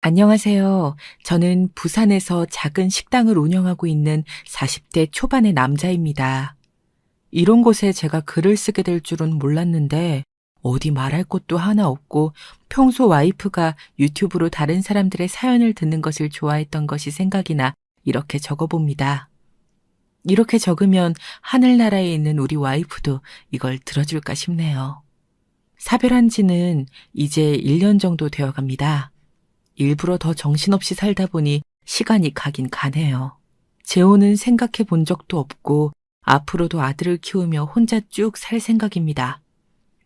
안녕하세요. 저는 부산에서 작은 식당을 운영하고 있는 40대 초반의 남자입니다. 이런 곳에 제가 글을 쓰게 될 줄은 몰랐는데 어디 말할 곳도 하나 없고 평소 와이프가 유튜브로 다른 사람들의 사연을 듣는 것을 좋아했던 것이 생각이 나 이렇게 적어봅니다. 이렇게 적으면 하늘나라에 있는 우리 와이프도 이걸 들어줄까 싶네요. 사별한 지는 이제 1년 정도 되어 갑니다. 일부러 더 정신없이 살다 보니 시간이 가긴 가네요. 재혼은 생각해 본 적도 없고 앞으로도 아들을 키우며 혼자 쭉 살 생각입니다.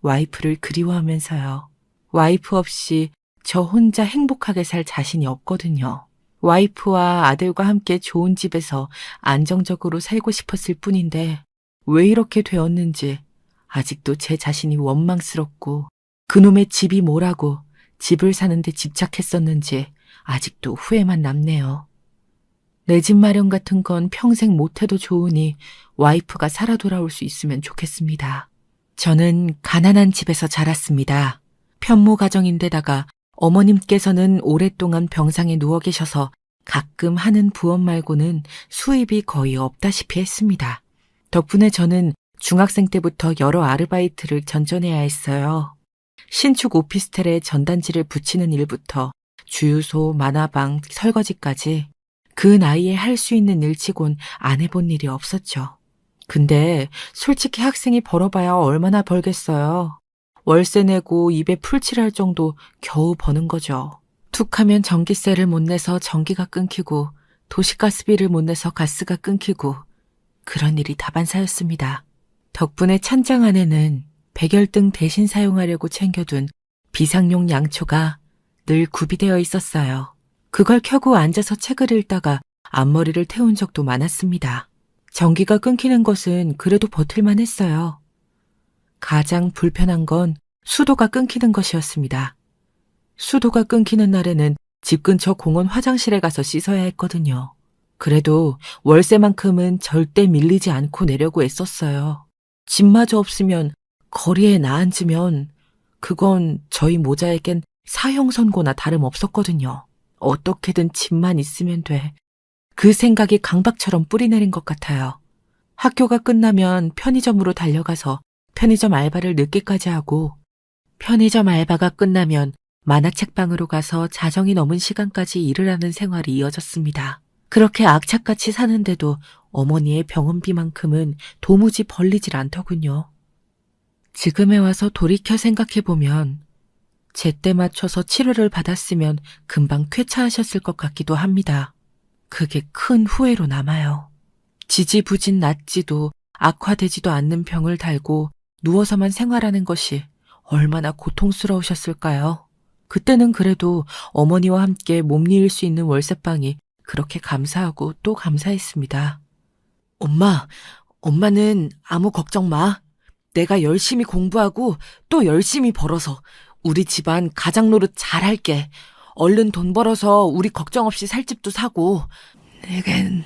와이프를 그리워하면서요. 와이프 없이 저 혼자 행복하게 살 자신이 없거든요. 와이프와 아들과 함께 좋은 집에서 안정적으로 살고 싶었을 뿐인데 왜 이렇게 되었는지 아직도 제 자신이 원망스럽고 그놈의 집이 뭐라고 집을 사는데 집착했었는지 아직도 후회만 남네요. 내 집 마련 같은 건 평생 못해도 좋으니 와이프가 살아 돌아올 수 있으면 좋겠습니다. 저는 가난한 집에서 자랐습니다. 편모 가정인데다가 어머님께서는 오랫동안 병상에 누워 계셔서 가끔 하는 부업 말고는 수입이 거의 없다시피 했습니다. 덕분에 저는 중학생 때부터 여러 아르바이트를 전전해야 했어요. 신축 오피스텔에 전단지를 붙이는 일부터 주유소, 만화방, 설거지까지 그 나이에 할 수 있는 일치곤 안 해본 일이 없었죠. 근데 솔직히 학생이 벌어봐야 얼마나 벌겠어요. 월세 내고 입에 풀칠할 정도 겨우 버는 거죠. 툭 하면 전기세를 못 내서 전기가 끊기고 도시가스비를 못 내서 가스가 끊기고 그런 일이 다반사였습니다. 덕분에 찬장 안에는 백열등 대신 사용하려고 챙겨둔 비상용 양초가 늘 구비되어 있었어요. 그걸 켜고 앉아서 책을 읽다가 앞머리를 태운 적도 많았습니다. 전기가 끊기는 것은 그래도 버틸만 했어요. 가장 불편한 건 수도가 끊기는 것이었습니다. 수도가 끊기는 날에는 집 근처 공원 화장실에 가서 씻어야 했거든요. 그래도 월세만큼은 절대 밀리지 않고 내려고 애썼어요. 집마저 없으면 거리에 나앉으면 그건 저희 모자에겐 사형 선고나 다름없었거든요. 어떻게든 집만 있으면 돼. 그 생각이 강박처럼 뿌리내린 것 같아요. 학교가 끝나면 편의점으로 달려가서 편의점 알바를 늦게까지 하고 편의점 알바가 끝나면 만화책방으로 가서 자정이 넘은 시간까지 일을 하는 생활이 이어졌습니다. 그렇게 악착같이 사는데도 어머니의 병원비만큼은 도무지 벌리질 않더군요. 지금에 와서 돌이켜 생각해보면 제때 맞춰서 치료를 받았으면 금방 쾌차하셨을 것 같기도 합니다. 그게 큰 후회로 남아요. 지지부진 낫지도 악화되지도 않는 병을 달고 누워서만 생활하는 것이 얼마나 고통스러우셨을까요? 그때는 그래도 어머니와 함께 몸일일 수 있는 월세방이 그렇게 감사하고 또 감사했습니다. 엄마는 아무 걱정 마. 내가 열심히 공부하고 또 열심히 벌어서 우리 집안 가장 노릇 잘할게. 얼른 돈 벌어서 우리 걱정 없이 살 집도 사고. 내겐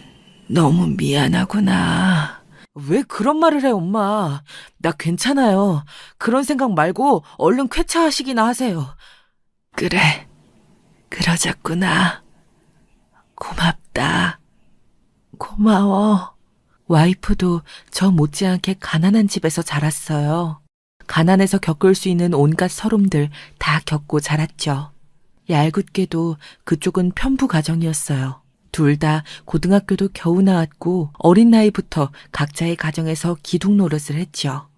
너무 미안하구나. 왜 그런 말을 해, 엄마? 나 괜찮아요. 그런 생각 말고 얼른 쾌차하시기나 하세요. 그래, 그러자꾸나. 고맙다. 고마워. 와이프도 저 못지않게 가난한 집에서 자랐어요. 가난해서 겪을 수 있는 온갖 서름들 다 겪고 자랐죠. 얄궂게도 그쪽은 편부 가정이었어요. 둘 다 고등학교도 겨우 나왔고 어린 나이부터 각자의 가정에서 기둥 노릇을 했죠.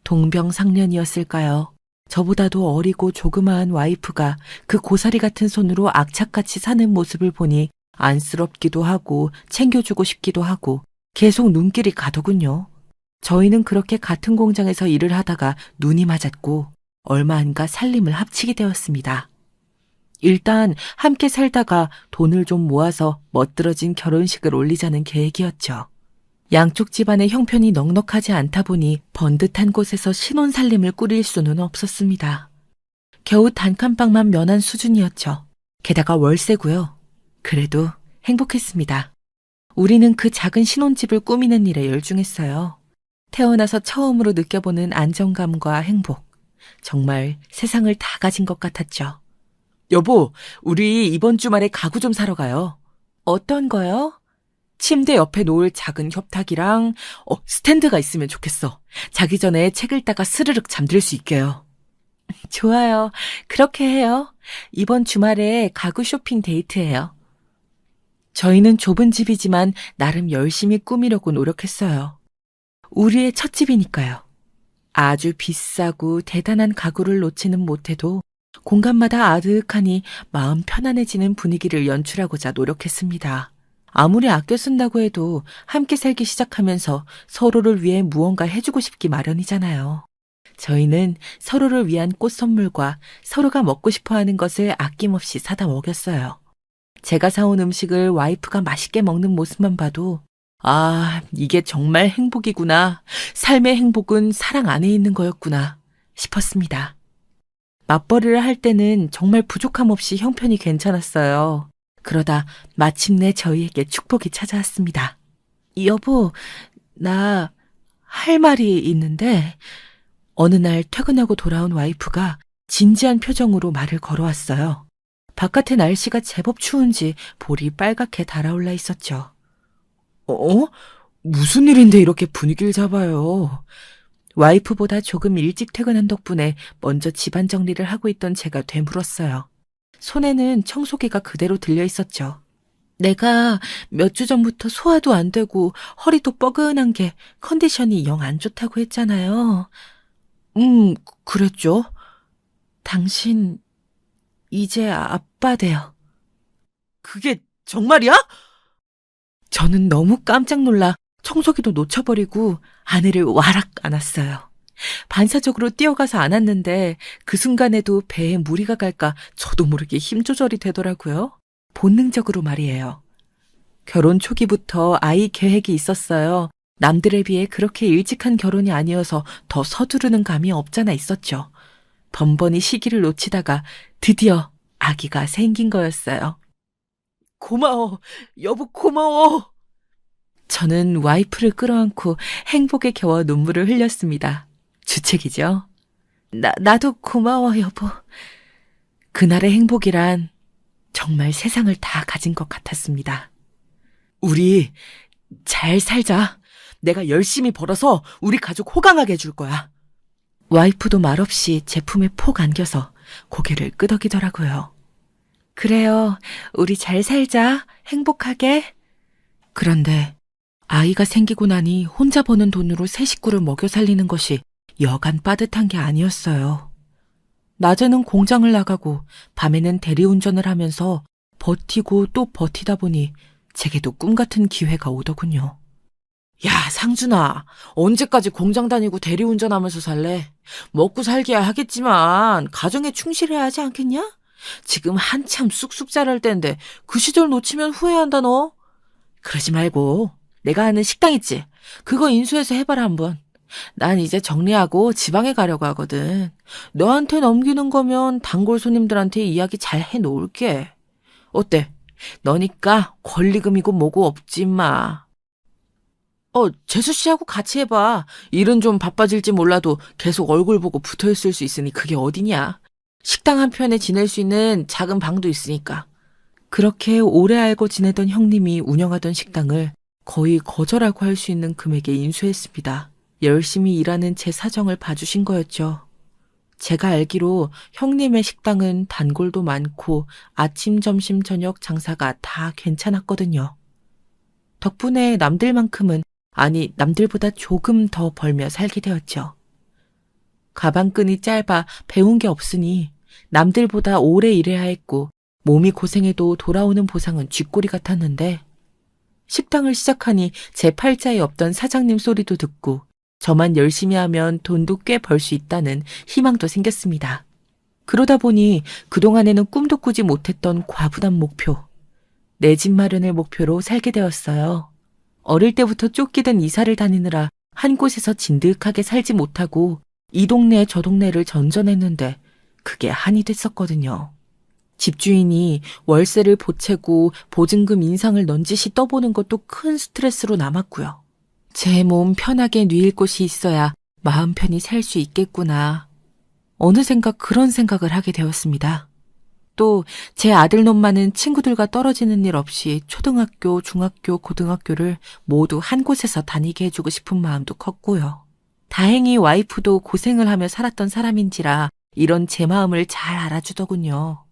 동병상련이었을까요? 저보다도 어리고 조그마한 와이프가 그 고사리 같은 손으로 악착같이 사는 모습을 보니 안쓰럽기도 하고 챙겨주고 싶기도 하고 계속 눈길이 가더군요. 저희는 그렇게 같은 공장에서 일을 하다가 눈이 맞았고 얼마 안가 살림을 합치게 되었습니다. 일단 함께 살다가 돈을 좀 모아서 멋들어진 결혼식을 올리자는 계획이었죠. 양쪽 집안의 형편이 넉넉하지 않다 보니 번듯한 곳에서 신혼살림을 꾸릴 수는 없었습니다. 겨우 단칸방만 면한 수준이었죠. 게다가 월세고요. 그래도 행복했습니다. 우리는 그 작은 신혼집을 꾸미는 일에 열중했어요. 태어나서 처음으로 느껴보는 안정감과 행복. 정말 세상을 다 가진 것 같았죠. 여보, 우리 이번 주말에 가구 좀 사러 가요. 어떤 거요? 침대 옆에 놓을 작은 협탁이랑 스탠드가 있으면 좋겠어. 자기 전에 책 읽다가 스르륵 잠들 수 있게요. 좋아요. 그렇게 해요. 이번 주말에 가구 쇼핑 데이트예요. 저희는 좁은 집이지만 나름 열심히 꾸미려고 노력했어요. 우리의 첫 집이니까요. 아주 비싸고 대단한 가구를 놓지는 못해도 공간마다 아득하니 마음 편안해지는 분위기를 연출하고자 노력했습니다. 아무리 아껴 쓴다고 해도 함께 살기 시작하면서 서로를 위해 무언가 해주고 싶기 마련이잖아요. 저희는 서로를 위한 꽃 선물과 서로가 먹고 싶어 하는 것을 아낌없이 사다 먹였어요. 제가 사온 음식을 와이프가 맛있게 먹는 모습만 봐도 아, 이게 정말 행복이구나. 삶의 행복은 사랑 안에 있는 거였구나 싶었습니다. 맞벌이를 할 때는 정말 부족함 없이 형편이 괜찮았어요. 그러다 마침내 저희에게 축복이 찾아왔습니다. 여보, 나 할 말이 있는데 어느 날 퇴근하고 돌아온 와이프가 진지한 표정으로 말을 걸어왔어요. 바깥의 날씨가 제법 추운지 볼이 빨갛게 달아올라 있었죠. 무슨 일인데 이렇게 분위기를 잡아요? 와이프보다 조금 일찍 퇴근한 덕분에 먼저 집안 정리를 하고 있던 제가 되물었어요. 손에는 청소기가 그대로 들려 있었죠. 내가 몇 주 전부터 소화도 안 되고 허리도 뻐근한 게 컨디션이 영 안 좋다고 했잖아요. 그랬죠. 당신 이제 아빠 돼요. 그게 정말이야? 저는 너무 깜짝 놀라 청소기도 놓쳐버리고 아내를 와락 안았어요. 반사적으로 뛰어가서 안았는데 그 순간에도 배에 무리가 갈까 저도 모르게 힘 조절이 되더라고요. 본능적으로 말이에요. 결혼 초기부터 아이 계획이 있었어요. 남들에 비해 그렇게 일찍 한 결혼이 아니어서 더 서두르는 감이 없잖아 있었죠. 번번이 시기를 놓치다가 드디어 아기가 생긴 거였어요. 고마워. 여보 고마워. 저는 와이프를 끌어안고 행복에 겨워 눈물을 흘렸습니다. 주책이죠? 나도 고마워, 여보. 그날의 행복이란 정말 세상을 다 가진 것 같았습니다. 우리 잘 살자. 내가 열심히 벌어서 우리 가족 호강하게 해줄 거야. 와이프도 말없이 제품에 폭 안겨서 고개를 끄덕이더라고요. 그래요. 우리 잘 살자. 행복하게. 그런데 아이가 생기고 나니 혼자 버는 돈으로 세 식구를 먹여 살리는 것이 여간 빠듯한 게 아니었어요. 낮에는 공장을 나가고 밤에는 대리운전을 하면서 버티고 또 버티다 보니 제게도 꿈 같은 기회가 오더군요. 야, 상준아, 언제까지 공장 다니고 대리운전하면서 살래? 먹고 살기야 하겠지만 가정에 충실해야 하지 않겠냐? 지금 한참 쑥쑥 자랄 때인데 그 시절 놓치면 후회한다 너. 그러지 말고 내가 아는 식당 있지? 그거 인수해서 해봐라 한번. 난 이제 정리하고 지방에 가려고 하거든. 너한테 넘기는 거면 단골 손님들한테 이야기 잘 해놓을게. 어때? 너니까 권리금이고 뭐고 없지 마. 재수 씨하고 같이 해봐. 일은 좀 바빠질지 몰라도 계속 얼굴 보고 붙어있을 수 있으니 그게 어디냐. 식당 한편에 지낼 수 있는 작은 방도 있으니까. 그렇게 오래 알고 지내던 형님이 운영하던 식당을 거의 거절하고 할 수 있는 금액에 인수했습니다. 열심히 일하는 제 사정을 봐주신 거였죠. 제가 알기로 형님의 식당은 단골도 많고 아침, 점심, 저녁 장사가 다 괜찮았거든요. 덕분에 남들만큼은, 아니 남들보다 조금 더 벌며 살게 되었죠. 가방끈이 짧아 배운 게 없으니 남들보다 오래 일해야 했고 몸이 고생해도 돌아오는 보상은 쥐꼬리 같았는데 식당을 시작하니 제 팔자에 없던 사장님 소리도 듣고 저만 열심히 하면 돈도 꽤 벌 수 있다는 희망도 생겼습니다. 그러다 보니 그동안에는 꿈도 꾸지 못했던 과분한 목표, 내 집 마련을 목표로 살게 되었어요. 어릴 때부터 쫓기던 이사를 다니느라 한 곳에서 진득하게 살지 못하고 이 동네 저 동네를 전전했는데 그게 한이 됐었거든요. 집주인이 월세를 보채고 보증금 인상을 넌지시 떠보는 것도 큰 스트레스로 남았고요. 제 몸 편하게 누일 곳이 있어야 마음 편히 살 수 있겠구나. 어느샌가 그런 생각을 하게 되었습니다. 또 제 아들놈만은 친구들과 떨어지는 일 없이 초등학교, 중학교, 고등학교를 모두 한 곳에서 다니게 해주고 싶은 마음도 컸고요. 다행히 와이프도 고생을 하며 살았던 사람인지라 이런 제 마음을 잘 알아주더군요.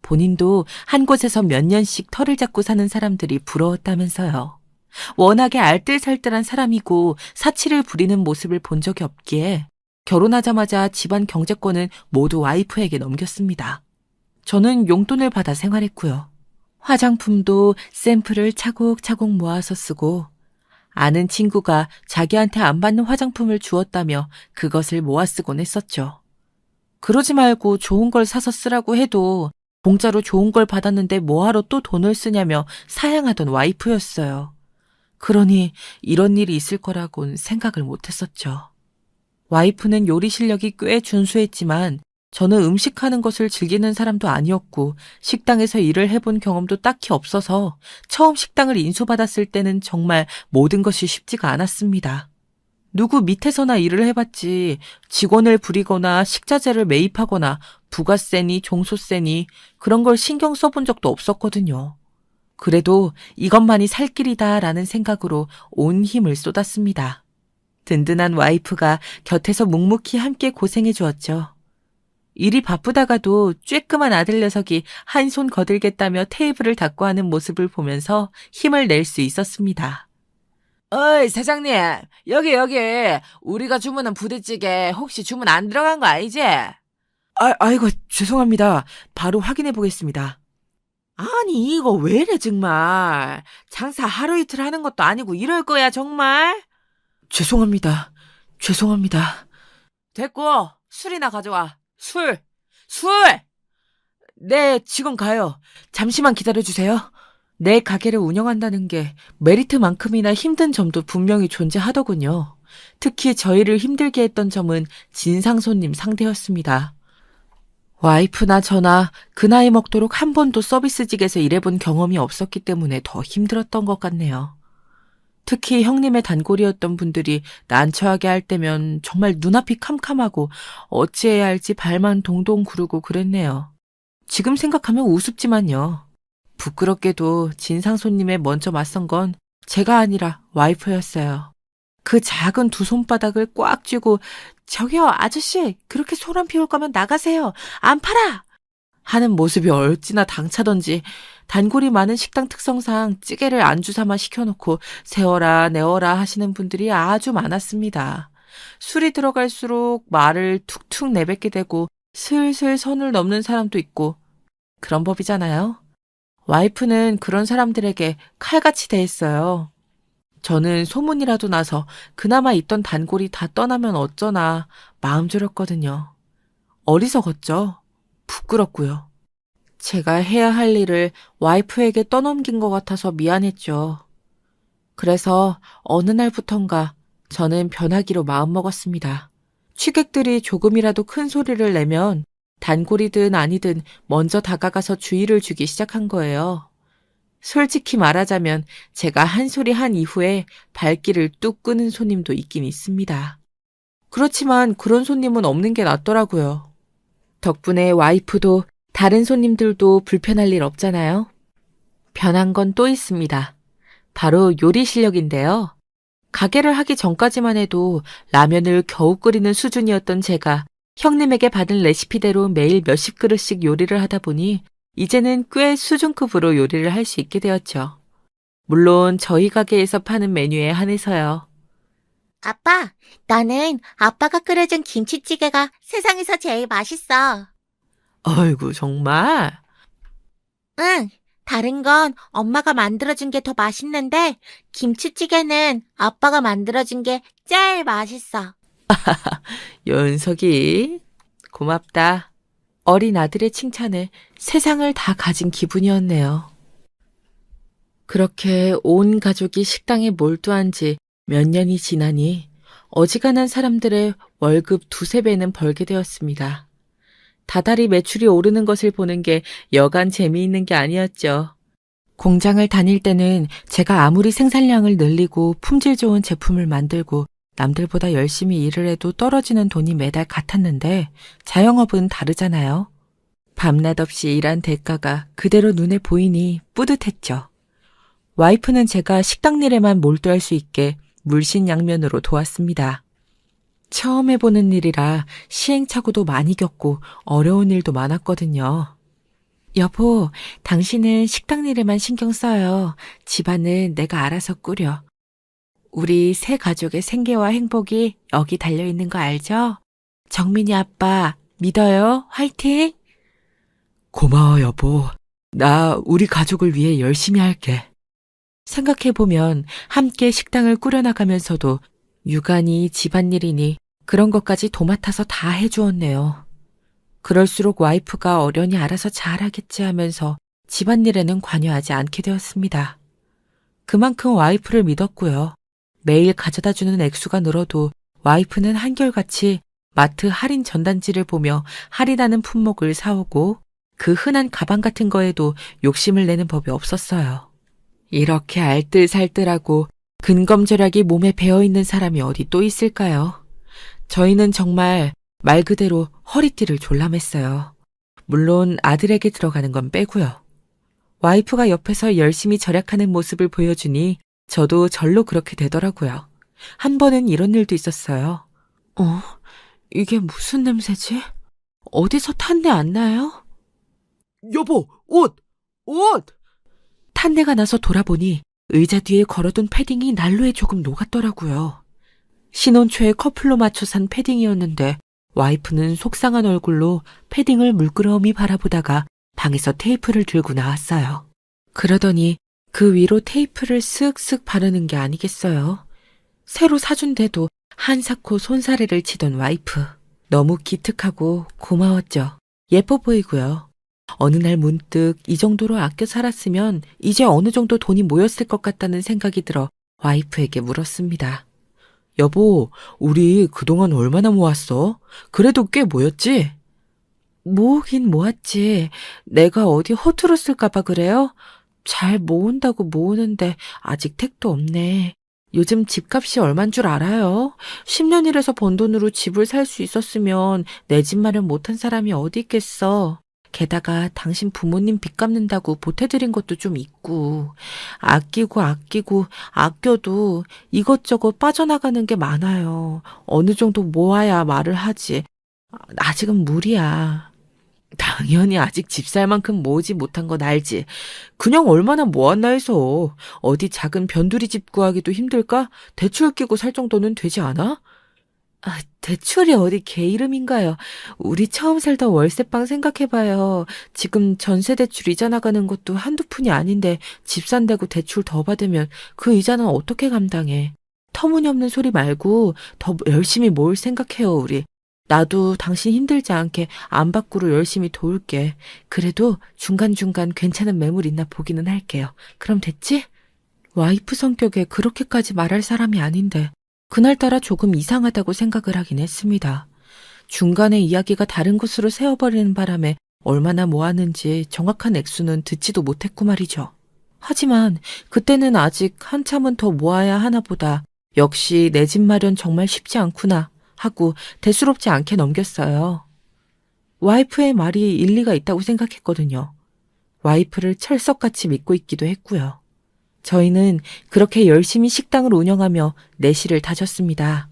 본인도 한 곳에서 몇 년씩 털을 잡고 사는 사람들이 부러웠다면서요. 워낙에 알뜰살뜰한 사람이고 사치를 부리는 모습을 본 적이 없기에 결혼하자마자 집안 경제권은 모두 와이프에게 넘겼습니다. 저는 용돈을 받아 생활했고요. 화장품도 샘플을 차곡차곡 모아서 쓰고 아는 친구가 자기한테 안 받는 화장품을 주었다며 그것을 모아 쓰곤 했었죠. 그러지 말고 좋은 걸 사서 쓰라고 해도 공짜로 좋은 걸 받았는데 뭐하러 또 돈을 쓰냐며 사양하던 와이프였어요. 그러니 이런 일이 있을 거라곤 생각을 못했었죠. 와이프는 요리 실력이 꽤 준수했지만 저는 음식하는 것을 즐기는 사람도 아니었고 식당에서 일을 해본 경험도 딱히 없어서 처음 식당을 인수받았을 때는 정말 모든 것이 쉽지가 않았습니다. 누구 밑에서나 일을 해봤지 직원을 부리거나 식자재를 매입하거나 부가세니 종소세니 그런 걸 신경 써본 적도 없었거든요. 그래도 이것만이 살 길이다라는 생각으로 온 힘을 쏟았습니다. 든든한 와이프가 곁에서 묵묵히 함께 고생해 주었죠. 일이 바쁘다가도 쬐끄만 아들 녀석이 한 손 거들겠다며 테이블을 닦고 하는 모습을 보면서 힘을 낼 수 있었습니다. 어이, 사장님, 여기. 우리가 주문한 부대찌개 혹시 주문 안 들어간 거 아니지? 아이고, 죄송합니다. 바로 확인해 보겠습니다. 아니, 이거 왜 이래, 정말. 장사 하루 이틀 하는 것도 아니고 이럴 거야, 정말? 죄송합니다. 됐고, 술이나 가져와. 술! 네, 지금 가요. 잠시만 기다려주세요. 내 가게를 운영한다는 게 메리트만큼이나 힘든 점도 분명히 존재하더군요. 특히 저희를 힘들게 했던 점은 진상 손님 상대였습니다. 와이프나 저나 그 나이 먹도록 한 번도 서비스직에서 일해본 경험이 없었기 때문에 더 힘들었던 것 같네요. 특히 형님의 단골이었던 분들이 난처하게 할 때면 정말 눈앞이 캄캄하고 어찌해야 할지 발만 동동 구르고 그랬네요. 지금 생각하면 우습지만요. 부끄럽게도 진상 손님에 먼저 맞선 건 제가 아니라 와이프였어요. 그 작은 두 손바닥을 꽉 쥐고 저기요 아저씨 그렇게 소란 피울 거면 나가세요. 안 팔아! 하는 모습이 어찌나 당차던지 단골이 많은 식당 특성상 찌개를 안주 삼아 시켜놓고 세워라 내어라 하시는 분들이 아주 많았습니다. 술이 들어갈수록 말을 툭툭 내뱉게 되고 슬슬 선을 넘는 사람도 있고 그런 법이잖아요. 와이프는 그런 사람들에게 칼같이 대했어요. 저는 소문이라도 나서 그나마 있던 단골이 다 떠나면 어쩌나 마음 졸였거든요. 어리석었죠. 부끄럽고요. 제가 해야 할 일을 와이프에게 떠넘긴 것 같아서 미안했죠. 그래서 어느 날부턴가 저는 변하기로 마음먹었습니다. 취객들이 조금이라도 큰 소리를 내면 단골이든 아니든 먼저 다가가서 주의를 주기 시작한 거예요. 솔직히 말하자면 제가 한 소리 한 이후에 발길을 뚝 끄는 손님도 있긴 있습니다. 그렇지만 그런 손님은 없는 게 낫더라고요. 덕분에 와이프도 다른 손님들도 불편할 일 없잖아요. 변한 건 또 있습니다. 바로 요리 실력인데요. 가게를 하기 전까지만 해도 라면을 겨우 끓이는 수준이었던 제가 형님에게 받은 레시피대로 매일 몇십 그릇씩 요리를 하다 보니 이제는 꽤 수준급으로 요리를 할 수 있게 되었죠. 물론 저희 가게에서 파는 메뉴에 한해서요. 아빠, 나는 아빠가 끓여준 김치찌개가 세상에서 제일 맛있어. 어이구 정말? 응, 다른 건 엄마가 만들어준 게 더 맛있는데 김치찌개는 아빠가 만들어준 게 제일 맛있어. 연석이 고맙다. 어린 아들의 칭찬에 세상을 다 가진 기분이었네요. 그렇게 온 가족이 식당에 몰두한 지 몇 년이 지나니 어지간한 사람들의 월급 두세 배는 벌게 되었습니다. 다달이 매출이 오르는 것을 보는 게 여간 재미있는 게 아니었죠. 공장을 다닐 때는 제가 아무리 생산량을 늘리고 품질 좋은 제품을 만들고 남들보다 열심히 일을 해도 떨어지는 돈이 매달 같았는데 자영업은 다르잖아요. 밤낮 없이 일한 대가가 그대로 눈에 보이니 뿌듯했죠. 와이프는 제가 식당 일에만 몰두할 수 있게 물신양면으로 도왔습니다. 처음 해보는 일이라 시행착오도 많이 겪고 어려운 일도 많았거든요. 여보, 당신은 식당 일에만 신경 써요. 집안은 내가 알아서 꾸려. 우리 세 가족의 생계와 행복이 여기 달려있는 거 알죠? 정민이 아빠, 믿어요? 화이팅! 고마워, 여보. 나 우리 가족을 위해 열심히 할게. 생각해보면 함께 식당을 꾸려나가면서도 육아니 집안일이니 그런 것까지 도맡아서 다 해주었네요. 그럴수록 와이프가 어련히 알아서 잘하겠지 하면서 집안일에는 관여하지 않게 되었습니다. 그만큼 와이프를 믿었고요. 매일 가져다주는 액수가 늘어도 와이프는 한결같이 마트 할인 전단지를 보며 할인하는 품목을 사오고 그 흔한 가방 같은 거에도 욕심을 내는 법이 없었어요. 이렇게 알뜰살뜰하고 근검절약이 몸에 배어있는 사람이 어디 또 있을까요? 저희는 정말 말 그대로 허리띠를 졸라맸어요. 물론 아들에게 들어가는 건 빼고요. 와이프가 옆에서 열심히 절약하는 모습을 보여주니 저도 절로 그렇게 되더라고요. 한 번은 이런 일도 있었어요. 이게 무슨 냄새지? 어디서 탄내 안 나요? 여보, 옷! 옷! 탄내가 나서 돌아보니 의자 뒤에 걸어둔 패딩이 난로에 조금 녹았더라고요. 신혼 초에 커플로 맞춰 산 패딩이었는데 와이프는 속상한 얼굴로 패딩을 물끄러미 바라보다가 방에서 테이프를 들고 나왔어요. 그러더니 그 위로 테이프를 쓱쓱 바르는 게 아니겠어요. 새로 사준데도 한사코 손사래를 치던 와이프. 너무 기특하고 고마웠죠. 예뻐 보이고요. 어느 날 문득 이 정도로 아껴 살았으면 이제 어느 정도 돈이 모였을 것 같다는 생각이 들어 와이프에게 물었습니다. 여보, 우리 그동안 얼마나 모았어? 그래도 꽤 모였지? 모으긴 모았지. 내가 어디 허투루 쓸까봐 그래요? 잘 모은다고 모으는데 아직 택도 없네. 요즘 집값이 얼만 줄 알아요? 10년 일해서 번 돈으로 집을 살 수 있었으면 내 집 마련 못한 사람이 어디 있겠어. 게다가 당신 부모님 빚 갚는다고 보태드린 것도 좀 있고 아끼고 아껴도 이것저것 빠져나가는 게 많아요. 어느 정도 모아야 말을 하지. 아직은 무리야. 당연히 아직 집 살 만큼 모으지 못한 건 알지. 그냥 얼마나 모았나 해서 어디 작은 변두리 집 구하기도 힘들까? 대출 끼고 살 정도는 되지 않아? 대출이 어디 개 이름인가요? 우리 처음 살던 월세방 생각해봐요. 지금 전세 대출 이자 나가는 것도 한두 푼이 아닌데 집 산다고 대출 더 받으면 그 이자는 어떻게 감당해? 터무니없는 소리 말고 더 열심히 모을 생각해요, 우리. 나도 당신 힘들지 않게 안 밖으로 열심히 도울게. 그래도 중간중간 괜찮은 매물 있나 보기는 할게요. 그럼 됐지? 와이프 성격에 그렇게까지 말할 사람이 아닌데 그날따라 조금 이상하다고 생각을 하긴 했습니다. 중간에 이야기가 다른 곳으로 새어버리는 바람에 얼마나 모았는지 정확한 액수는 듣지도 못했고 말이죠. 하지만 그때는 아직 한참은 더 모아야 하나 보다. 역시 내 집 마련 정말 쉽지 않구나 하고 대수롭지 않게 넘겼어요. 와이프의 말이 일리가 있다고 생각했거든요. 와이프를 철석같이 믿고 있기도 했고요. 저희는 그렇게 열심히 식당을 운영하며 내실을 다졌습니다.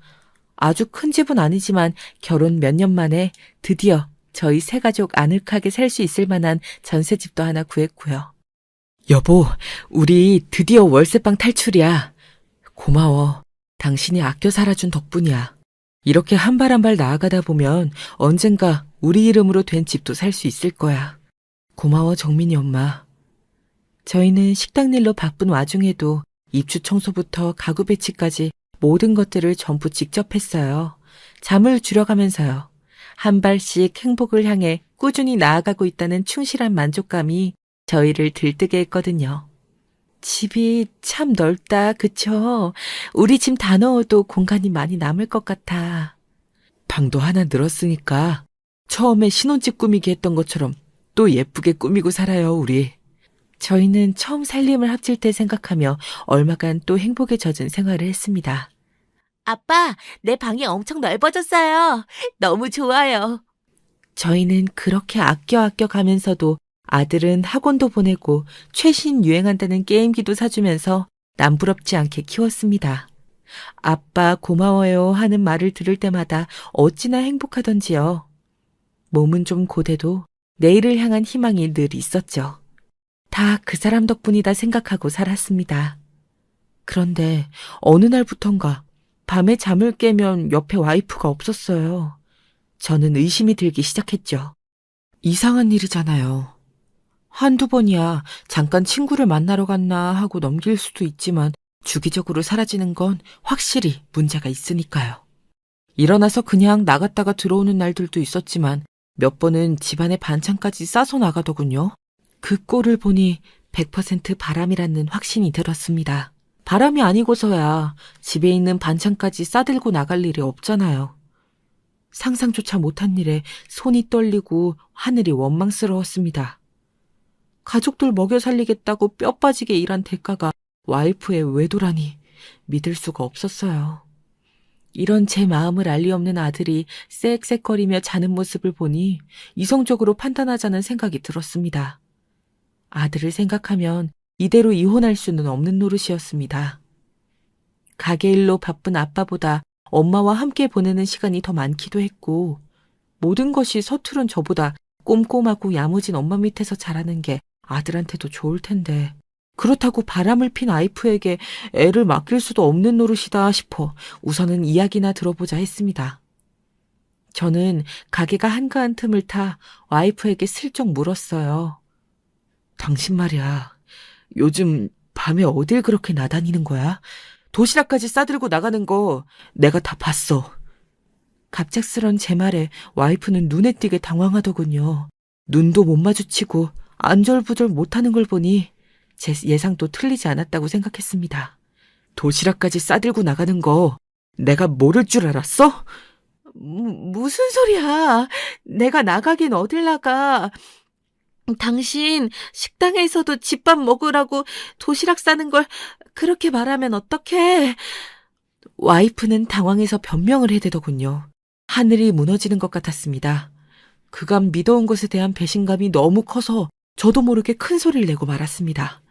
아주 큰 집은 아니지만 결혼 몇 년 만에 드디어 저희 세 가족 아늑하게 살 수 있을 만한 전셋집도 하나 구했고요. 여보, 우리 드디어 월세방 탈출이야. 고마워. 당신이 아껴 살아준 덕분이야. 이렇게 한 발 한 발 나아가다 보면 언젠가 우리 이름으로 된 집도 살 수 있을 거야. 고마워, 정민이 엄마. 저희는 식당 일로 바쁜 와중에도 입주 청소부터 가구 배치까지 모든 것들을 전부 직접 했어요. 잠을 줄여가면서요. 한 발씩 행복을 향해 꾸준히 나아가고 있다는 충실한 만족감이 저희를 들뜨게 했거든요. 집이 참 넓다, 그쵸? 우리 짐 다 넣어도 공간이 많이 남을 것 같아. 방도 하나 늘었으니까 처음에 신혼집 꾸미기 했던 것처럼 또 예쁘게 꾸미고 살아요, 우리. 저희는 처음 살림을 합칠 때 생각하며 얼마간 또 행복에 젖은 생활을 했습니다. 아빠, 내 방이 엄청 넓어졌어요. 너무 좋아요. 저희는 그렇게 아껴 가면서도 아들은 학원도 보내고 최신 유행한다는 게임기도 사주면서 남부럽지 않게 키웠습니다. 아빠 고마워요 하는 말을 들을 때마다 어찌나 행복하던지요. 몸은 좀 고돼도 내일을 향한 희망이 늘 있었죠. 다 그 사람 덕분이다 생각하고 살았습니다. 그런데 어느 날부턴가 밤에 잠을 깨면 옆에 와이프가 없었어요. 저는 의심이 들기 시작했죠. 이상한 일이잖아요. 한두 번이야 잠깐 친구를 만나러 갔나 하고 넘길 수도 있지만 주기적으로 사라지는 건 확실히 문제가 있으니까요. 일어나서 그냥 나갔다가 들어오는 날들도 있었지만 몇 번은 집안에 반찬까지 싸서 나가더군요. 그 꼴을 보니 100% 바람이라는 확신이 들었습니다. 바람이 아니고서야 집에 있는 반찬까지 싸들고 나갈 일이 없잖아요. 상상조차 못한 일에 손이 떨리고 하늘이 원망스러웠습니다. 가족들 먹여 살리겠다고 뼈 빠지게 일한 대가가 와이프의 외도라니 믿을 수가 없었어요. 이런 제 마음을 알 리 없는 아들이 쌕쌕거리며 자는 모습을 보니 이성적으로 판단하자는 생각이 들었습니다. 아들을 생각하면 이대로 이혼할 수는 없는 노릇이었습니다. 가게 일로 바쁜 아빠보다 엄마와 함께 보내는 시간이 더 많기도 했고 모든 것이 서투른 저보다 꼼꼼하고 야무진 엄마 밑에서 자라는 게 아들한테도 좋을 텐데 그렇다고 바람을 핀 와이프에게 애를 맡길 수도 없는 노릇이다 싶어 우선은 이야기나 들어보자 했습니다. 저는 가게가 한가한 틈을 타 와이프에게 슬쩍 물었어요. 당신 말이야, 요즘 밤에 어딜 그렇게 나다니는 거야? 도시락까지 싸들고 나가는 거 내가 다 봤어. 갑작스런 제 말에 와이프는 눈에 띄게 당황하더군요. 눈도 못 마주치고 안절부절 못하는 걸 보니 제 예상도 틀리지 않았다고 생각했습니다. 도시락까지 싸들고 나가는 거 내가 모를 줄 알았어? 무슨 소리야. 내가 나가긴 어딜 나가. 당신 식당에서도 집밥 먹으라고 도시락 싸는 걸 그렇게 말하면 어떡해. 와이프는 당황해서 변명을 해대더군요. 하늘이 무너지는 것 같았습니다. 그간 믿어온 것에 대한 배신감이 너무 커서 저도 모르게 큰 소리를 내고 말았습니다.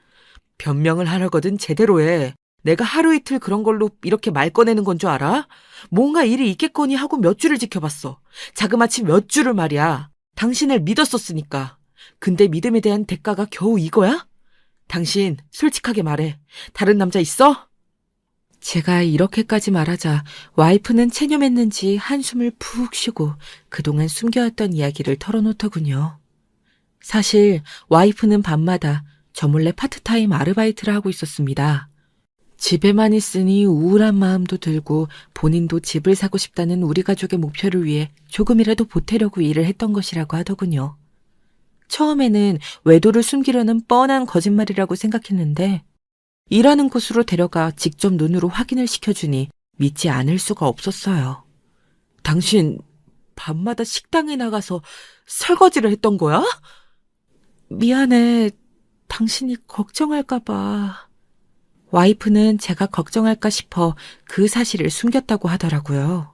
변명을 하려거든 제대로 해. 내가 하루 이틀 그런 걸로 이렇게 말 꺼내는 건 줄 알아? 뭔가 일이 있겠거니 하고 몇 주를 지켜봤어. 자그마치 몇 주를 말이야. 당신을 믿었었으니까. 근데 믿음에 대한 대가가 겨우 이거야? 당신 솔직하게 말해. 다른 남자 있어? 제가 이렇게까지 말하자 와이프는 체념했는지 한숨을 푹 쉬고 그동안 숨겨왔던 이야기를 털어놓더군요. 사실 와이프는 밤마다 저 몰래 파트타임 아르바이트를 하고 있었습니다. 집에만 있으니 우울한 마음도 들고 본인도 집을 사고 싶다는 우리 가족의 목표를 위해 조금이라도 보태려고 일을 했던 것이라고 하더군요. 처음에는 외도를 숨기려는 뻔한 거짓말이라고 생각했는데 일하는 곳으로 데려가 직접 눈으로 확인을 시켜주니 믿지 않을 수가 없었어요. 당신 밤마다 식당에 나가서 설거지를 했던 거야? 미안해. 당신이 걱정할까 봐. 와이프는 제가 걱정할까 싶어 그 사실을 숨겼다고 하더라고요.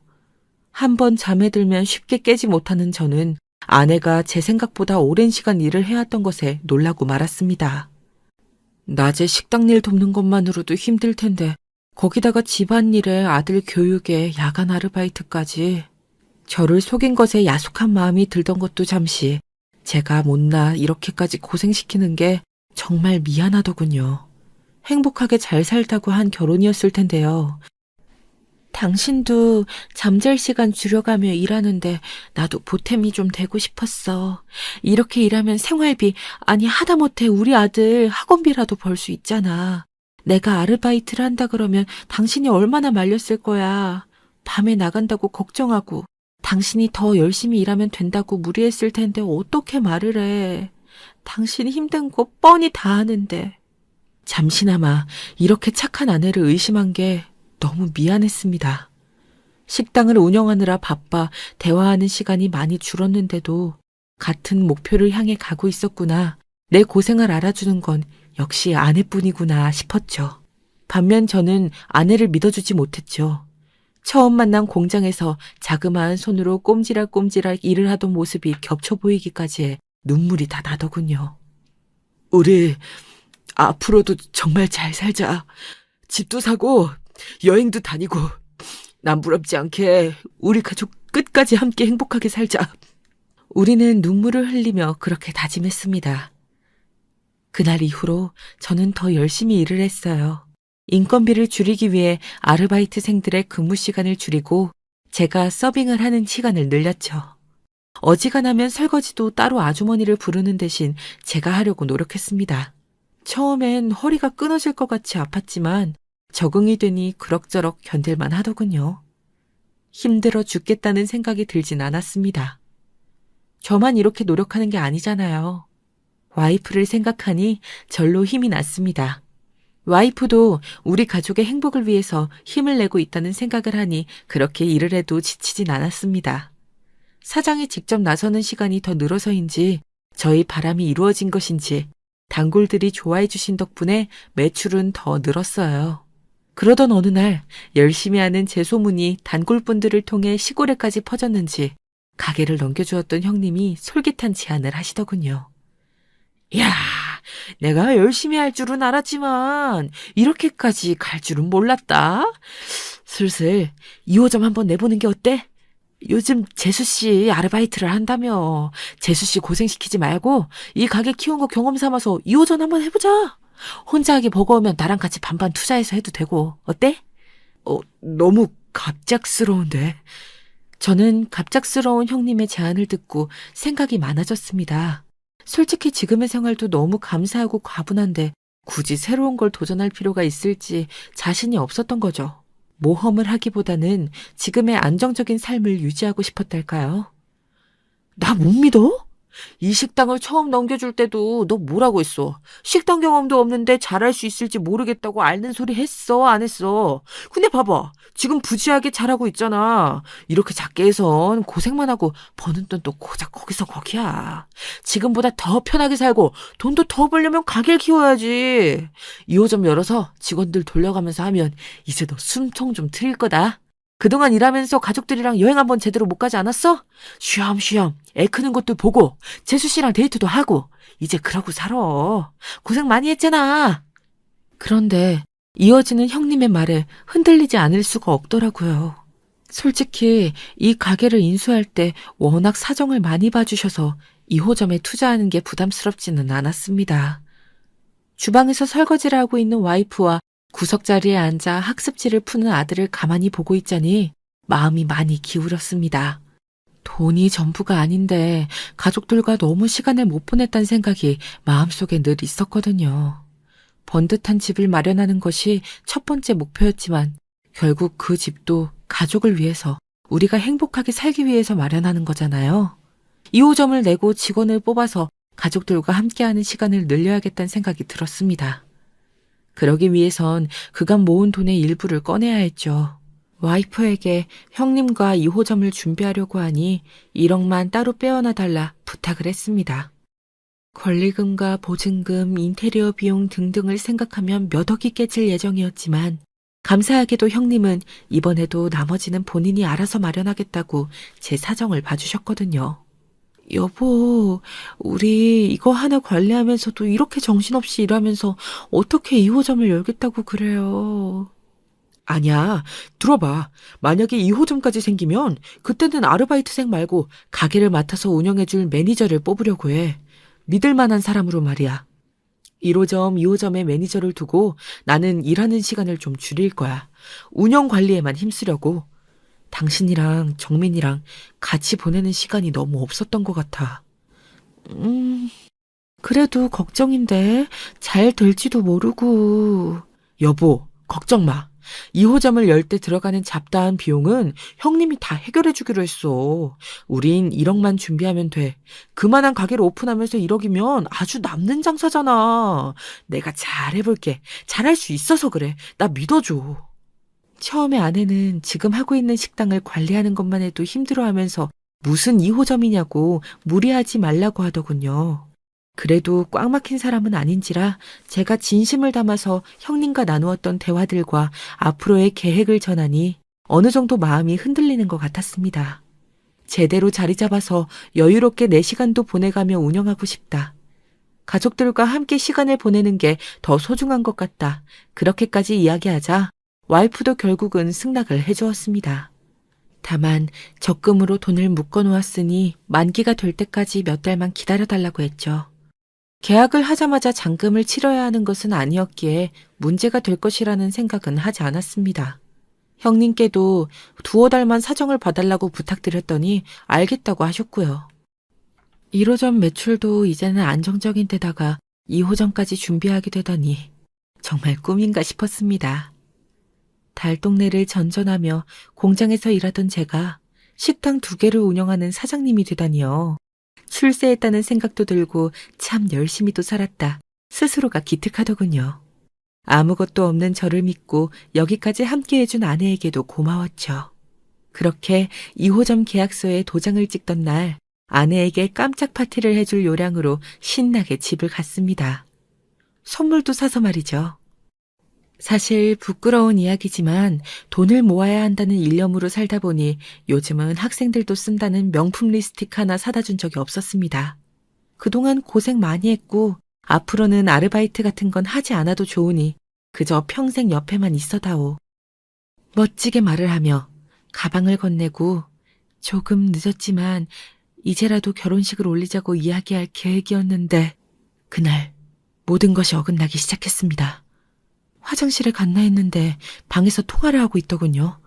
한번 잠에 들면 쉽게 깨지 못하는 저는 아내가 제 생각보다 오랜 시간 일을 해왔던 것에 놀라고 말았습니다. 낮에 식당 일 돕는 것만으로도 힘들 텐데 거기다가 집안일에 아들 교육에 야간 아르바이트까지. 저를 속인 것에 야속한 마음이 들던 것도 잠시 제가 못나 이렇게까지 고생시키는 게 정말 미안하더군요. 행복하게 잘 살다고 한 결혼이었을 텐데요. 당신도 잠잘 시간 줄여가며 일하는데 나도 보탬이 좀 되고 싶었어. 이렇게 일하면 생활비, 아니 하다못해 우리 아들 학원비라도 벌 수 있잖아. 내가 아르바이트를 한다 그러면 당신이 얼마나 말렸을 거야. 밤에 나간다고 걱정하고 당신이 더 열심히 일하면 된다고 무리했을 텐데 어떻게 말을 해. 당신이 힘든 거 뻔히 다 아는데. 잠시나마 이렇게 착한 아내를 의심한 게 너무 미안했습니다. 식당을 운영하느라 바빠 대화하는 시간이 많이 줄었는데도 같은 목표를 향해 가고 있었구나. 내 고생을 알아주는 건 역시 아내뿐이구나 싶었죠. 반면 저는 아내를 믿어주지 못했죠. 처음 만난 공장에서 자그마한 손으로 꼼지락꼼지락 일을 하던 모습이 겹쳐 보이기까지 해 눈물이 다 나더군요. 우리 앞으로도 정말 잘 살자. 집도 사고 여행도 다니고 남부럽지 않게 우리 가족 끝까지 함께 행복하게 살자. 우리는 눈물을 흘리며 그렇게 다짐했습니다. 그날 이후로 저는 더 열심히 일을 했어요. 인건비를 줄이기 위해 아르바이트생들의 근무 시간을 줄이고 제가 서빙을 하는 시간을 늘렸죠. 어지간하면 설거지도 따로 아주머니를 부르는 대신 제가 하려고 노력했습니다. 처음엔 허리가 끊어질 것 같이 아팠지만 적응이 되니 그럭저럭 견딜만 하더군요. 힘들어 죽겠다는 생각이 들진 않았습니다. 저만 이렇게 노력하는 게 아니잖아요. 와이프를 생각하니 절로 힘이 났습니다. 와이프도 우리 가족의 행복을 위해서 힘을 내고 있다는 생각을 하니 그렇게 일을 해도 지치진 않았습니다. 사장이 직접 나서는 시간이 더 늘어서인지 저희 바람이 이루어진 것인지 단골들이 좋아해 주신 덕분에 매출은 더 늘었어요. 그러던 어느 날 열심히 하는 제 소문이 단골분들을 통해 시골에까지 퍼졌는지 가게를 넘겨주었던 형님이 솔깃한 제안을 하시더군요. 야, 내가 열심히 할 줄은 알았지만 이렇게까지 갈 줄은 몰랐다. 슬슬 2호점 한번 내보는 게 어때? 요즘 재수씨 아르바이트를 한다며. 재수씨 고생시키지 말고 이 가게 키운 거 경험 삼아서 2호점 한번 해보자. 혼자 하기 버거우면 나랑 같이 반반 투자해서 해도 되고. 어때? 너무 갑작스러운데. 저는 갑작스러운 형님의 제안을 듣고 생각이 많아졌습니다. 솔직히 지금의 생활도 너무 감사하고 과분한데 굳이 새로운 걸 도전할 필요가 있을지 자신이 없었던 거죠. 모험을 하기보다는 지금의 안정적인 삶을 유지하고 싶었달까요? 나 못 믿어? 이 식당을 처음 넘겨줄 때도 너 뭐라고 했어? 식당 경험도 없는데 잘할 수 있을지 모르겠다고 앓는 소리 했어, 안 했어? 근데 봐봐. 지금 부지하게 잘하고 있잖아. 이렇게 작게 해선 고생만 하고 버는 돈 또 고작 거기서 거기야. 지금보다 더 편하게 살고 돈도 더 벌려면 가게를 키워야지. 2호점 열어서 직원들 돌려가면서 하면 이제 너 숨통 좀 트일 거다. 그동안 일하면서 가족들이랑 여행 한번 제대로 못 가지 않았어? 쉬엄쉬엄 애 크는 것도 보고 재수씨랑 데이트도 하고 이제 그러고 살아. 고생 많이 했잖아. 그런데 이어지는 형님의 말에 흔들리지 않을 수가 없더라고요. 솔직히 이 가게를 인수할 때 워낙 사정을 많이 봐주셔서 2호점에 투자하는 게 부담스럽지는 않았습니다. 주방에서 설거지를 하고 있는 와이프와 구석자리에 앉아 학습지를 푸는 아들을 가만히 보고 있자니 마음이 많이 기울었습니다. 돈이 전부가 아닌데 가족들과 너무 시간을 못 보냈다는 생각이 마음속에 늘 있었거든요. 번듯한 집을 마련하는 것이 첫 번째 목표였지만 결국 그 집도 가족을 위해서 우리가 행복하게 살기 위해서 마련하는 거잖아요. 2호점을 내고 직원을 뽑아서 가족들과 함께하는 시간을 늘려야겠다는 생각이 들었습니다. 그러기 위해선 그간 모은 돈의 일부를 꺼내야 했죠. 와이프에게 형님과 2호점을 준비하려고 하니 1억만 따로 빼어놔달라 부탁을 했습니다. 권리금과 보증금, 인테리어 비용 등등을 생각하면 몇 억이 깨질 예정이었지만 감사하게도 형님은 이번에도 나머지는 본인이 알아서 마련하겠다고 제 사정을 봐주셨거든요. 여보, 우리 이거 하나 관리하면서도 이렇게 정신없이 일하면서 어떻게 2호점을 열겠다고 그래요. 아니야. 들어봐. 만약에 2호점까지 생기면 그때는 아르바이트생 말고 가게를 맡아서 운영해줄 매니저를 뽑으려고 해. 믿을 만한 사람으로 말이야. 1호점, 2호점의 매니저를 두고 나는 일하는 시간을 좀 줄일 거야. 운영 관리에만 힘쓰려고. 당신이랑 정민이랑 같이 보내는 시간이 너무 없었던 것 같아. 그래도 걱정인데 잘 될지도 모르고. 여보, 걱정 마. 2호점을 열 때 들어가는 잡다한 비용은 형님이 다 해결해 주기로 했어. 우린 1억만 준비하면 돼. 그만한 가게를 오픈하면서 1억이면 아주 남는 장사잖아. 내가 잘해볼게. 잘할 수 있어서 그래. 나 믿어줘. 처음에 아내는 지금 하고 있는 식당을 관리하는 것만 해도 힘들어하면서 무슨 2호점이냐고 무리하지 말라고 하더군요. 그래도 꽉 막힌 사람은 아닌지라 제가 진심을 담아서 형님과 나누었던 대화들과 앞으로의 계획을 전하니 어느 정도 마음이 흔들리는 것 같았습니다. 제대로 자리 잡아서 여유롭게 내 시간도 보내가며 운영하고 싶다. 가족들과 함께 시간을 보내는 게 더 소중한 것 같다. 그렇게까지 이야기하자 와이프도 결국은 승낙을 해주었습니다. 다만 적금으로 돈을 묶어놓았으니 만기가 될 때까지 몇 달만 기다려달라고 했죠. 계약을 하자마자 잔금을 치러야 하는 것은 아니었기에 문제가 될 것이라는 생각은 하지 않았습니다. 형님께도 두어 달만 사정을 봐달라고 부탁드렸더니 알겠다고 하셨고요. 1호점 매출도 이제는 안정적인 데다가 2호점까지 준비하게 되더니 정말 꿈인가 싶었습니다. 달동네를 전전하며 공장에서 일하던 제가 식당 2개를 운영하는 사장님이 되다니요. 출세했다는 생각도 들고 참 열심히도 살았다. 스스로가 기특하더군요. 아무것도 없는 저를 믿고 여기까지 함께해준 아내에게도 고마웠죠. 그렇게 2호점 계약서에 도장을 찍던 날 아내에게 깜짝 파티를 해줄 요량으로 신나게 집을 갔습니다. 선물도 사서 말이죠. 사실 부끄러운 이야기지만 돈을 모아야 한다는 일념으로 살다 보니 요즘은 학생들도 쓴다는 명품 립스틱 하나 사다 준 적이 없었습니다. 그동안 고생 많이 했고 앞으로는 아르바이트 같은 건 하지 않아도 좋으니 그저 평생 옆에만 있어다오. 멋지게 말을 하며 가방을 건네고 조금 늦었지만 이제라도 결혼식을 올리자고 이야기할 계획이었는데 그날 모든 것이 어긋나기 시작했습니다. 화장실에 갔나 했는데 방에서 통화를 하고 있더군요.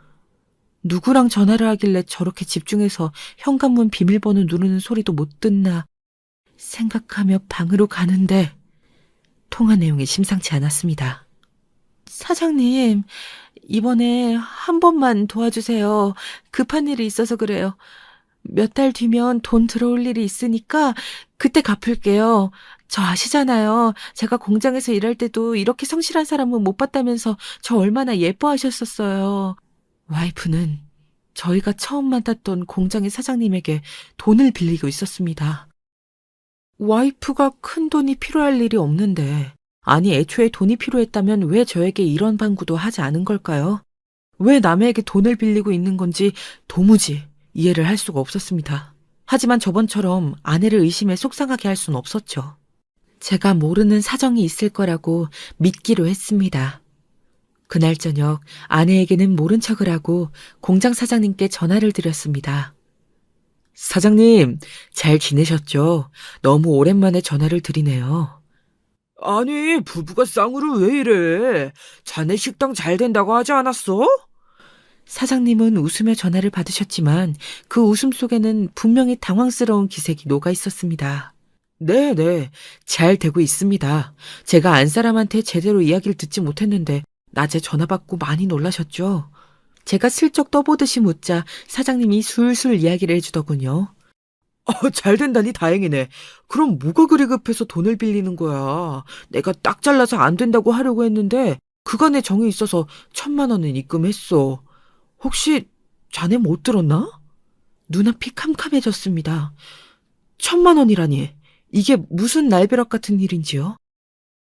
누구랑 전화를 하길래 저렇게 집중해서 현관문 비밀번호 누르는 소리도 못 듣나 생각하며 방으로 가는데 통화 내용이 심상치 않았습니다. 사장님, 이번에 한 번만 도와주세요. 급한 일이 있어서 그래요. 몇 달 뒤면 돈 들어올 일이 있으니까 그때 갚을게요. 저 아시잖아요. 제가 공장에서 일할 때도 이렇게 성실한 사람은 못 봤다면서 저 얼마나 예뻐하셨었어요. 와이프는 저희가 처음 만났던 공장의 사장님에게 돈을 빌리고 있었습니다. 와이프가 큰 돈이 필요할 일이 없는데, 아니 애초에 돈이 필요했다면 왜 저에게 이런 방구도 하지 않은 걸까요? 왜 남에게 돈을 빌리고 있는 건지 도무지 이해를 할 수가 없었습니다. 하지만 저번처럼 아내를 의심해 속상하게 할 수는 없었죠. 제가 모르는 사정이 있을 거라고 믿기로 했습니다. 그날 저녁 아내에게는 모른 척을 하고 공장 사장님께 전화를 드렸습니다. 사장님, 잘 지내셨죠? 너무 오랜만에 전화를 드리네요. 아니, 부부가 쌍으로 왜 이래? 자네 식당 잘 된다고 하지 않았어? 사장님은 웃으며 전화를 받으셨지만 그 웃음 속에는 분명히 당황스러운 기색이 녹아 있었습니다. 네, 잘 되고 있습니다. 제가 안 사람한테 제대로 이야기를 듣지 못했는데 낮에 전화 받고 많이 놀라셨죠? 제가 슬쩍 떠보듯이 묻자 사장님이 술술 이야기를 해주더군요. 잘 된다니 다행이네. 그럼 뭐가 그리 급해서 돈을 빌리는 거야. 내가 딱 잘라서 안 된다고 하려고 했는데 그간에 정이 있어서 1,000만 원은 입금했어. 혹시 자네 못 들었나? 눈앞이 캄캄해졌습니다. 1,000만 원이라니. 이게 무슨 날벼락 같은 일인지요?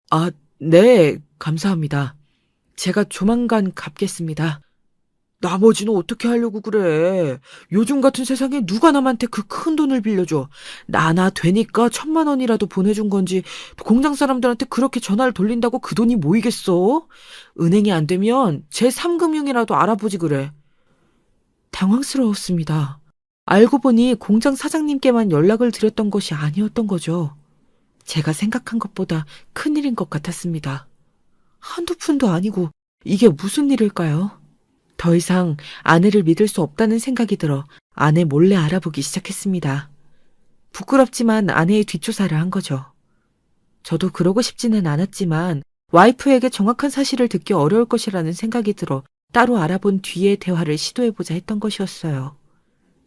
아, 네, 감사합니다. 제가 조만간 갚겠습니다. 나머지는 어떻게 하려고 그래? 요즘 같은 세상에 누가 남한테 그 큰 돈을 빌려줘. 나나 되니까 1,000만 원이라도 보내준 건지 공장 사람들한테 그렇게 전화를 돌린다고 그 돈이 모이겠어? 은행이 안 되면 제3금융이라도 알아보지 그래. 당황스러웠습니다. 알고 보니 공장 사장님께만 연락을 드렸던 것이 아니었던 거죠. 제가 생각한 것보다 큰일인 것 같았습니다. 한두 푼도 아니고 이게 무슨 일일까요? 더 이상 아내를 믿을 수 없다는 생각이 들어 아내 몰래 알아보기 시작했습니다. 부끄럽지만 아내의 뒷조사를 한 거죠. 저도 그러고 싶지는 않았지만 와이프에게 정확한 사실을 듣기 어려울 것이라는 생각이 들어 따로 알아본 뒤에 대화를 시도해보자 했던 것이었어요.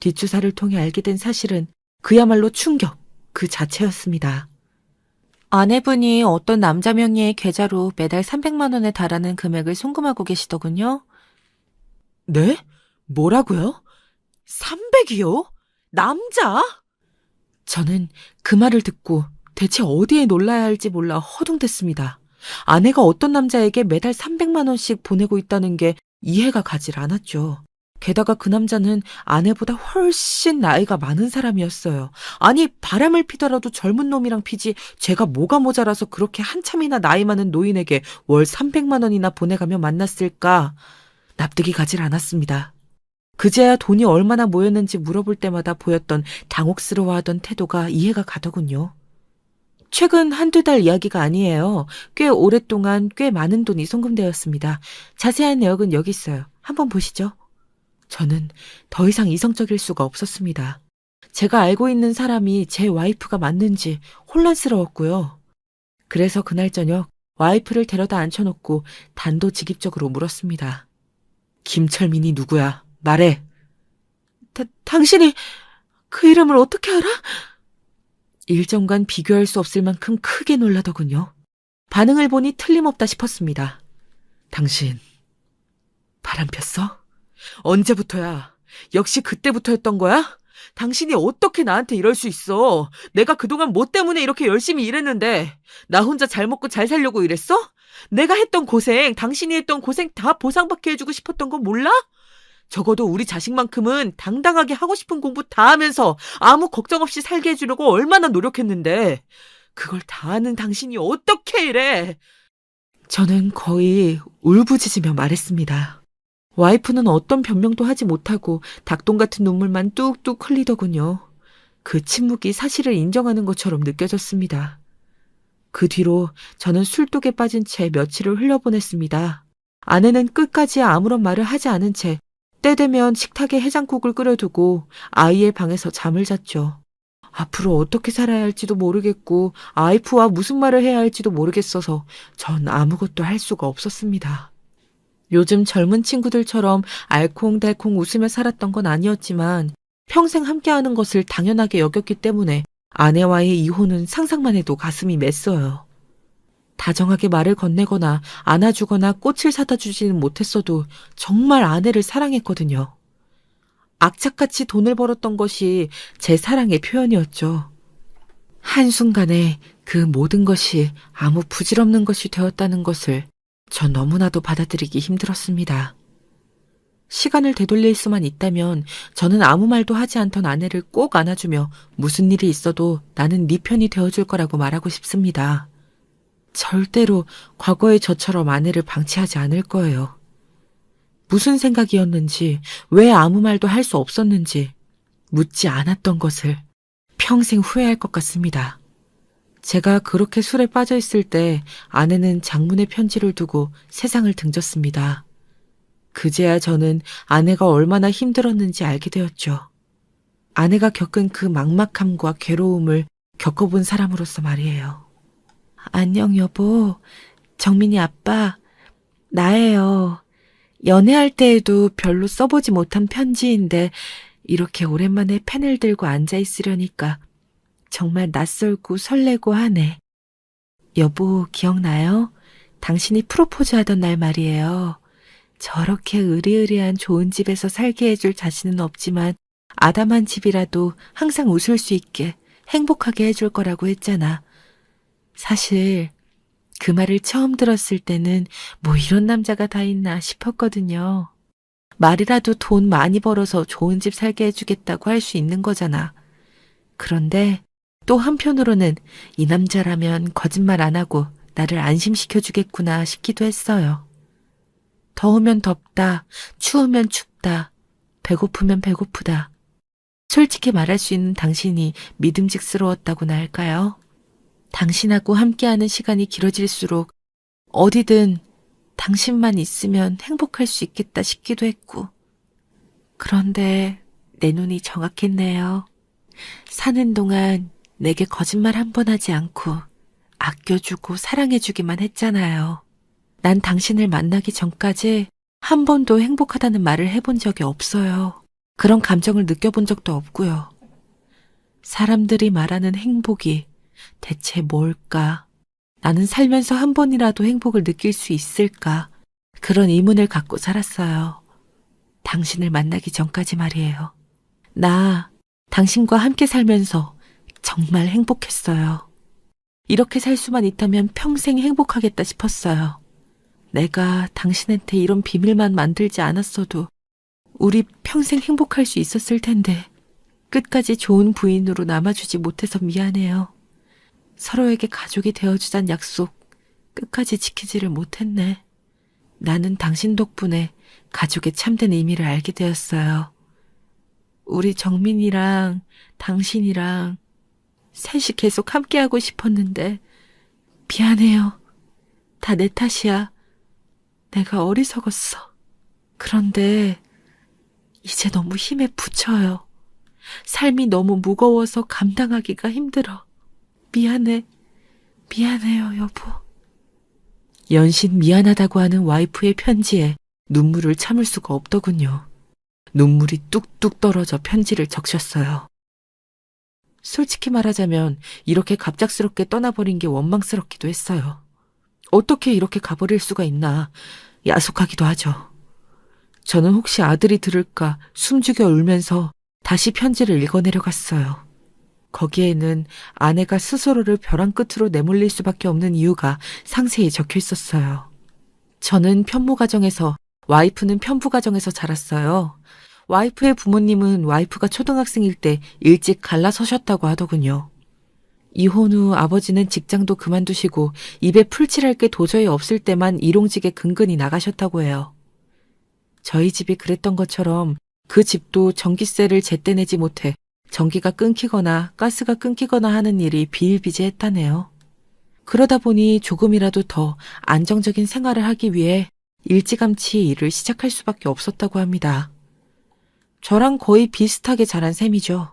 뒷조사를 통해 알게 된 사실은 그야말로 충격 그 자체였습니다. 아내분이 어떤 남자 명의의 계좌로 매달 300만 원에 달하는 금액을 송금하고 계시더군요. 네? 뭐라고요? 300이요? 남자? 저는 그 말을 듣고 대체 어디에 놀라야 할지 몰라 허둥댔습니다. 아내가 어떤 남자에게 매달 300만 원씩 보내고 있다는 게 이해가 가질 않았죠. 게다가 그 남자는 아내보다 훨씬 나이가 많은 사람이었어요. 아니, 바람을 피더라도 젊은 놈이랑 피지 제가 뭐가 모자라서 그렇게 한참이나 나이 많은 노인에게 월 300만 원이나 보내가며 만났을까? 납득이 가질 않았습니다. 그제야 돈이 얼마나 모였는지 물어볼 때마다 보였던 당혹스러워하던 태도가 이해가 가더군요. 최근 한두 달 이야기가 아니에요. 꽤 오랫동안 꽤 많은 돈이 송금되었습니다. 자세한 내역은 여기 있어요. 한번 보시죠. 저는 더 이상 이성적일 수가 없었습니다. 제가 알고 있는 사람이 제 와이프가 맞는지 혼란스러웠고요. 그래서 그날 저녁 와이프를 데려다 앉혀놓고 단도직입적으로 물었습니다. 김철민이 누구야? 말해. 당신이 그 이름을 어떻게 알아? 일정간 비교할 수 없을 만큼 크게 놀라더군요. 반응을 보니 틀림없다 싶었습니다. 당신 바람 폈어? 언제부터야? 역시 그때부터였던 거야? 당신이 어떻게 나한테 이럴 수 있어? 내가 그동안 뭐 때문에 이렇게 열심히 일했는데 나 혼자 잘 먹고 잘 살려고 일했어? 내가 했던 고생, 당신이 했던 고생 다 보상받게 해주고 싶었던 건 몰라? 적어도 우리 자식만큼은 당당하게 하고 싶은 공부 다 하면서 아무 걱정 없이 살게 해주려고 얼마나 노력했는데 그걸 다 아는 당신이 어떻게 이래? 저는 거의 울부짖으며 말했습니다. 와이프는 어떤 변명도 하지 못하고 닭똥 같은 눈물만 뚝뚝 흘리더군요. 그 침묵이 사실을 인정하는 것처럼 느껴졌습니다. 그 뒤로 저는 술독에 빠진 채 며칠을 흘려보냈습니다. 아내는 끝까지 아무런 말을 하지 않은 채 때 되면 식탁에 해장국을 끓여두고 아이의 방에서 잠을 잤죠. 앞으로 어떻게 살아야 할지도 모르겠고 와이프와 무슨 말을 해야 할지도 모르겠어서 전 아무것도 할 수가 없었습니다. 요즘 젊은 친구들처럼 알콩달콩 웃으며 살았던 건 아니었지만 평생 함께하는 것을 당연하게 여겼기 때문에 아내와의 이혼은 상상만 해도 가슴이 맸어요. 다정하게 말을 건네거나 안아주거나 꽃을 사다 주지는 못했어도 정말 아내를 사랑했거든요. 악착같이 돈을 벌었던 것이 제 사랑의 표현이었죠. 한순간에 그 모든 것이 아무 부질없는 것이 되었다는 것을 전 너무나도 받아들이기 힘들었습니다. 시간을 되돌릴 수만 있다면 저는 아무 말도 하지 않던 아내를 꼭 안아주며 무슨 일이 있어도 나는 네 편이 되어줄 거라고 말하고 싶습니다. 절대로 과거의 저처럼 아내를 방치하지 않을 거예요. 무슨 생각이었는지, 왜 아무 말도 할 수 없었는지 묻지 않았던 것을 평생 후회할 것 같습니다. 제가 그렇게 술에 빠져 있을 때 아내는 장문의 편지를 두고 세상을 등졌습니다. 그제야 저는 아내가 얼마나 힘들었는지 알게 되었죠. 아내가 겪은 그 막막함과 괴로움을 겪어본 사람으로서 말이에요. 안녕 여보, 정민이 아빠, 나예요. 연애할 때에도 별로 써보지 못한 편지인데 이렇게 오랜만에 펜을 들고 앉아 있으려니까 정말 낯설고 설레고 하네. 여보, 기억나요? 당신이 프로포즈 하던 날 말이에요. 저렇게 으리으리한 좋은 집에서 살게 해줄 자신은 없지만 아담한 집이라도 항상 웃을 수 있게 행복하게 해줄 거라고 했잖아. 사실 그 말을 처음 들었을 때는 뭐 이런 남자가 다 있나 싶었거든요. 말이라도 돈 많이 벌어서 좋은 집 살게 해주겠다고 할 수 있는 거잖아. 그런데 또 한편으로는 이 남자라면 거짓말 안 하고 나를 안심시켜주겠구나 싶기도 했어요. 더우면 덥다, 추우면 춥다, 배고프면 배고프다. 솔직히 말할 수 있는 당신이 믿음직스러웠다고나 할까요? 당신하고 함께하는 시간이 길어질수록 어디든 당신만 있으면 행복할 수 있겠다 싶기도 했고. 그런데 내 눈이 정확했네요. 사는 동안 내게 거짓말 한 번 하지 않고 아껴주고 사랑해주기만 했잖아요. 난 당신을 만나기 전까지 한 번도 행복하다는 말을 해본 적이 없어요. 그런 감정을 느껴본 적도 없고요. 사람들이 말하는 행복이 대체 뭘까? 나는 살면서 한 번이라도 행복을 느낄 수 있을까? 그런 의문을 갖고 살았어요. 당신을 만나기 전까지 말이에요. 나 당신과 함께 살면서 정말 행복했어요. 이렇게 살 수만 있다면 평생 행복하겠다 싶었어요. 내가 당신한테 이런 비밀만 만들지 않았어도 우리 평생 행복할 수 있었을 텐데 끝까지 좋은 부인으로 남아주지 못해서 미안해요. 서로에게 가족이 되어주잔 약속 끝까지 지키지를 못했네. 나는 당신 덕분에 가족의 참된 의미를 알게 되었어요. 우리 정민이랑 당신이랑 셋이 계속 함께하고 싶었는데 미안해요. 다 내 탓이야. 내가 어리석었어. 그런데 이제 너무 힘에 부쳐요. 삶이 너무 무거워서 감당하기가 힘들어. 미안해. 미안해요, 여보. 연신 미안하다고 하는 와이프의 편지에 눈물을 참을 수가 없더군요. 눈물이 뚝뚝 떨어져 편지를 적셨어요. 솔직히 말하자면 이렇게 갑작스럽게 떠나버린 게 원망스럽기도 했어요. 어떻게 이렇게 가버릴 수가 있나 야속하기도 하죠. 저는 혹시 아들이 들을까 숨죽여 울면서 다시 편지를 읽어내려갔어요. 거기에는 아내가 스스로를 벼랑 끝으로 내몰릴 수밖에 없는 이유가 상세히 적혀 있었어요. 저는 편모 가정에서, 와이프는 편부 가정에서 자랐어요. 와이프의 부모님은 와이프가 초등학생일 때 일찍 갈라서셨다고 하더군요. 이혼 후 아버지는 직장도 그만두시고 입에 풀칠할 게 도저히 없을 때만 일용직에 근근히 나가셨다고 해요. 저희 집이 그랬던 것처럼 그 집도 전기세를 제때 내지 못해 전기가 끊기거나 가스가 끊기거나 하는 일이 비일비재했다네요. 그러다 보니 조금이라도 더 안정적인 생활을 하기 위해 일찌감치 일을 시작할 수밖에 없었다고 합니다. 저랑 거의 비슷하게 자란 셈이죠.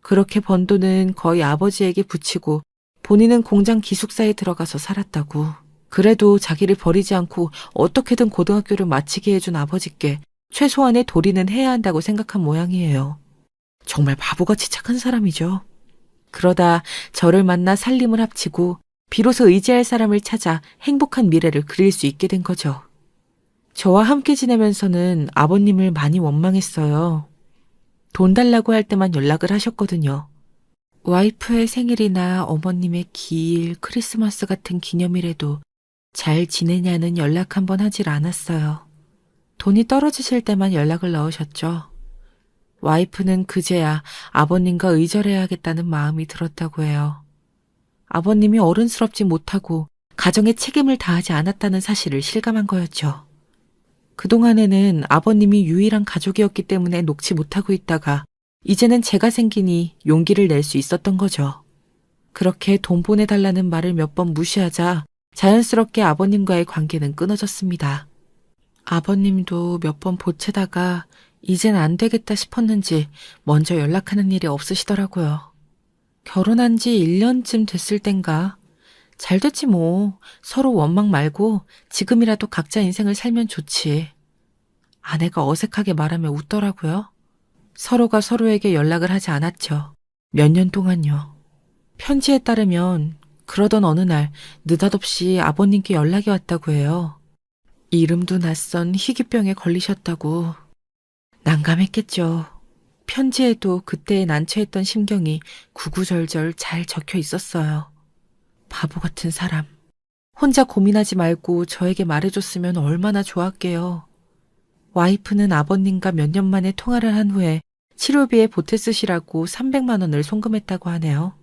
그렇게 번 돈은 거의 아버지에게 붙이고 본인은 공장 기숙사에 들어가서 살았다고. 그래도 자기를 버리지 않고 어떻게든 고등학교를 마치게 해준 아버지께 최소한의 도리는 해야 한다고 생각한 모양이에요. 정말 바보같이 착한 사람이죠. 그러다 저를 만나 살림을 합치고 비로소 의지할 사람을 찾아 행복한 미래를 그릴 수 있게 된 거죠. 저와 함께 지내면서는 아버님을 많이 원망했어요. 돈 달라고 할 때만 연락을 하셨거든요. 와이프의 생일이나 어머님의 기일, 크리스마스 같은 기념일에도 잘 지내냐는 연락 한번 하질 않았어요. 돈이 떨어지실 때만 연락을 넣으셨죠. 와이프는 그제야 아버님과 의절해야겠다는 마음이 들었다고 해요. 아버님이 어른스럽지 못하고 가정에 책임을 다하지 않았다는 사실을 실감한 거였죠. 그동안에는 아버님이 유일한 가족이었기 때문에 놓지 못하고 있다가 이제는 제가 생기니 용기를 낼 수 있었던 거죠. 그렇게 돈 보내달라는 말을 몇 번 무시하자 자연스럽게 아버님과의 관계는 끊어졌습니다. 아버님도 몇 번 보채다가 이젠 안 되겠다 싶었는지 먼저 연락하는 일이 없으시더라고요. 결혼한 지 1년쯤 됐을 땐가 잘 됐지 뭐. 서로 원망 말고 지금이라도 각자 인생을 살면 좋지. 아내가 어색하게 말하며 웃더라고요. 서로가 서로에게 연락을 하지 않았죠. 몇 년 동안요. 편지에 따르면 그러던 어느 날 느닷없이 아버님께 연락이 왔다고 해요. 이름도 낯선 희귀병에 걸리셨다고. 난감했겠죠. 편지에도 그때의 난처했던 심경이 구구절절 잘 적혀 있었어요. 바보 같은 사람. 혼자 고민하지 말고 저에게 말해줬으면 얼마나 좋았게요. 와이프는 아버님과 몇 년 만에 통화를 한 후에 치료비에 보태 쓰시라고 300만 원을 송금했다고 하네요.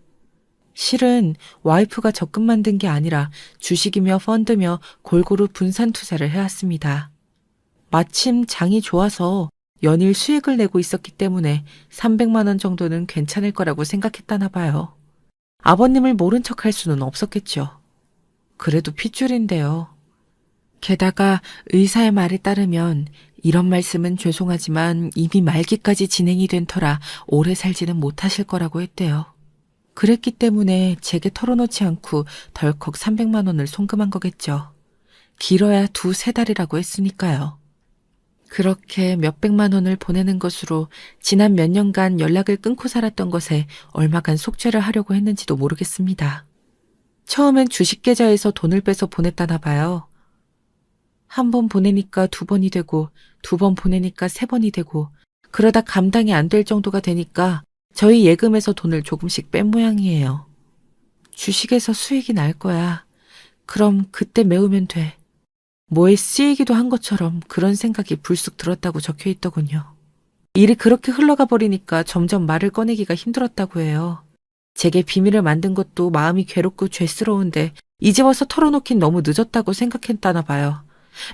실은 와이프가 적금 만든 게 아니라 주식이며 펀드며 골고루 분산 투자를 해왔습니다. 마침 장이 좋아서 연일 수익을 내고 있었기 때문에 300만 원 정도는 괜찮을 거라고 생각했다나 봐요. 아버님을 모른 척할 수는 없었겠죠. 그래도 핏줄인데요. 게다가 의사의 말에 따르면 이런 말씀은 죄송하지만 이미 말기까지 진행이 된 터라 오래 살지는 못하실 거라고 했대요. 그랬기 때문에 제게 털어놓지 않고 덜컥 300만 원을 송금한 거겠죠. 길어야 2-3달이라고 했으니까요. 그렇게 몇백만 원을 보내는 것으로 지난 몇 년간 연락을 끊고 살았던 것에 얼마간 속죄를 하려고 했는지도 모르겠습니다. 처음엔 주식계좌에서 돈을 빼서 보냈다나 봐요. 한 번 보내니까 2번이 되고 2번 보내니까 3번이 되고 그러다 감당이 안 될 정도가 되니까 저희 예금에서 돈을 조금씩 뺀 모양이에요. 주식에서 수익이 날 거야. 그럼 그때 메우면 돼. 뭐에 쓰이기도 한 것처럼 그런 생각이 불쑥 들었다고 적혀 있더군요. 일이 그렇게 흘러가 버리니까 점점 말을 꺼내기가 힘들었다고 해요. 제게 비밀을 만든 것도 마음이 괴롭고 죄스러운데 이제 와서 털어놓긴 너무 늦었다고 생각했다나 봐요.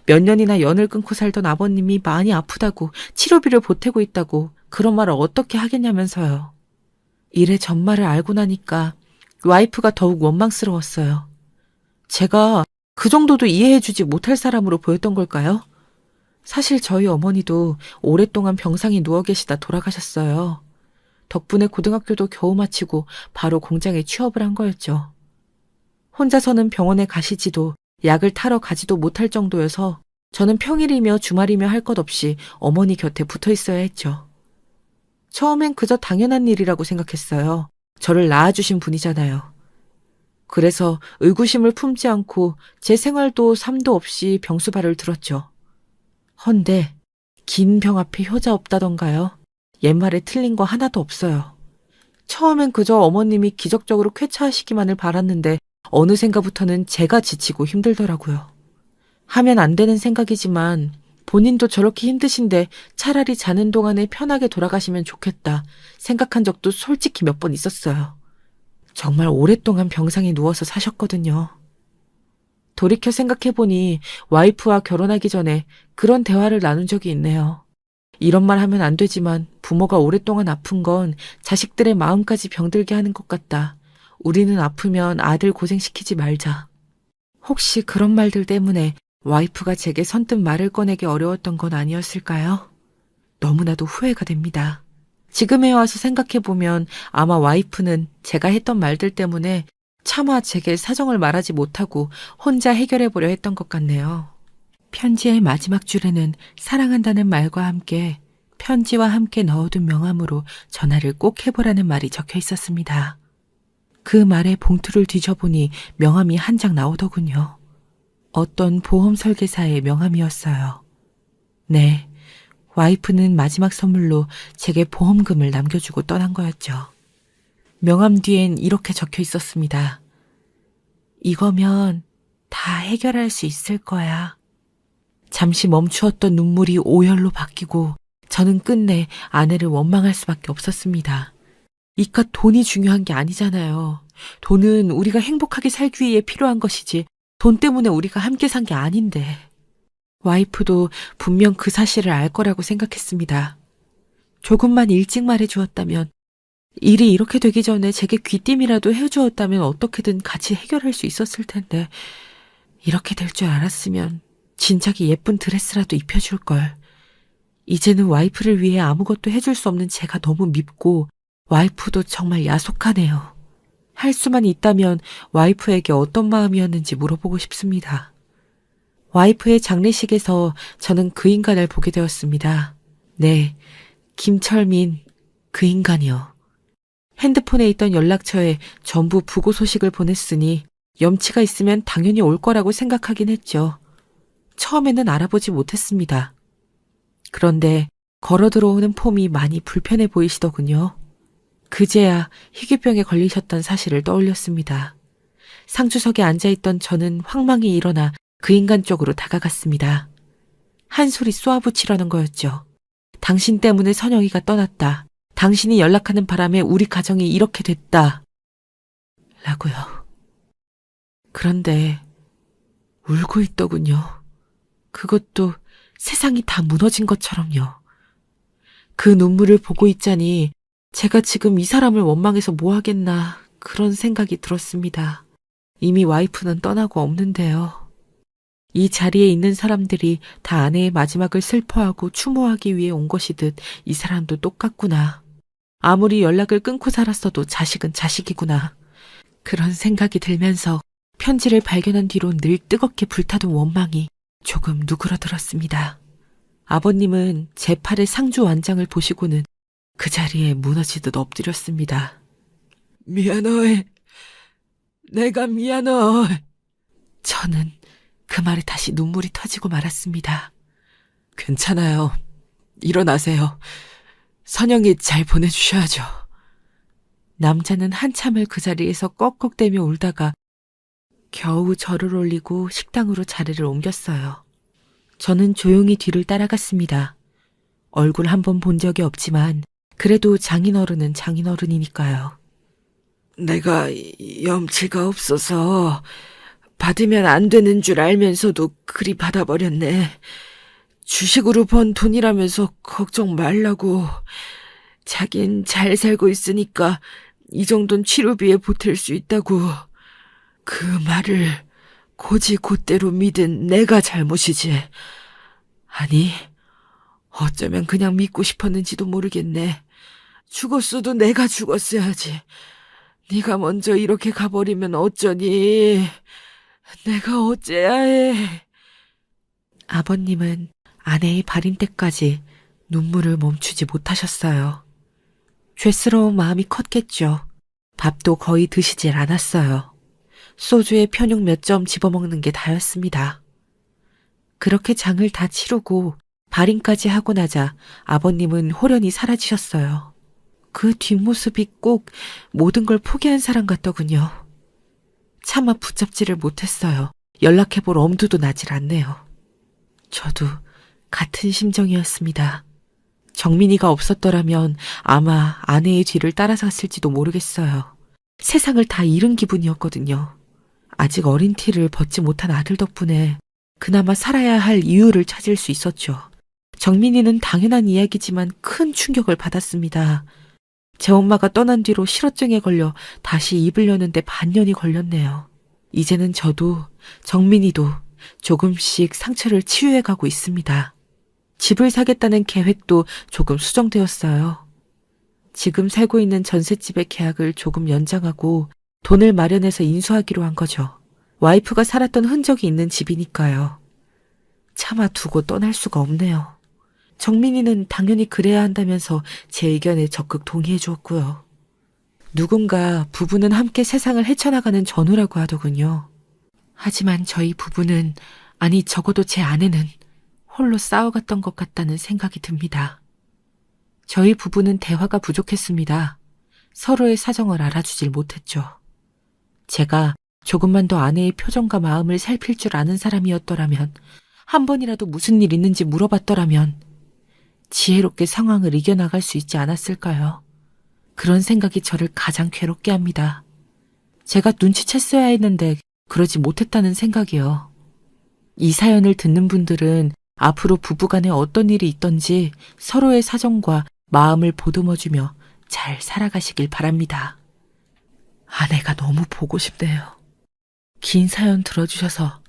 몇 년이나 연을 끊고 살던 아버님이 많이 아프다고 치료비를 보태고 있다고 그런 말을 어떻게 하겠냐면서요. 일의 전말을 알고 나니까 와이프가 더욱 원망스러웠어요. 제가 그 정도도 이해해주지 못할 사람으로 보였던 걸까요? 사실 저희 어머니도 오랫동안 병상에 누워 계시다 돌아가셨어요. 덕분에 고등학교도 겨우 마치고 바로 공장에 취업을 한 거였죠. 혼자서는 병원에 가시지도 약을 타러 가지도 못할 정도여서 저는 평일이며 주말이며 할 것 없이 어머니 곁에 붙어 있어야 했죠. 처음엔 그저 당연한 일이라고 생각했어요. 저를 낳아주신 분이잖아요. 그래서 의구심을 품지 않고 제 생활도 삶도 없이 병수발을 들었죠. 헌데 긴 병 앞에 효자 없다던가요. 옛말에 틀린 거 하나도 없어요. 처음엔 그저 어머님이 기적적으로 쾌차하시기만을 바랐는데 어느샌가부터는 제가 지치고 힘들더라고요. 하면 안 되는 생각이지만 본인도 저렇게 힘드신데 차라리 자는 동안에 편하게 돌아가시면 좋겠다 생각한 적도 솔직히 몇 번 있었어요. 정말 오랫동안 병상에 누워서 사셨거든요. 돌이켜 생각해보니 와이프와 결혼하기 전에 그런 대화를 나눈 적이 있네요. 이런 말 하면 안 되지만 부모가 오랫동안 아픈 건 자식들의 마음까지 병들게 하는 것 같다. 우리는 아프면 아들 고생시키지 말자. 혹시 그런 말들 때문에 와이프가 제게 선뜻 말을 꺼내기 어려웠던 건 아니었을까요? 너무나도 후회가 됩니다. 지금에 와서 생각해보면 아마 와이프는 제가 했던 말들 때문에 차마 제게 사정을 말하지 못하고 혼자 해결해보려 했던 것 같네요. 편지의 마지막 줄에는 사랑한다는 말과 함께 편지와 함께 넣어둔 명함으로 전화를 꼭 해보라는 말이 적혀 있었습니다. 그 말에 봉투를 뒤져보니 명함이 한 장 나오더군요. 어떤 보험 설계사의 명함이었어요. 네, 와이프는 마지막 선물로 제게 보험금을 남겨주고 떠난 거였죠. 명함 뒤엔 이렇게 적혀 있었습니다. 이거면 다 해결할 수 있을 거야. 잠시 멈추었던 눈물이 오열로 바뀌고 저는 끝내 아내를 원망할 수밖에 없었습니다. 이깟 돈이 중요한 게 아니잖아요. 돈은 우리가 행복하게 살기 위해 필요한 것이지 돈 때문에 우리가 함께 산 게 아닌데. 와이프도 분명 그 사실을 알 거라고 생각했습니다. 조금만 일찍 말해주었다면, 일이 이렇게 되기 전에 제게 귀띔이라도 해주었다면 어떻게든 같이 해결할 수 있었을 텐데, 이렇게 될 줄 알았으면 진작에 예쁜 드레스라도 입혀줄걸. 이제는 와이프를 위해 아무것도 해줄 수 없는 제가 너무 밉고 와이프도 정말 야속하네요. 할 수만 있다면 와이프에게 어떤 마음이었는지 물어보고 싶습니다. 와이프의 장례식에서 저는 그 인간을 보게 되었습니다. 네, 김철민, 그 인간이요. 핸드폰에 있던 연락처에 전부 부고 소식을 보냈으니 염치가 있으면 당연히 올 거라고 생각하긴 했죠. 처음에는 알아보지 못했습니다. 그런데 걸어 들어오는 폼이 많이 불편해 보이시더군요. 그제야 희귀병에 걸리셨던 사실을 떠올렸습니다. 상주석에 앉아있던 저는 황망히 일어나 그 인간 쪽으로 다가갔습니다. 한 소리 쏘아붙이려는 거였죠. 당신 때문에 선영이가 떠났다. 당신이 연락하는 바람에 우리 가정이 이렇게 됐다. 라고요. 그런데 울고 있더군요. 그것도 세상이 다 무너진 것처럼요. 그 눈물을 보고 있자니 제가 지금 이 사람을 원망해서 뭐 하겠나 그런 생각이 들었습니다. 이미 와이프는 떠나고 없는데요. 이 자리에 있는 사람들이 다 아내의 마지막을 슬퍼하고 추모하기 위해 온 것이듯 이 사람도 똑같구나. 아무리 연락을 끊고 살았어도 자식은 자식이구나. 그런 생각이 들면서 편지를 발견한 뒤로 늘 뜨겁게 불타던 원망이 조금 누그러들었습니다. 아버님은 제 팔의 상주 완장을 보시고는 그 자리에 무너지듯 엎드렸습니다. 미안해. 내가 미안해. 저는 그 말에 다시 눈물이 터지고 말았습니다. 괜찮아요. 일어나세요. 선영이 잘 보내주셔야죠. 남자는 한참을 그 자리에서 꺽꺽대며 울다가 겨우 절을 올리고 식당으로 자리를 옮겼어요. 저는 조용히 뒤를 따라갔습니다. 얼굴 한 번 본 적이 없지만 그래도 장인어른은 장인어른이니까요. 내가 염치가 없어서 받으면 안 되는 줄 알면서도 그리 받아버렸네. 주식으로 번 돈이라면서 걱정 말라고. 자긴 잘 살고 있으니까 이 정도는 치료비에 보탤 수 있다고. 그 말을 곧이곧대로 믿은 내가 잘못이지. 아니, 어쩌면 그냥 믿고 싶었는지도 모르겠네. 죽었어도 내가 죽었어야지. 네가 먼저 이렇게 가버리면 어쩌니. 내가 어째야 해. 아버님은 아내의 발인 때까지 눈물을 멈추지 못하셨어요. 죄스러운 마음이 컸겠죠. 밥도 거의 드시질 않았어요. 소주에 편육 몇 점 집어먹는 게 다였습니다. 그렇게 장을 다 치르고 발인까지 하고 나자 아버님은 홀연히 사라지셨어요. 그 뒷모습이 꼭 모든 걸 포기한 사람 같더군요. 차마 붙잡지를 못했어요. 연락해볼 엄두도 나질 않네요. 저도 같은 심정이었습니다. 정민이가 없었더라면 아마 아내의 뒤를 따라갔을지도 모르겠어요. 세상을 다 잃은 기분이었거든요. 아직 어린 티를 벗지 못한 아들 덕분에 그나마 살아야 할 이유를 찾을 수 있었죠. 정민이는 당연한 이야기지만 큰 충격을 받았습니다. 제 엄마가 떠난 뒤로 실어증에 걸려 다시 입을 여는데 반년이 걸렸네요. 이제는 저도 정민이도 조금씩 상처를 치유해가고 있습니다. 집을 사겠다는 계획도 조금 수정되었어요. 지금 살고 있는 전셋집의 계약을 조금 연장하고 돈을 마련해서 인수하기로 한 거죠. 와이프가 살았던 흔적이 있는 집이니까요. 차마 두고 떠날 수가 없네요. 정민이는 당연히 그래야 한다면서 제 의견에 적극 동의해 주었고요. 누군가 부부는 함께 세상을 헤쳐나가는 전우라고 하더군요. 하지만 저희 부부는, 아니 적어도 제 아내는 홀로 싸워갔던 것 같다는 생각이 듭니다. 저희 부부는 대화가 부족했습니다. 서로의 사정을 알아주질 못했죠. 제가 조금만 더 아내의 표정과 마음을 살필 줄 아는 사람이었더라면, 한 번이라도 무슨 일 있는지 물어봤더라면 지혜롭게 상황을 이겨나갈 수 있지 않았을까요? 그런 생각이 저를 가장 괴롭게 합니다. 제가 눈치챘어야 했는데 그러지 못했다는 생각이요. 이 사연을 듣는 분들은 앞으로 부부간에 어떤 일이 있던지 서로의 사정과 마음을 보듬어주며 잘 살아가시길 바랍니다. 아내가 너무 보고 싶네요. 긴 사연 들어주셔서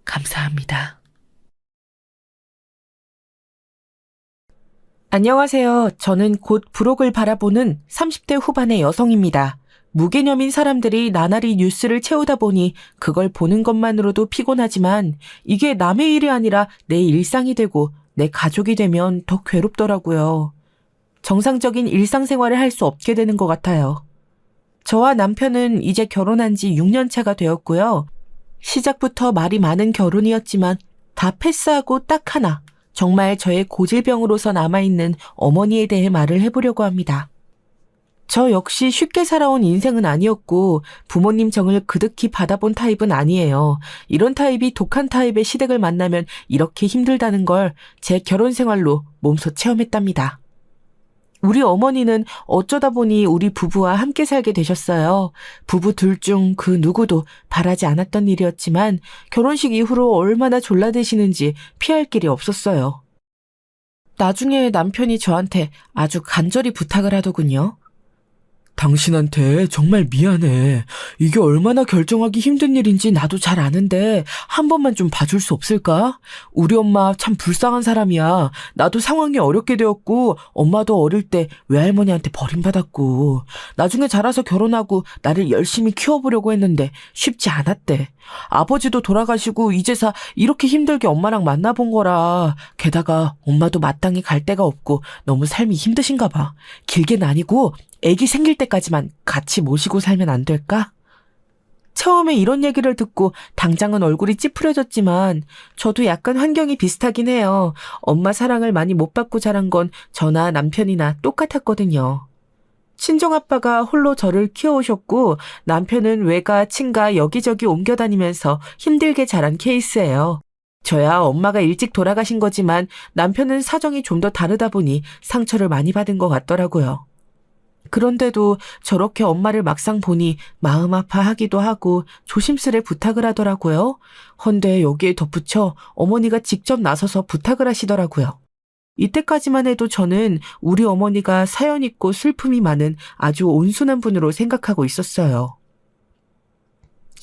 감사합니다. 안녕하세요. 저는 곧 부록을 바라보는 30대 후반의 여성입니다. 무개념인 사람들이 나날이 뉴스를 채우다 보니 그걸 보는 것만으로도 피곤하지만 이게 남의 일이 아니라 내 일상이 되고 내 가족이 되면 더 괴롭더라고요. 정상적인 일상생활을 할 수 없게 되는 것 같아요. 저와 남편은 이제 결혼한 지 6년 차가 되었고요. 시작부터 말이 많은 결혼이었지만 다 패스하고 딱 하나, 정말 저의 고질병으로서 남아있는 어머니에 대해 말을 해보려고 합니다. 저 역시 쉽게 살아온 인생은 아니었고 부모님 정을 그득히 받아본 타입은 아니에요. 이런 타입이 독한 타입의 시댁을 만나면 이렇게 힘들다는 걸 제 결혼 생활로 몸소 체험했답니다. 우리 어머니는 어쩌다 보니 우리 부부와 함께 살게 되셨어요. 부부 둘 중 그 누구도 바라지 않았던 일이었지만 결혼식 이후로 얼마나 졸라대시는지 피할 길이 없었어요. 나중에 남편이 저한테 아주 간절히 부탁을 하더군요. 당신한테 정말 미안해. 이게 얼마나 결정하기 힘든 일인지 나도 잘 아는데 한 번만 좀 봐줄 수 없을까? 우리 엄마 참 불쌍한 사람이야. 나도 상황이 어렵게 되었고 엄마도 어릴 때 외할머니한테 버림받았고 나중에 자라서 결혼하고 나를 열심히 키워보려고 했는데 쉽지 않았대. 아버지도 돌아가시고 이제서 이렇게 힘들게 엄마랑 만나본 거라. 게다가 엄마도 마땅히 갈 데가 없고 너무 삶이 힘드신가 봐. 길게는 아니고 애기 생길 때까지만 같이 모시고 살면 안 될까? 처음에 이런 얘기를 듣고 당장은 얼굴이 찌푸려졌지만 저도 약간 환경이 비슷하긴 해요. 엄마 사랑을 많이 못 받고 자란 건 저나 남편이나 똑같았거든요. 친정아빠가 홀로 저를 키워오셨고 남편은 외가, 친가 여기저기 옮겨 다니면서 힘들게 자란 케이스예요. 저야 엄마가 일찍 돌아가신 거지만 남편은 사정이 좀 더 다르다 보니 상처를 많이 받은 것 같더라고요. 그런데도 저렇게 엄마를 막상 보니 마음 아파하기도 하고 조심스레 부탁을 하더라고요. 헌데 여기에 덧붙여 어머니가 직접 나서서 부탁을 하시더라고요. 이때까지만 해도 저는 우리 어머니가 사연 있고 슬픔이 많은 아주 온순한 분으로 생각하고 있었어요.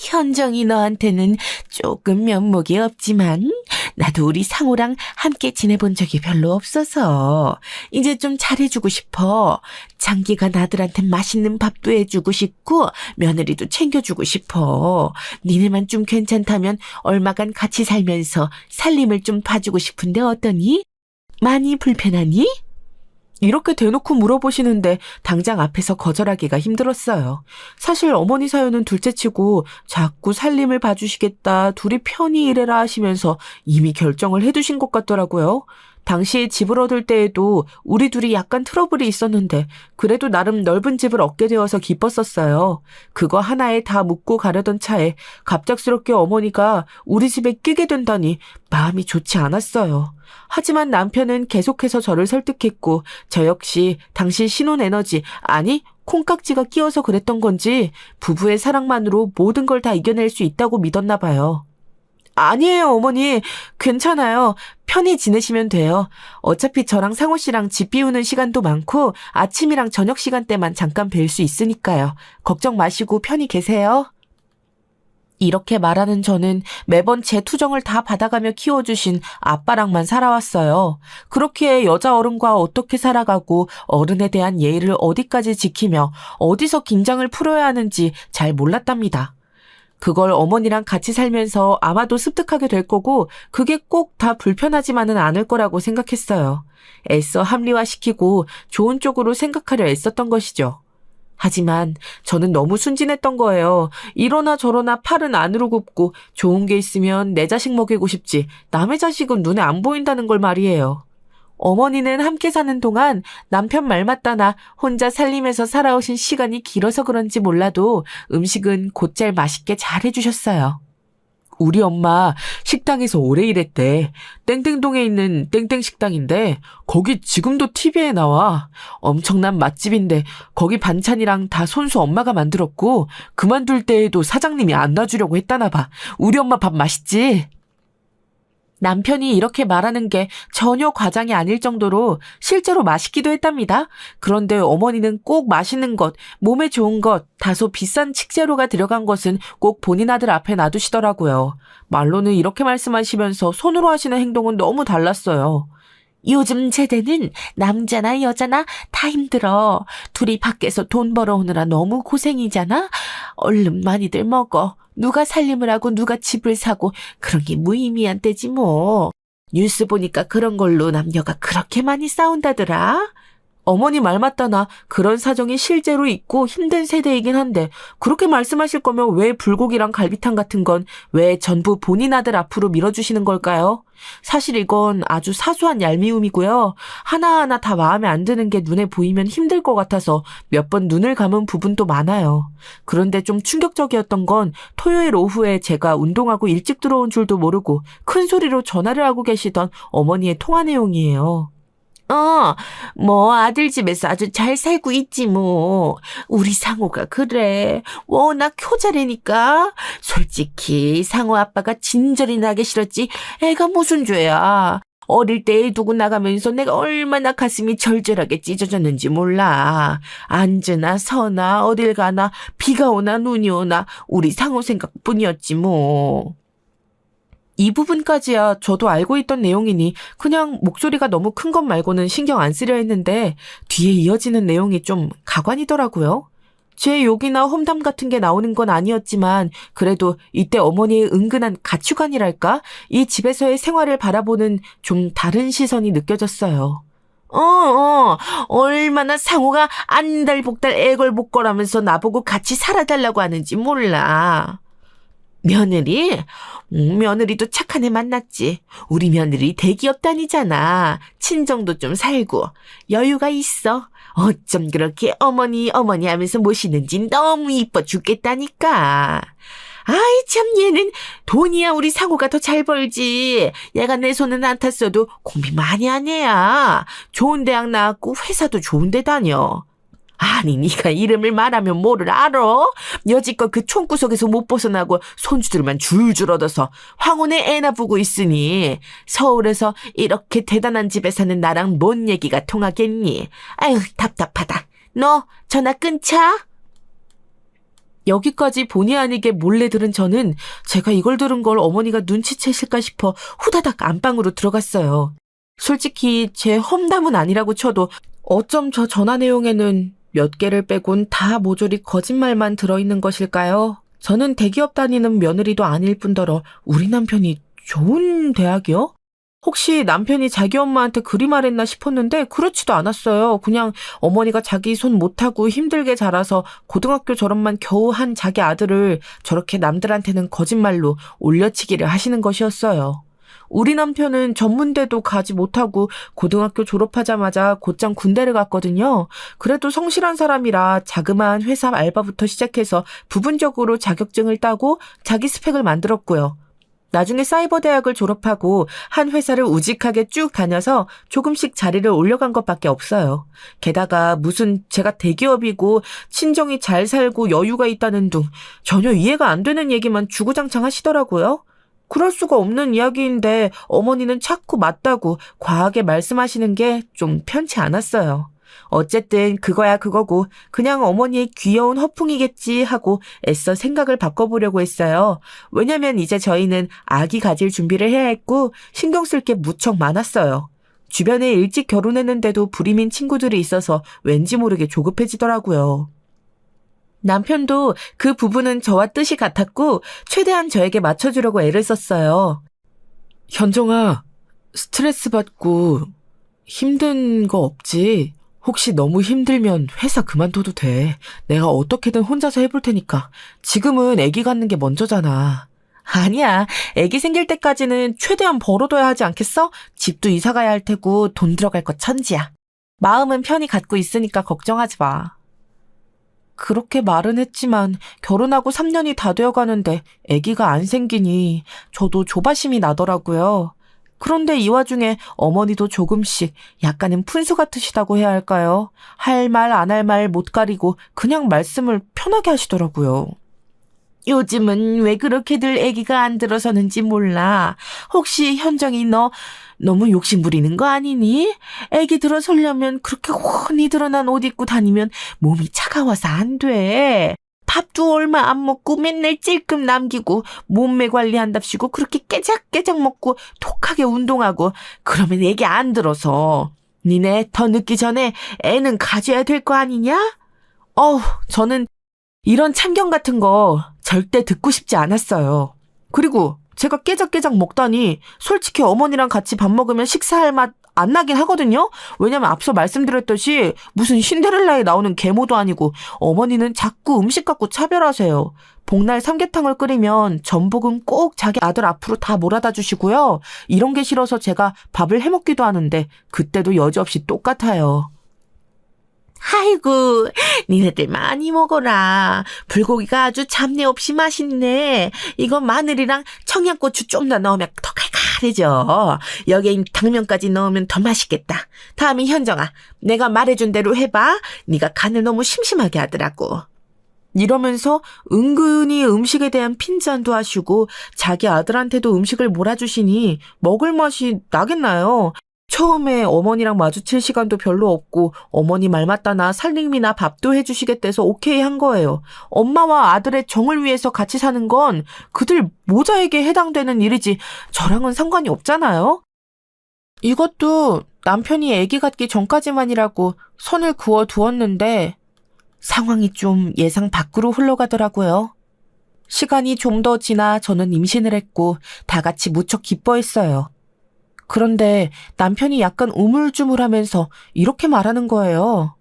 현정이 너한테는 조금 면목이 없지만 나도 우리 상우랑 함께 지내본 적이 별로 없어서 이제 좀 잘해주고 싶어. 장기간 아들한테 맛있는 밥도 해주고 싶고 며느리도 챙겨주고 싶어. 니네만 좀 괜찮다면 얼마간 같이 살면서 살림을 좀 봐주고 싶은데 어떠니? 많이 불편하니? 이렇게 대놓고 물어보시는데 당장 앞에서 거절하기가 힘들었어요. 사실 어머니 사연은 둘째치고 자꾸 살림을 봐주시겠다, 둘이 편히 일해라 하시면서 이미 결정을 해두신 것 같더라고요. 당시에 집을 얻을 때에도 우리 둘이 약간 트러블이 있었는데 그래도 나름 넓은 집을 얻게 되어서 기뻤었어요. 그거 하나에 다 묻고 가려던 차에 갑작스럽게 어머니가 우리 집에 끼게 된다니 마음이 좋지 않았어요. 하지만 남편은 계속해서 저를 설득했고 저 역시 당시 신혼 에너지, 아니 콩깍지가 끼어서 그랬던 건지 부부의 사랑만으로 모든 걸 다 이겨낼 수 있다고 믿었나 봐요. 아니에요, 어머니. 괜찮아요. 편히 지내시면 돼요. 어차피 저랑 상호 씨랑 집 비우는 시간도 많고 아침이랑 저녁 시간대만 잠깐 뵐 수 있으니까요. 걱정 마시고 편히 계세요. 이렇게 말하는 저는 매번 제 투정을 다 받아가며 키워주신 아빠랑만 살아왔어요. 그렇게 여자 어른과 어떻게 살아가고 어른에 대한 예의를 어디까지 지키며 어디서 긴장을 풀어야 하는지 잘 몰랐답니다. 그걸 어머니랑 같이 살면서 아마도 습득하게 될 거고 그게 꼭 다 불편하지만은 않을 거라고 생각했어요. 애써 합리화시키고 좋은 쪽으로 생각하려 애썼던 것이죠. 하지만 저는 너무 순진했던 거예요. 이러나 저러나 팔은 안으로 굽고 좋은 게 있으면 내 자식 먹이고 싶지 남의 자식은 눈에 안 보인다는 걸 말이에요. 어머니는 함께 사는 동안 남편 말 맞다나 혼자 살림에서 살아오신 시간이 길어서 그런지 몰라도 음식은 곧잘 맛있게 잘 해주셨어요. 우리 엄마 식당에서 오래 일했대. 땡땡동에 있는 땡땡 식당인데 거기 지금도 TV에 나와. 엄청난 맛집인데 거기 반찬이랑 다 손수 엄마가 만들었고 그만둘 때에도 사장님이 안 놔주려고 했다나 봐. 우리 엄마 밥 맛있지? 남편이 이렇게 말하는 게 전혀 과장이 아닐 정도로 실제로 맛있기도 했답니다. 그런데 어머니는 꼭 맛있는 것, 몸에 좋은 것, 다소 비싼 식재료가 들어간 것은 꼭 본인 아들 앞에 놔두시더라고요. 말로는 이렇게 말씀하시면서 손으로 하시는 행동은 너무 달랐어요. 요즘 세대는 남자나 여자나 다 힘들어. 둘이 밖에서 돈 벌어오느라 너무 고생이잖아. 얼른 많이들 먹어. 누가 살림을 하고 누가 집을 사고 그런 게 무의미한 때지 뭐. 뉴스 보니까 그런 걸로 남녀가 그렇게 많이 싸운다더라. 어머니 말 맞다나 그런 사정이 실제로 있고 힘든 세대이긴 한데 그렇게 말씀하실 거면 왜 불고기랑 갈비탕 같은 건 왜 전부 본인 아들 앞으로 밀어주시는 걸까요? 사실 이건 아주 사소한 얄미움이고요. 하나하나 다 마음에 안 드는 게 눈에 보이면 힘들 것 같아서 몇 번 눈을 감은 부분도 많아요. 그런데 좀 충격적이었던 건 토요일 오후에 제가 운동하고 일찍 들어온 줄도 모르고 큰 소리로 전화를 하고 계시던 어머니의 통화 내용이에요. 뭐 아들 집에서 아주 잘 살고 있지 뭐. 우리 상호가 그래. 워낙 효자라니까. 솔직히 상호 아빠가 진절이 나게 싫었지 애가 무슨 죄야. 어릴 때 애 두고 나가면서 내가 얼마나 가슴이 절절하게 찢어졌는지 몰라. 앉으나 서나 어딜 가나 비가 오나 눈이 오나 우리 상호 생각뿐이었지 뭐. 이 부분까지야 저도 알고 있던 내용이니 그냥 목소리가 너무 큰 것 말고는 신경 안 쓰려 했는데 뒤에 이어지는 내용이 좀 가관이더라고요. 제 욕이나 험담 같은 게 나오는 건 아니었지만 그래도 이때 어머니의 은근한 가치관이랄까? 이 집에서의 생활을 바라보는 좀 다른 시선이 느껴졌어요. 얼마나 상호가 안달복달 애걸복걸하면서 나보고 같이 살아달라고 하는지 몰라. 며느리? 며느리도 착한 애 만났지. 우리 며느리 대기업 다니잖아. 친정도 좀 살고 여유가 있어. 어쩜 그렇게 어머니 하면서 모시는지 너무 이뻐 죽겠다니까. 아이 참 얘는 돈이야 우리 상호가 더 잘 벌지. 얘가 내 손은 안 탔어도 공부 많이 한 애야. 좋은 대학 나왔고 회사도 좋은 데 다녀. 아니 네가 이름을 말하면 뭐를 알아? 여지껏 그 총구석에서 못 벗어나고 손주들만 줄줄 얻어서 황혼의 애나 보고 있으니 서울에서 이렇게 대단한 집에 사는 나랑 뭔 얘기가 통하겠니? 아유 답답하다. 너 전화 끊자. 여기까지 본의 아니게 몰래 들은 저는 제가 이걸 들은 걸 어머니가 눈치채실까 싶어 후다닥 안방으로 들어갔어요. 솔직히 제 험담은 아니라고 쳐도 어쩜 저 전화 내용에는 몇 개를 빼곤 다 모조리 거짓말만 들어있는 것일까요? 저는 대기업 다니는 며느리도 아닐 뿐더러 우리 남편이 좋은 대학이요? 혹시 남편이 자기 엄마한테 그리 말했나 싶었는데 그렇지도 않았어요. 그냥 어머니가 자기 손 못하고 힘들게 자라서 고등학교 졸업만 겨우 한 자기 아들을 저렇게 남들한테는 거짓말로 올려치기를 하시는 것이었어요. 우리 남편은 전문대도 가지 못하고 고등학교 졸업하자마자 곧장 군대를 갔거든요. 그래도 성실한 사람이라 자그마한 회사 알바부터 시작해서 부분적으로 자격증을 따고 자기 스펙을 만들었고요. 나중에 사이버 대학을 졸업하고 한 회사를 우직하게 쭉 다녀서 조금씩 자리를 올려간 것밖에 없어요. 게다가 무슨 제가 대기업이고 친정이 잘 살고 여유가 있다는 둥 전혀 이해가 안 되는 얘기만 주구장창 하시더라고요. 그럴 수가 없는 이야기인데 어머니는 자꾸 맞다고 과하게 말씀하시는 게 좀 편치 않았어요. 어쨌든 그거야 그거고 그냥 어머니의 귀여운 허풍이겠지 하고 애써 생각을 바꿔보려고 했어요. 왜냐면 이제 저희는 아기 가질 준비를 해야 했고 신경 쓸 게 무척 많았어요. 주변에 일찍 결혼했는데도 불임인 친구들이 있어서 왠지 모르게 조급해지더라고요. 남편도 그 부분은 저와 뜻이 같았고 최대한 저에게 맞춰주려고 애를 썼어요. 현정아, 스트레스 받고 힘든 거 없지? 혹시 너무 힘들면 회사 그만둬도 돼. 내가 어떻게든 혼자서 해볼 테니까. 지금은 아기 갖는 게 먼저잖아. 아니야. 아기 생길 때까지는 최대한 벌어둬야 하지 않겠어? 집도 이사 가야 할 테고 돈 들어갈 거 천지야. 마음은 편히 갖고 있으니까 걱정하지 마. 그렇게 말은 했지만 결혼하고 3년이 다 되어가는데 아기가 안 생기니 저도 조바심이 나더라고요. 그런데 이 와중에 어머니도 조금씩 약간은 푼수 같으시다고 해야 할까요? 할 말 안 할 말 못 가리고 그냥 말씀을 편하게 하시더라고요. 요즘은 왜 그렇게들 아기가 안 들어서는지 몰라. 혹시 현정이 너 너무 욕심 부리는 거 아니니? 아기 들어서려면 그렇게 훤히 드러난 옷 입고 다니면 몸이 차가워서 안 돼. 밥도 얼마 안 먹고 맨날 찔끔 남기고 몸매 관리한답시고 그렇게 깨작깨작 먹고 독하게 운동하고 그러면 애기 안 들어서. 니네 더 늦기 전에 애는 가져야 될 거 아니냐? 저는 이런 참견 같은 거 절대 듣고 싶지 않았어요. 그리고 제가 깨작깨작 먹다니 솔직히 어머니랑 같이 밥 먹으면 식사할 맛 안 나긴 하거든요. 왜냐면 앞서 말씀드렸듯이 무슨 신데렐라에 나오는 계모도 아니고 어머니는 자꾸 음식 갖고 차별하세요. 복날 삼계탕을 끓이면 전복은 꼭 자기 아들 앞으로 다 몰아다 주시고요. 이런 게 싫어서 제가 밥을 해먹기도 하는데 그때도 여지없이 똑같아요. 아이고, 니네들 많이 먹어라. 불고기가 아주 잡내 없이 맛있네. 이거 마늘이랑 청양고추 좀 더 넣으면 더 칼칼해져. 여기에 당면까지 넣으면 더 맛있겠다. 다음에 현정아, 내가 말해준 대로 해봐. 네가 간을 너무 심심하게 하더라고. 이러면서 은근히 음식에 대한 핀잔도 하시고 자기 아들한테도 음식을 몰아주시니 먹을 맛이 나겠나요? 처음에 어머니랑 마주칠 시간도 별로 없고 어머니 말 맞다나 살림이나 밥도 해주시겠대서 오케이 한 거예요. 엄마와 아들의 정을 위해서 같이 사는 건 그들 모자에게 해당되는 일이지 저랑은 상관이 없잖아요. 이것도 남편이 아기 갖기 전까지만이라고 선을 그어 두었는데 상황이 좀 예상 밖으로 흘러가더라고요. 시간이 좀 더 지나 저는 임신을 했고 다 같이 무척 기뻐했어요. 그런데 남편이 약간 우물쭈물하면서 이렇게 말하는 거예요.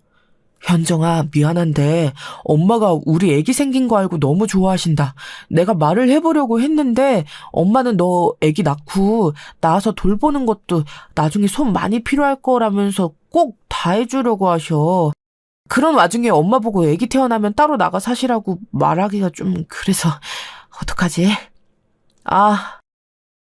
현정아, 미안한데 엄마가 우리 애기 생긴 거 알고 너무 좋아하신다. 내가 말을 해보려고 했는데 엄마는 너 애기 낳고 낳아서 돌보는 것도 나중에 손 많이 필요할 거라면서 꼭 다 해주려고 하셔. 그런 와중에 엄마 보고 애기 태어나면 따로 나가 사시라고 말하기가 좀 그래서 어떡하지?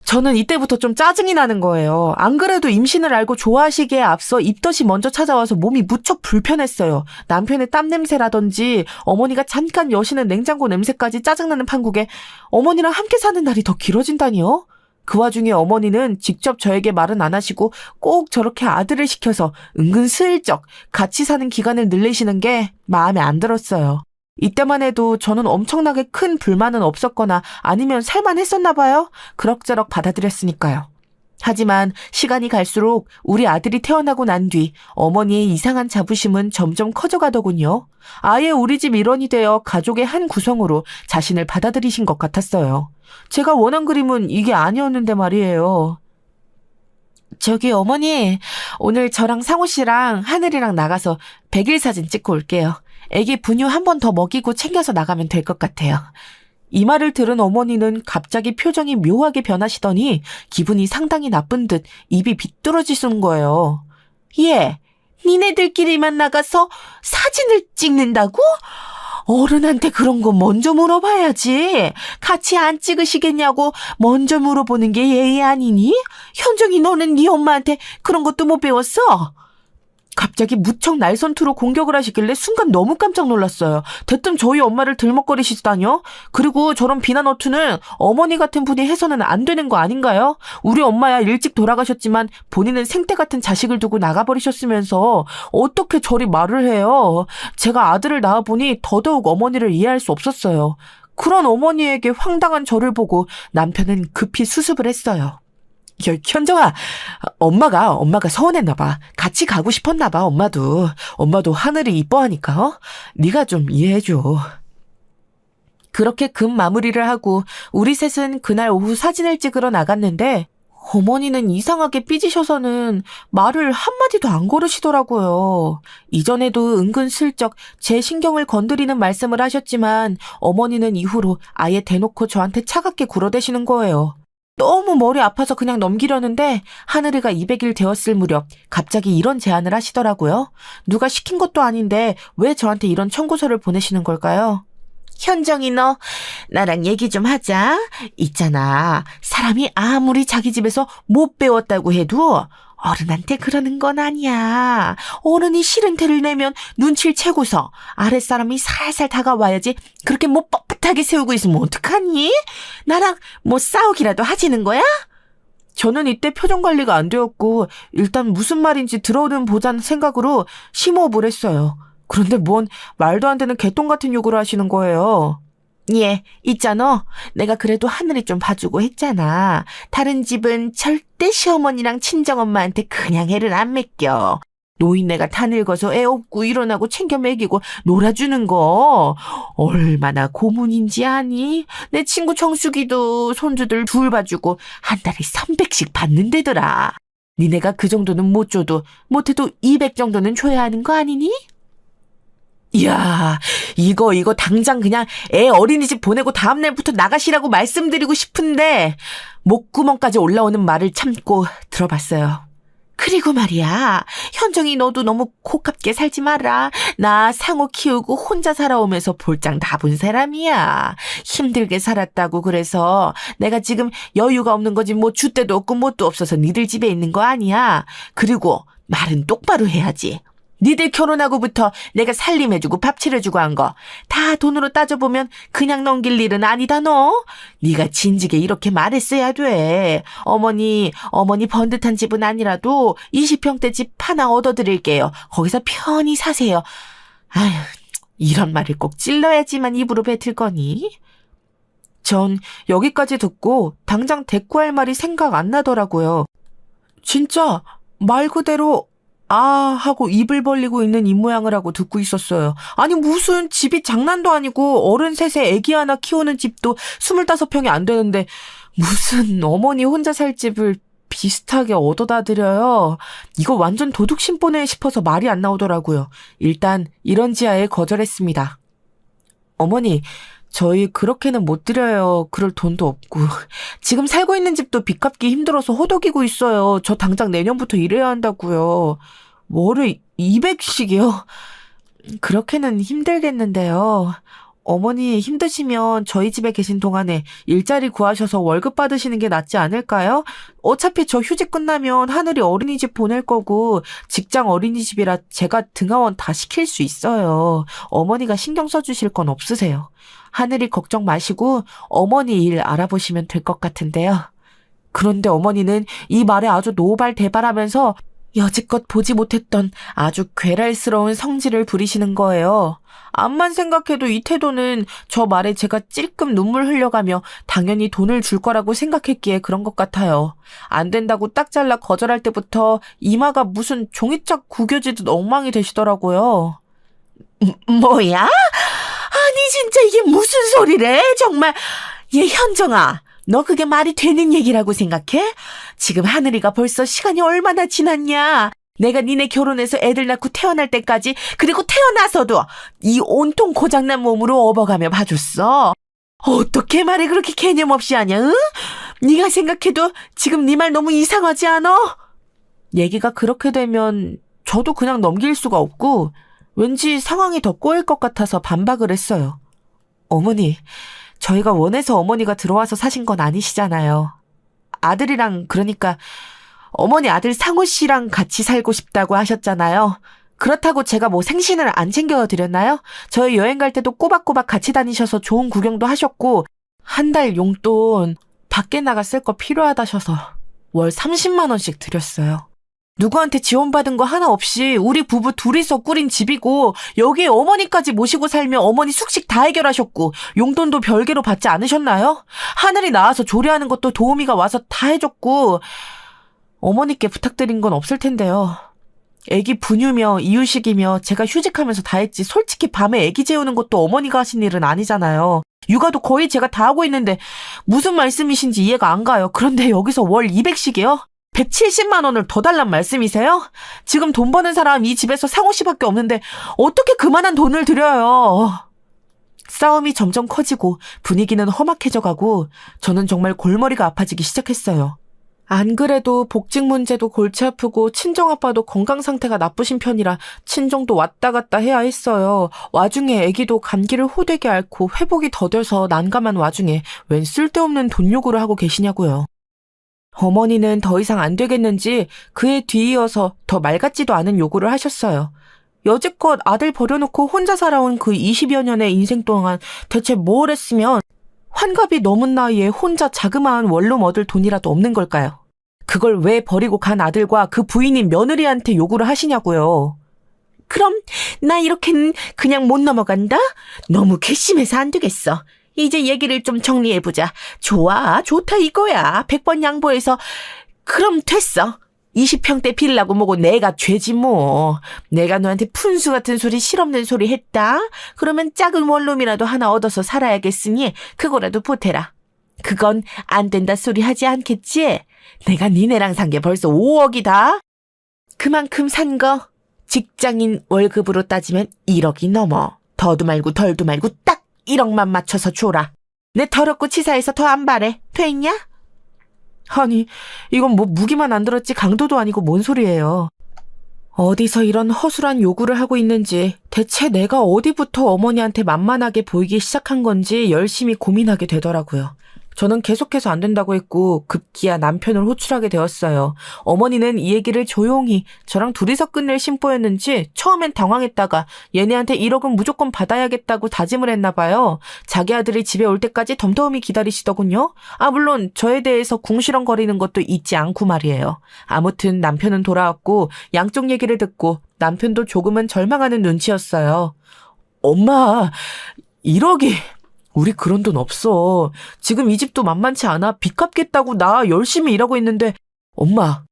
저는 이때부터 좀 짜증이 나는 거예요. 안 그래도 임신을 알고 좋아하시기에 앞서 입덧이 먼저 찾아와서 몸이 무척 불편했어요. 남편의 땀 냄새라든지 어머니가 잠깐 여시는 냉장고 냄새까지 짜증나는 판국에 어머니랑 함께 사는 날이 더 길어진다니요? 그 와중에 어머니는 직접 저에게 말은 안 하시고 꼭 저렇게 아들을 시켜서 은근슬쩍 같이 사는 기간을 늘리시는 게 마음에 안 들었어요. 이때만 해도 저는 엄청나게 큰 불만은 없었거나 아니면 살만했었나 봐요. 그럭저럭 받아들였으니까요. 하지만 시간이 갈수록 우리 아들이 태어나고 난 뒤 어머니의 이상한 자부심은 점점 커져가더군요. 아예 우리 집 일원이 되어 가족의 한 구성으로 자신을 받아들이신 것 같았어요. 제가 원한 그림은 이게 아니었는데 말이에요. 저기 어머니, 오늘 저랑 상호 씨랑 하늘이랑 나가서 100일 사진 찍고 올게요. 애기 분유 한 번 더 먹이고 챙겨서 나가면 될 것 같아요. 이 말을 들은 어머니는 갑자기 표정이 묘하게 변하시더니 기분이 상당히 나쁜 듯 입이 비뚤어지신 거예요. 예, 니네들끼리만 나가서 사진을 찍는다고? 어른한테 그런 거 먼저 물어봐야지. 같이 안 찍으시겠냐고 먼저 물어보는 게 예의 아니니? 현정이 너는 네 엄마한테 그런 것도 못 배웠어? 갑자기 무척 날선투로 공격을 하시길래 순간 너무 깜짝 놀랐어요. 대뜸 저희 엄마를 들먹거리시다뇨? 그리고 저런 비난 어투는 어머니 같은 분이 해서는 안 되는 거 아닌가요? 우리 엄마야 일찍 돌아가셨지만 본인은 생태 같은 자식을 두고 나가버리셨으면서 어떻게 저리 말을 해요? 제가 아들을 낳아보니 더더욱 어머니를 이해할 수 없었어요. 그런 어머니에게 황당한 저를 보고 남편은 급히 수습을 했어요. 현정아, 엄마가 서운했나 봐. 같이 가고 싶었나 봐, 엄마도 하늘이 이뻐하니까, 네가 좀 이해해줘. 그렇게 급 마무리를 하고 우리 셋은 그날 오후 사진을 찍으러 나갔는데 어머니는 이상하게 삐지셔서는 말을 한마디도 안 걸으시더라고요. 이전에도 은근슬쩍 제 신경을 건드리는 말씀을 하셨지만 어머니는 이후로 아예 대놓고 저한테 차갑게 굴어대시는 거예요. 너무 머리 아파서 그냥 넘기려는데 하늘이가 200일 되었을 무렵 갑자기 이런 제안을 하시더라고요. 누가 시킨 것도 아닌데 왜 저한테 이런 청구서를 보내시는 걸까요? 현정이 너 나랑 얘기 좀 하자. 있잖아, 사람이 아무리 자기 집에서 못 배웠다고 해도 어른한테 그러는 건 아니야. 어른이 싫은 태를 내면 눈치를 채고서 아랫사람이 살살 다가와야지. 그렇게 뭐 뻣뻣하게 세우고 있으면 어떡하니? 나랑 뭐 싸우기라도 하지는 거야? 저는 이때 표정 관리가 안 되었고 일단 무슨 말인지 들어는 보자는 생각으로 심호흡을 했어요. 그런데 뭔 말도 안 되는 개똥 같은 욕을 하시는 거예요. 예, 있잖아. 내가 그래도 하늘이 좀 봐주고 했잖아. 다른 집은 절대 시어머니랑 친정엄마한테 그냥 애를 안 맡겨. 노인네가 다 늙어서 애 업고 일어나고 챙겨 먹이고 놀아주는 거 얼마나 고문인지 아니? 내 친구 정숙이도 손주들 둘 봐주고 한 달에 300씩 받는데더라. 니네가 그 정도는 못 줘도 못해도 200 정도는 줘야 하는 거 아니니? 이야, 이거 당장 그냥 애 어린이집 보내고 다음날부터 나가시라고 말씀드리고 싶은데 목구멍까지 올라오는 말을 참고 들어봤어요. 그리고 말이야, 현정이 너도 너무 고깝게 살지 마라. 나 상호 키우고 혼자 살아오면서 볼장 다 본 사람이야. 힘들게 살았다고 그래서 내가 지금 여유가 없는 거지 뭐 줏대도 없고 뭣도 없어서 니들 집에 있는 거 아니야. 그리고 말은 똑바로 해야지. 니들 결혼하고부터 내가 살림해주고 밥 차려주고 한 거 다 돈으로 따져보면 그냥 넘길 일은 아니다 너. 네가 진즉에 이렇게 말했어야 돼. 어머니 번듯한 집은 아니라도 20평대 집 하나 얻어드릴게요. 거기서 편히 사세요. 아휴, 이런 말을 꼭 찔러야지만 입으로 뱉을 거니? 전 여기까지 듣고 당장 대꾸할 말이 생각 안 나더라고요. 진짜 말 그대로 하고 입을 벌리고 있는 입모양을 하고 듣고 있었어요. 아니 무슨 집이 장난도 아니고 어른 셋에 애기 하나 키우는 집도 25평이 안 되는데 무슨 어머니 혼자 살 집을 비슷하게 얻어다 드려요. 이거 완전 도둑 심보네 싶어서 말이 안 나오더라고요. 일단 이런 지하에 거절했습니다. 어머니, 저희 그렇게는 못 드려요. 그럴 돈도 없고. 지금 살고 있는 집도 빚 갚기 힘들어서 호덕이고 있어요. 저 당장 내년부터 일해야 한다고요. 월에 200씩이요? 그렇게는 힘들겠는데요. 어머니 힘드시면 저희 집에 계신 동안에 일자리 구하셔서 월급 받으시는 게 낫지 않을까요? 어차피 저 휴직 끝나면 하늘이 어린이집 보낼 거고 직장 어린이집이라 제가 등하원 다 시킬 수 있어요. 어머니가 신경 써주실 건 없으세요. 하늘이 걱정 마시고 어머니 일 알아보시면 될 것 같은데요. 그런데 어머니는 이 말에 아주 노발대발하면서 여지껏 보지 못했던 아주 괴랄스러운 성질을 부리시는 거예요. 암만 생각해도 이 태도는 저 말에 제가 찔끔 눈물 흘려가며 당연히 돈을 줄 거라고 생각했기에 그런 것 같아요. 안 된다고 딱 잘라 거절할 때부터 이마가 무슨 종이짝 구겨지듯 엉망이 되시더라고요. 뭐야? 아니 진짜 이게 무슨 소리래? 정말. 얘 현정아, 너 그게 말이 되는 얘기라고 생각해? 지금 하늘이가 벌써 시간이 얼마나 지났냐? 내가 니네 결혼해서 애들 낳고 태어날 때까지, 그리고 태어나서도 이 온통 고장난 몸으로 업어가며 봐줬어. 어떻게 말을 그렇게 개념 없이 하냐? 응? 네가 생각해도 지금 네 말 너무 이상하지 않아? 얘기가 그렇게 되면 저도 그냥 넘길 수가 없고 왠지 상황이 더 꼬일 것 같아서 반박을 했어요. 어머니, 저희가 원해서 어머니가 들어와서 사신 건 아니시잖아요. 아들이랑, 그러니까 어머니 아들 상우 씨랑 같이 살고 싶다고 하셨잖아요. 그렇다고 제가 뭐 생신을 안 챙겨드렸나요? 저희 여행 갈 때도 꼬박꼬박 같이 다니셔서 좋은 구경도 하셨고, 한 달 용돈 밖에 나가 쓸 거 필요하다셔서 월 30만 원씩 드렸어요. 누구한테 지원받은 거 하나 없이 우리 부부 둘이서 꾸린 집이고, 여기에 어머니까지 모시고 살며 어머니 숙식 다 해결하셨고 용돈도 별개로 받지 않으셨나요? 하늘이 나와서 조리하는 것도 도우미가 와서 다 해줬고, 어머니께 부탁드린 건 없을 텐데요. 애기 분유며 이유식이며 제가 휴직하면서 다 했지, 솔직히 밤에 애기 재우는 것도 어머니가 하신 일은 아니잖아요. 육아도 거의 제가 다 하고 있는데 무슨 말씀이신지 이해가 안 가요. 그런데 여기서 월 200씩이요? 170만 원을 더 달란 말씀이세요? 지금 돈 버는 사람 이 집에서 상호 씨밖에 없는데 어떻게 그만한 돈을 드려요? 싸움이 점점 커지고 분위기는 험악해져가고 저는 정말 골머리가 아파지기 시작했어요. 안 그래도 복직 문제도 골치 아프고 친정아빠도 건강 상태가 나쁘신 편이라 친정도 왔다 갔다 해야 했어요. 와중에 아기도 감기를 호되게 앓고 회복이 더뎌서 난감한 와중에 웬 쓸데없는 돈 요구를 하고 계시냐고요. 어머니는 더 이상 안 되겠는지 그에 뒤이어서 더 말 같지도 않은 요구를 하셨어요. 여지껏 아들 버려놓고 혼자 살아온 그 20여 년의 인생 동안 대체 뭘 했으면 환갑이 넘은 나이에 혼자 자그마한 원룸 얻을 돈이라도 없는 걸까요? 그걸 왜 버리고 간 아들과 그 부인인 며느리한테 요구를 하시냐고요. 그럼 나 이렇게는 그냥 못 넘어간다? 너무 괘씸해서 안 되겠어. 이제 얘기를 좀 정리해보자. 좋아, 좋다 이거야. 100번 양보해서. 그럼 됐어. 20평대 빌라고 뭐고 내가 죄지 뭐. 내가 너한테 푼수 같은 소리, 실없는 소리 했다? 그러면 작은 원룸이라도 하나 얻어서 살아야겠으니 그거라도 보태라. 그건 안 된다 소리 하지 않겠지? 내가 니네랑 산 게 벌써 5억이다. 그만큼 산 거 직장인 월급으로 따지면 1억이 넘어. 더도 말고 덜도 말고 딱 1억만 맞춰서 줘라. 내 더럽고 치사해서 더 안 바래. 됐냐? 아니, 이건 뭐 무기만 안 들었지 강도도 아니고 뭔 소리예요. 어디서 이런 허술한 요구를 하고 있는지, 대체 내가 어디부터 어머니한테 만만하게 보이기 시작한 건지 열심히 고민하게 되더라고요. 저는 계속해서 안 된다고 했고 급기야 남편을 호출하게 되었어요. 어머니는 이 얘기를 조용히 저랑 둘이서 끝낼 심보였는지 처음엔 당황했다가 얘네한테 1억은 무조건 받아야겠다고 다짐을 했나 봐요. 자기 아들이 집에 올 때까지 덤덤히 기다리시더군요. 물론 저에 대해서 궁시렁거리는 것도 잊지 않고 말이에요. 아무튼 남편은 돌아왔고 양쪽 얘기를 듣고 남편도 조금은 절망하는 눈치였어요. 엄마, 1억이... 우리 그런 돈 없어. 지금 이 집도 만만치 않아. 빚 갚겠다고 나 열심히 일하고 있는데. 엄마,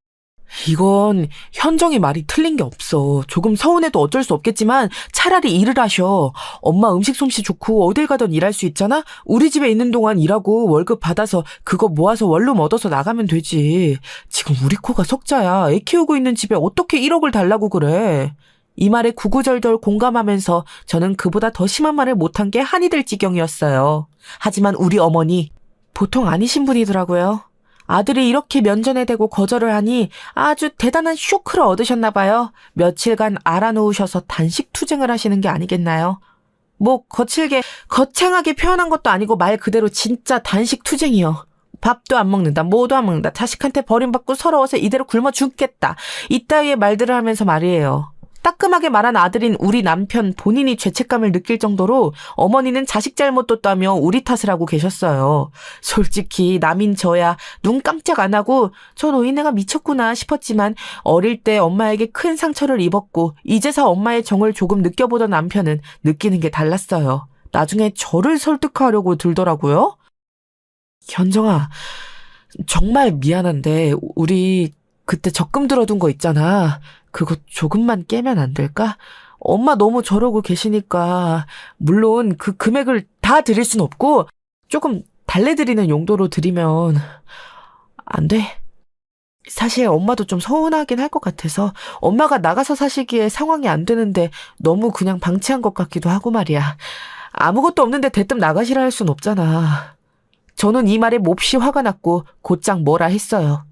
이건 현정이 말이 틀린 게 없어. 조금 서운해도 어쩔 수 없겠지만 차라리 일을 하셔. 엄마 음식 솜씨 좋고 어딜 가든 일할 수 있잖아. 우리 집에 있는 동안 일하고 월급 받아서 그거 모아서 원룸 얻어서 나가면 되지. 지금 우리 코가 석자야. 애 키우고 있는 집에 어떻게 1억을 달라고 그래. 이 말에 구구절절 공감하면서 저는 그보다 더 심한 말을 못한 게 한이 될 지경이었어요. 하지만 우리 어머니 보통 아니신 분이더라고요. 아들이 이렇게 면전에 대고 거절을 하니 아주 대단한 쇼크를 얻으셨나 봐요. 며칠간 알아놓으셔서 단식 투쟁을 하시는 게 아니겠나요? 뭐 거창하게 표현한 것도 아니고 말 그대로 진짜 단식 투쟁이요. 밥도 안 먹는다, 뭐도 안 먹는다, 자식한테 버림받고 서러워서 이대로 굶어 죽겠다. 이따위의 말들을 하면서 말이에요. 따끔하게 말한 아들인 우리 남편 본인이 죄책감을 느낄 정도로 어머니는 자식 잘못도 따며 우리 탓을 하고 계셨어요. 솔직히 남인 저야 눈 깜짝 안 하고 저 노인네가 미쳤구나 싶었지만 어릴 때 엄마에게 큰 상처를 입었고 이제서 엄마의 정을 조금 느껴보던 남편은 느끼는 게 달랐어요. 나중에 저를 설득하려고 들더라고요. 현정아, 정말 미안한데 우리 그때 적금 들어둔 거 있잖아. 그거 조금만 깨면 안 될까? 엄마 너무 저러고 계시니까 물론 그 금액을 다 드릴 순 없고 조금 달래드리는 용도로 드리면 안 돼? 사실 엄마도 좀 서운하긴 할 것 같아서 엄마가 나가서 사시기에 상황이 안 되는데 너무 그냥 방치한 것 같기도 하고 말이야. 아무것도 없는데 대뜸 나가시라 할 순 없잖아. 저는 이 말에 몹시 화가 났고 곧장 뭐라 했어요.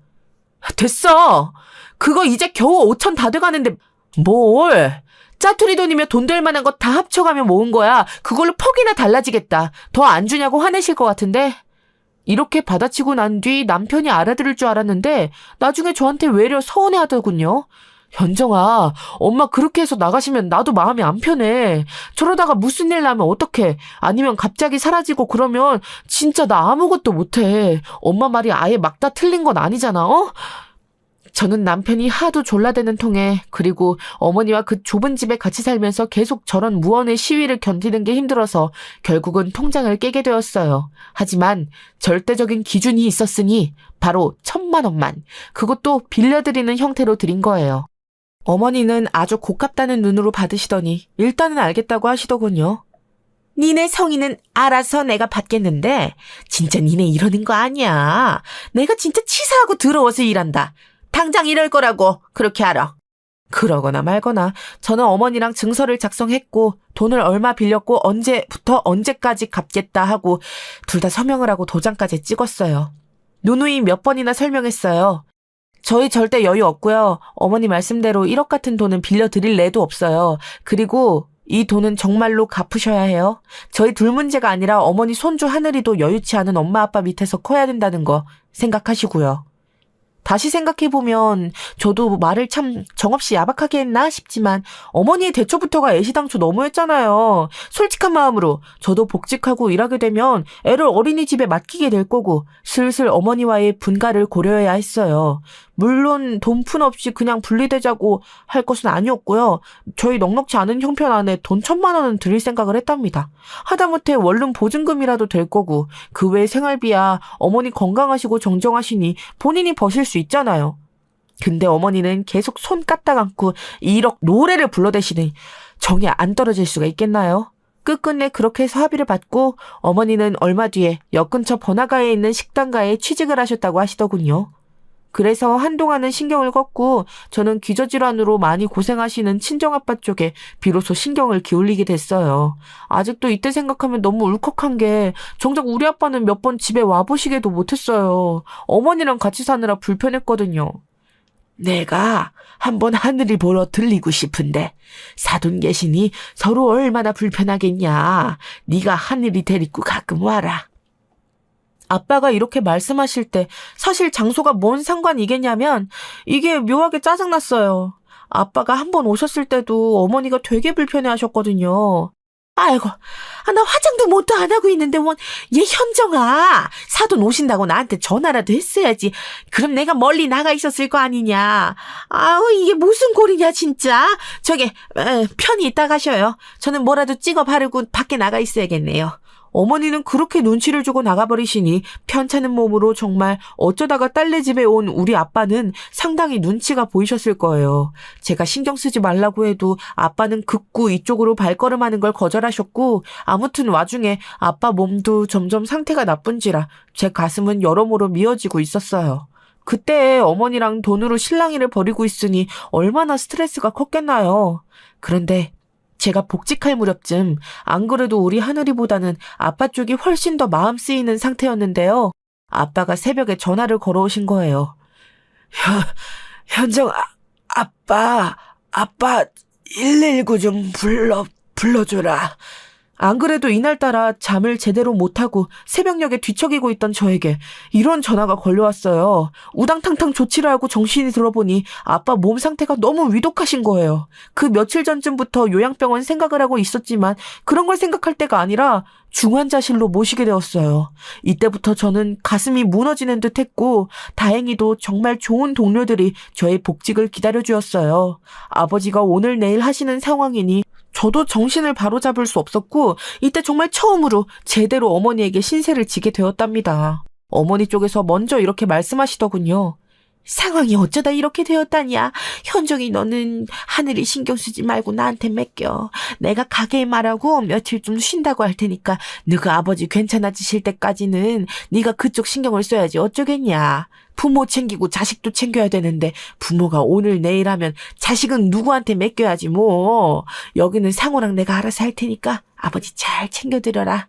됐어! 그거 이제 겨우 5천 다 돼가는데 뭘? 짜투리 돈이며 돈 될 만한 거 다 합쳐가며 모은 거야. 그걸로 퍽이나 달라지겠다. 더 안 주냐고 화내실 것 같은데? 이렇게 받아치고 난 뒤 남편이 알아들을 줄 알았는데 나중에 저한테 외려 서운해하더군요. 현정아, 엄마 그렇게 해서 나가시면 나도 마음이 안 편해. 저러다가 무슨 일 나면 어떡해. 아니면 갑자기 사라지고 그러면 진짜 나 아무것도 못해. 엄마 말이 아예 막다 틀린 건 아니잖아, 어? 저는 남편이 하도 졸라대는 통에 그리고 어머니와 그 좁은 집에 같이 살면서 계속 저런 무언의 시위를 견디는 게 힘들어서 결국은 통장을 깨게 되었어요. 하지만 절대적인 기준이 있었으니 바로 1,000만 원만. 그것도 빌려드리는 형태로 드린 거예요. 어머니는 아주 고깝다는 눈으로 받으시더니 일단은 알겠다고 하시더군요. 니네 성의는 알아서 내가 받겠는데 진짜 니네 이러는 거 아니야. 내가 진짜 치사하고 더러워서 일한다. 당장 이럴 거라고 그렇게 알아. 그러거나 말거나 저는 어머니랑 증서를 작성했고 돈을 얼마 빌렸고 언제부터 언제까지 갚겠다 하고 둘 다 서명을 하고 도장까지 찍었어요. 누누이 몇 번이나 설명했어요. 저희 절대 여유 없고요. 어머니 말씀대로 1억 같은 돈은 빌려드릴 애도 없어요. 그리고 이 돈은 정말로 갚으셔야 해요. 저희 둘 문제가 아니라 어머니 손주 하늘이도 여유치 않은 엄마 아빠 밑에서 커야 된다는 거 생각하시고요. 다시 생각해보면 저도 말을 참 정없이 야박하게 했나 싶지만 어머니의 대처부터가 애시당초 너무했잖아요. 솔직한 마음으로 저도 복직하고 일하게 되면 애를 어린이집에 맡기게 될 거고 슬슬 어머니와의 분가를 고려해야 했어요. 물론 돈푼 없이 그냥 분리되자고 할 것은 아니었고요. 저희 넉넉지 않은 형편 안에 돈 1,000만 원은 드릴 생각을 했답니다. 하다못해 원룸 보증금이라도 될 거고 그 외 생활비야 어머니 건강하시고 정정하시니 본인이 버실 수 있잖아요. 근데 어머니는 계속 손 까딱 않고 1억 노래를 불러대시니 정이 안 떨어질 수가 있겠나요? 끝끝내 그렇게 해서 합의를 받고 어머니는 얼마 뒤에 역 근처 번화가에 있는 식당가에 취직을 하셨다고 하시더군요. 그래서 한동안은 신경을 껐고 저는 기저질환으로 많이 고생하시는 친정아빠 쪽에 비로소 신경을 기울이게 됐어요. 아직도 이때 생각하면 너무 울컥한 게 정작 우리 아빠는 몇 번 집에 와보시게도 못했어요. 어머니랑 같이 사느라 불편했거든요. 내가 한번 하늘이 보러 들리고 싶은데 사돈 계시니 서로 얼마나 불편하겠냐. 네가 하늘이 데리고 가끔 와라. 아빠가 이렇게 말씀하실 때 사실 장소가 뭔 상관이겠냐면 이게 묘하게 짜증났어요. 아빠가 한 번 오셨을 때도 어머니가 되게 불편해하셨거든요. 아이고, 나 화장도 못도 안 하고 있는데 얘 현정아, 사돈 오신다고 나한테 전화라도 했어야지. 그럼 내가 멀리 나가 있었을 거 아니냐. 아우, 이게 무슨 꼴이냐 진짜. 편히 있다 가셔요. 저는 뭐라도 찍어 바르고 밖에 나가 있어야겠네요. 어머니는 그렇게 눈치를 주고 나가버리시니 편찮은 몸으로 정말 어쩌다가 딸네 집에 온 우리 아빠는 상당히 눈치가 보이셨을 거예요. 제가 신경 쓰지 말라고 해도 아빠는 극구 이쪽으로 발걸음하는 걸 거절하셨고 아무튼 와중에 아빠 몸도 점점 상태가 나쁜지라 제 가슴은 여러모로 미어지고 있었어요. 그때 어머니랑 돈으로 실랑이를 벌이고 있으니 얼마나 스트레스가 컸겠나요. 그런데 제가 복직할 무렵쯤 안 그래도 우리 하늘이보다는 아빠 쪽이 훨씬 더 마음 쓰이는 상태였는데요. 아빠가 새벽에 전화를 걸어오신 거예요. 현정, 아빠 119 좀 불러줘라. 안 그래도 이날따라 잠을 제대로 못하고 새벽녘에 뒤척이고 있던 저에게 이런 전화가 걸려왔어요. 우당탕탕 조치를 하고 정신이 들어보니 아빠 몸 상태가 너무 위독하신 거예요. 그 며칠 전쯤부터 요양병원 생각을 하고 있었지만 그런 걸 생각할 때가 아니라 중환자실로 모시게 되었어요. 이때부터 저는 가슴이 무너지는 듯 했고 다행히도 정말 좋은 동료들이 저의 복직을 기다려주었어요. 아버지가 오늘 내일 하시는 상황이니 저도 정신을 바로잡을 수 없었고 이때 정말 처음으로 제대로 어머니에게 신세를 지게 되었답니다. 어머니 쪽에서 먼저 이렇게 말씀하시더군요. 상황이 어쩌다 이렇게 되었다냐. 현정이 너는 하늘이 신경 쓰지 말고 나한테 맡겨. 내가 가게에 말하고 며칠 좀 쉰다고 할 테니까 너가 아버지 괜찮아지실 때까지는 네가 그쪽 신경을 써야지 어쩌겠냐. 부모 챙기고 자식도 챙겨야 되는데 부모가 오늘 내일 하면 자식은 누구한테 맡겨야지 뭐. 여기는 상호랑 내가 알아서 할 테니까 아버지 잘 챙겨드려라.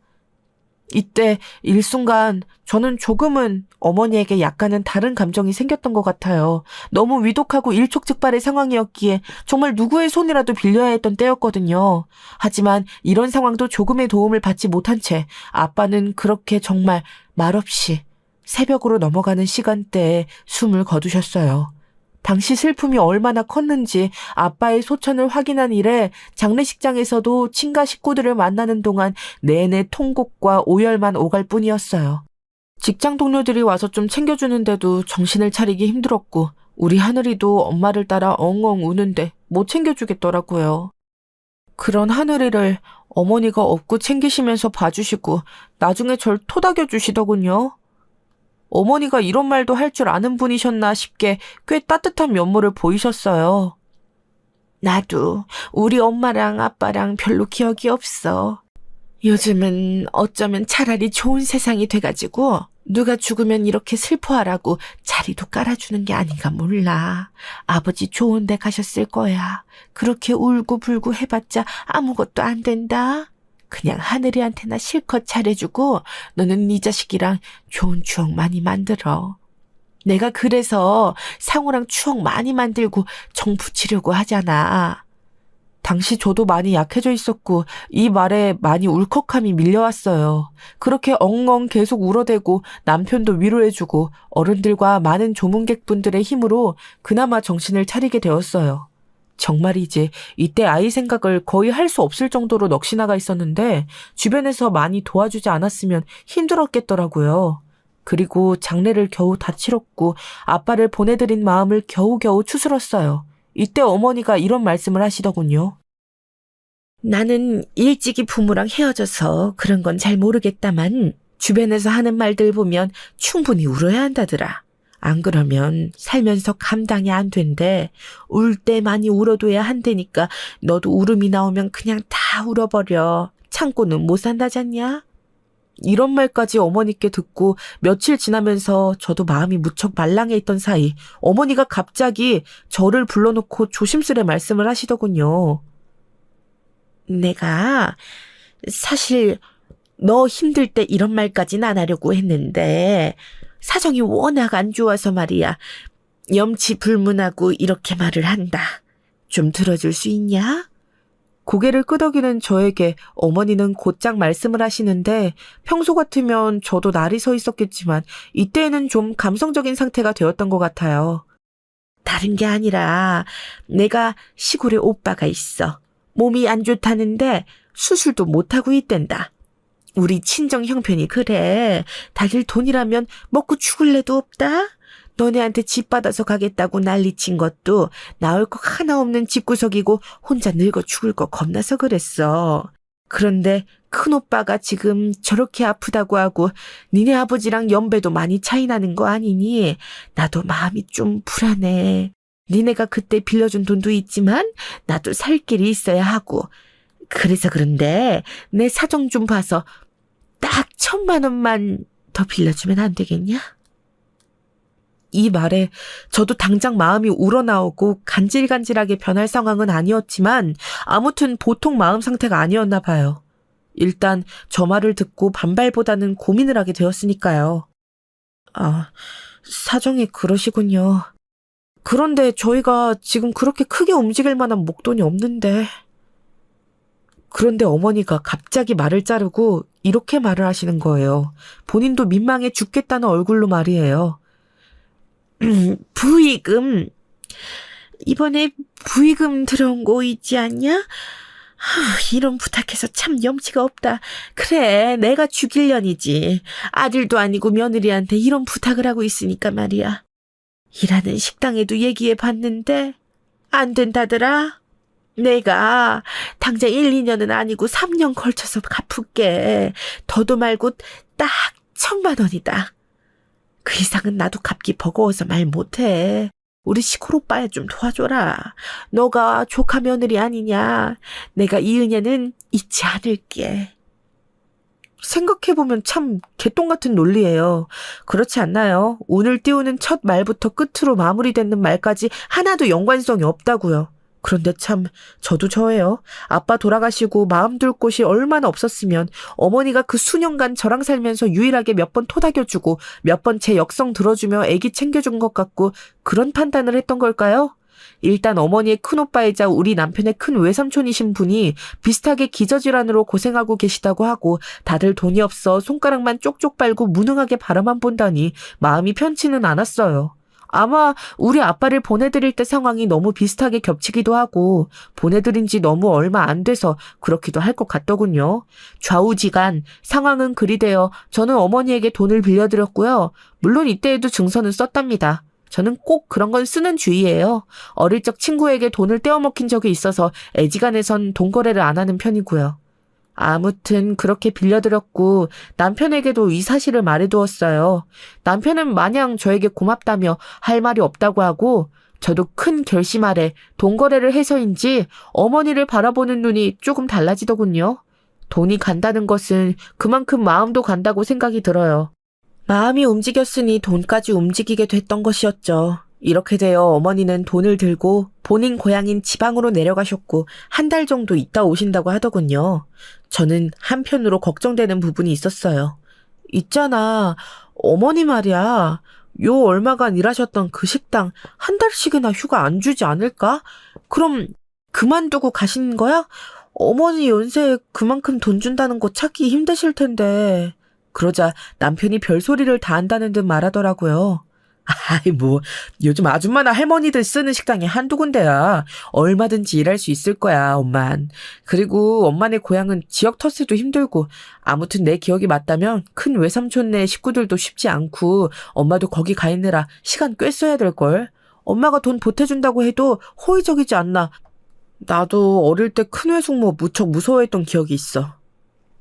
이때 일순간 저는 조금은 어머니에게 약간은 다른 감정이 생겼던 것 같아요. 너무 위독하고 일촉즉발의 상황이었기에 정말 누구의 손이라도 빌려야 했던 때였거든요. 하지만 이런 상황도 조금의 도움을 받지 못한 채 아빠는 그렇게 정말 말없이 새벽으로 넘어가는 시간대에 숨을 거두셨어요. 당시 슬픔이 얼마나 컸는지 아빠의 소천을 확인한 이래 장례식장에서도 친가 식구들을 만나는 동안 내내 통곡과 오열만 오갈 뿐이었어요. 직장 동료들이 와서 좀 챙겨주는데도 정신을 차리기 힘들었고 우리 하늘이도 엄마를 따라 엉엉 우는데 못 챙겨주겠더라고요. 그런 하늘이를 어머니가 업고 챙기시면서 봐주시고 나중에 절 토닥여 주시더군요. 어머니가 이런 말도 할 줄 아는 분이셨나 싶게 꽤 따뜻한 면모를 보이셨어요. 나도 우리 엄마랑 아빠랑 별로 기억이 없어. 요즘은 어쩌면 차라리 좋은 세상이 돼가지고 누가 죽으면 이렇게 슬퍼하라고 자리도 깔아주는 게 아닌가 몰라. 아버지 좋은 데 가셨을 거야. 그렇게 울고불고 해봤자 아무것도 안 된다. 그냥 하늘이한테나 실컷 잘해주고 너는 네 자식이랑 좋은 추억 많이 만들어. 내가 그래서 상호랑 추억 많이 만들고 정 붙이려고 하잖아. 당시 저도 많이 약해져 있었고 이 말에 많이 울컥함이 밀려왔어요. 그렇게 엉엉 계속 울어대고 남편도 위로해주고 어른들과 많은 조문객분들의 힘으로 그나마 정신을 차리게 되었어요. 정말이지 이때 아이 생각을 거의 할 수 없을 정도로 넋이 나가 있었는데 주변에서 많이 도와주지 않았으면 힘들었겠더라고요. 그리고 장례를 겨우 다 치렀고 아빠를 보내드린 마음을 겨우겨우 추스렀어요. 이때 어머니가 이런 말씀을 하시더군요. 나는 일찍이 부모랑 헤어져서 그런 건 잘 모르겠다만 주변에서 하는 말들 보면 충분히 울어야 한다더라. 안 그러면 살면서 감당이 안 된대. 울 때 많이 울어둬야 한다니까 너도 울음이 나오면 그냥 다 울어버려. 참고는 못 산다잖냐? 이런 말까지 어머니께 듣고 며칠 지나면서 저도 마음이 무척 말랑해 있던 사이 어머니가 갑자기 저를 불러놓고 조심스레 말씀을 하시더군요. 내가 사실 너 힘들 때 이런 말까지는 안 하려고 했는데 사정이 워낙 안 좋아서 말이야. 염치불문하고 이렇게 말을 한다. 좀 들어줄 수 있냐? 고개를 끄덕이는 저에게 어머니는 곧장 말씀을 하시는데 평소 같으면 저도 날이 서 있었겠지만 이때에는 좀 감성적인 상태가 되었던 것 같아요. 다른 게 아니라 내가 시골에 오빠가 있어. 몸이 안 좋다는데 수술도 못하고 있댄다. 우리 친정 형편이 그래. 다릴 돈이라면 먹고 죽을래도 없다. 너네한테 집 받아서 가겠다고 난리친 것도 나올 거 하나 없는 집구석이고 혼자 늙어 죽을 거 겁나서 그랬어. 그런데 큰오빠가 지금 저렇게 아프다고 하고 니네 아버지랑 연배도 많이 차이 나는 거 아니니? 나도 마음이 좀 불안해. 니네가 그때 빌려준 돈도 있지만 나도 살 길이 있어야 하고. 그래서 그런데 내 사정 좀 봐서 딱 1,000만 원만 더 빌려주면 안 되겠냐? 이 말에 저도 당장 마음이 우러나오고 간질간질하게 변할 상황은 아니었지만 아무튼 보통 마음 상태가 아니었나 봐요. 일단 저 말을 듣고 반발보다는 고민을 하게 되었으니까요. 아, 사정이 그러시군요. 그런데 저희가 지금 그렇게 크게 움직일 만한 목돈이 없는데. 그런데 어머니가 갑자기 말을 자르고 이렇게 말을 하시는 거예요. 본인도 민망해 죽겠다는 얼굴로 말이에요. 부의금. 이번에 부의금 들어온 거 있지 않냐? 이런 부탁해서 참 염치가 없다. 그래, 내가 죽일년이지. 아들도 아니고 며느리한테 이런 부탁을 하고 있으니까 말이야. 일하는 식당에도 얘기해 봤는데 안 된다더라. 내가 당장 1, 2년은 아니고 3년 걸쳐서 갚을게. 더도 말고 딱 1,000만 원이다. 그 이상은 나도 갚기 버거워서 말 못해. 우리 시골 오빠야 좀 도와줘라. 너가 조카 며느리 아니냐. 내가 이 은혜는 잊지 않을게. 생각해보면 참 개똥같은 논리예요. 그렇지 않나요? 운을 띄우는 첫 말부터 끝으로 마무리되는 말까지 하나도 연관성이 없다고요. 그런데 참 저도 저예요. 아빠 돌아가시고 마음 둘 곳이 얼마나 없었으면 어머니가 그 수년간 저랑 살면서 유일하게 몇 번 토닥여주고 몇 번 제 역성 들어주며 애기 챙겨준 것 같고 그런 판단을 했던 걸까요? 일단 어머니의 큰오빠이자 우리 남편의 큰 외삼촌이신 분이 비슷하게 기저질환으로 고생하고 계시다고 하고 다들 돈이 없어 손가락만 쪽쪽 빨고 무능하게 바라만 본다니 마음이 편치는 않았어요. 아마 우리 아빠를 보내드릴 때 상황이 너무 비슷하게 겹치기도 하고 보내드린 지 너무 얼마 안 돼서 그렇기도 할 것 같더군요. 좌우지간 상황은 그리 되어 저는 어머니에게 돈을 빌려드렸고요. 물론 이때에도 증서는 썼답니다. 저는 꼭 그런 건 쓰는 주의예요. 어릴 적 친구에게 돈을 떼어먹힌 적이 있어서 애지간해선 돈 거래를 안 하는 편이고요. 아무튼 그렇게 빌려드렸고 남편에게도 이 사실을 말해두었어요. 남편은 마냥 저에게 고맙다며 할 말이 없다고 하고 저도 큰 결심 아래 돈 거래를 해서인지 어머니를 바라보는 눈이 조금 달라지더군요. 돈이 간다는 것은 그만큼 마음도 간다고 생각이 들어요. 마음이 움직였으니 돈까지 움직이게 됐던 것이었죠. 이렇게 되어 어머니는 돈을 들고 본인 고향인 지방으로 내려가셨고 한 달 정도 있다 오신다고 하더군요. 저는 한편으로 걱정되는 부분이 있었어요. 있잖아, 어머니 말이야. 요 얼마간 일하셨던 그 식당 한 달씩이나 휴가 안 주지 않을까? 그럼 그만두고 가신 거야? 어머니 연세에 그만큼 돈 준다는 거 찾기 힘드실 텐데. 그러자 남편이 별소리를 다 한다는 듯 말하더라고요. 아이 요즘 아줌마나 할머니들 쓰는 식당이 한두 군데야. 얼마든지 일할 수 있을 거야, 엄만. 그리고 엄마네 고향은 지역 터세도 힘들고 아무튼 내 기억이 맞다면 큰 외삼촌네 식구들도 쉽지 않고 엄마도 거기 가 있느라 시간 꽤 써야 될걸. 엄마가 돈 보태준다고 해도 호의적이지 않나. 나도 어릴 때 큰 외숙모 무척 무서워했던 기억이 있어.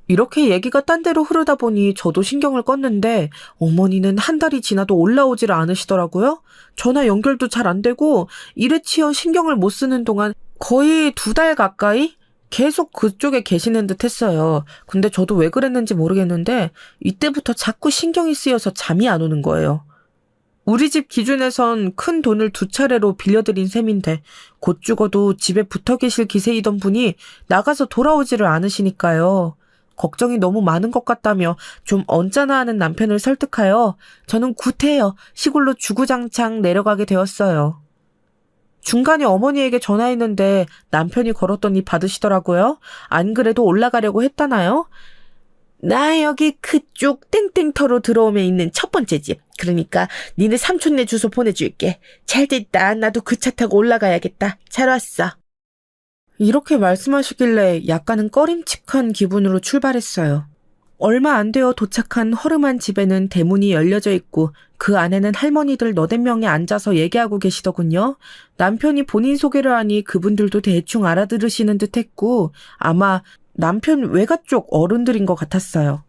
이렇게 얘기가 딴 데로 흐르다 보니 저도 신경을 껐는데 어머니는 한 달이 지나도 올라오질 않으시더라고요. 전화 연결도 잘 안 되고 일에 치여 신경을 못 쓰는 동안 거의 2달 가까이 계속 그쪽에 계시는 듯 했어요. 근데 저도 왜 그랬는지 모르겠는데 이때부터 자꾸 신경이 쓰여서 잠이 안 오는 거예요. 우리 집 기준에선 큰 돈을 2차례로 빌려드린 셈인데 곧 죽어도 집에 붙어 계실 기세이던 분이 나가서 돌아오지를 않으시니까요. 걱정이 너무 많은 것 같다며 좀 언짢아하는 남편을 설득하여 저는 구태여 시골로 주구장창 내려가게 되었어요. 중간에 어머니에게 전화했는데 남편이 걸었더니 받으시더라고요. 안 그래도 올라가려고 했다나요? 나 여기 그쪽 땡땡터로 들어오면 있는 첫 번째 집. 그러니까 니네 삼촌네 주소 보내줄게. 잘 됐다. 나도 그 차 타고 올라가야겠다. 잘 왔어. 이렇게 말씀하시길래 약간은 꺼림칙한 기분으로 출발했어요. 얼마 안 되어 도착한 허름한 집에는 대문이 열려져 있고 그 안에는 할머니들 8명이 앉아서 얘기하고 계시더군요. 남편이 본인 소개를 하니 그분들도 대충 알아들으시는 듯 했고 아마 남편 외가 쪽 어른들인 것 같았어요.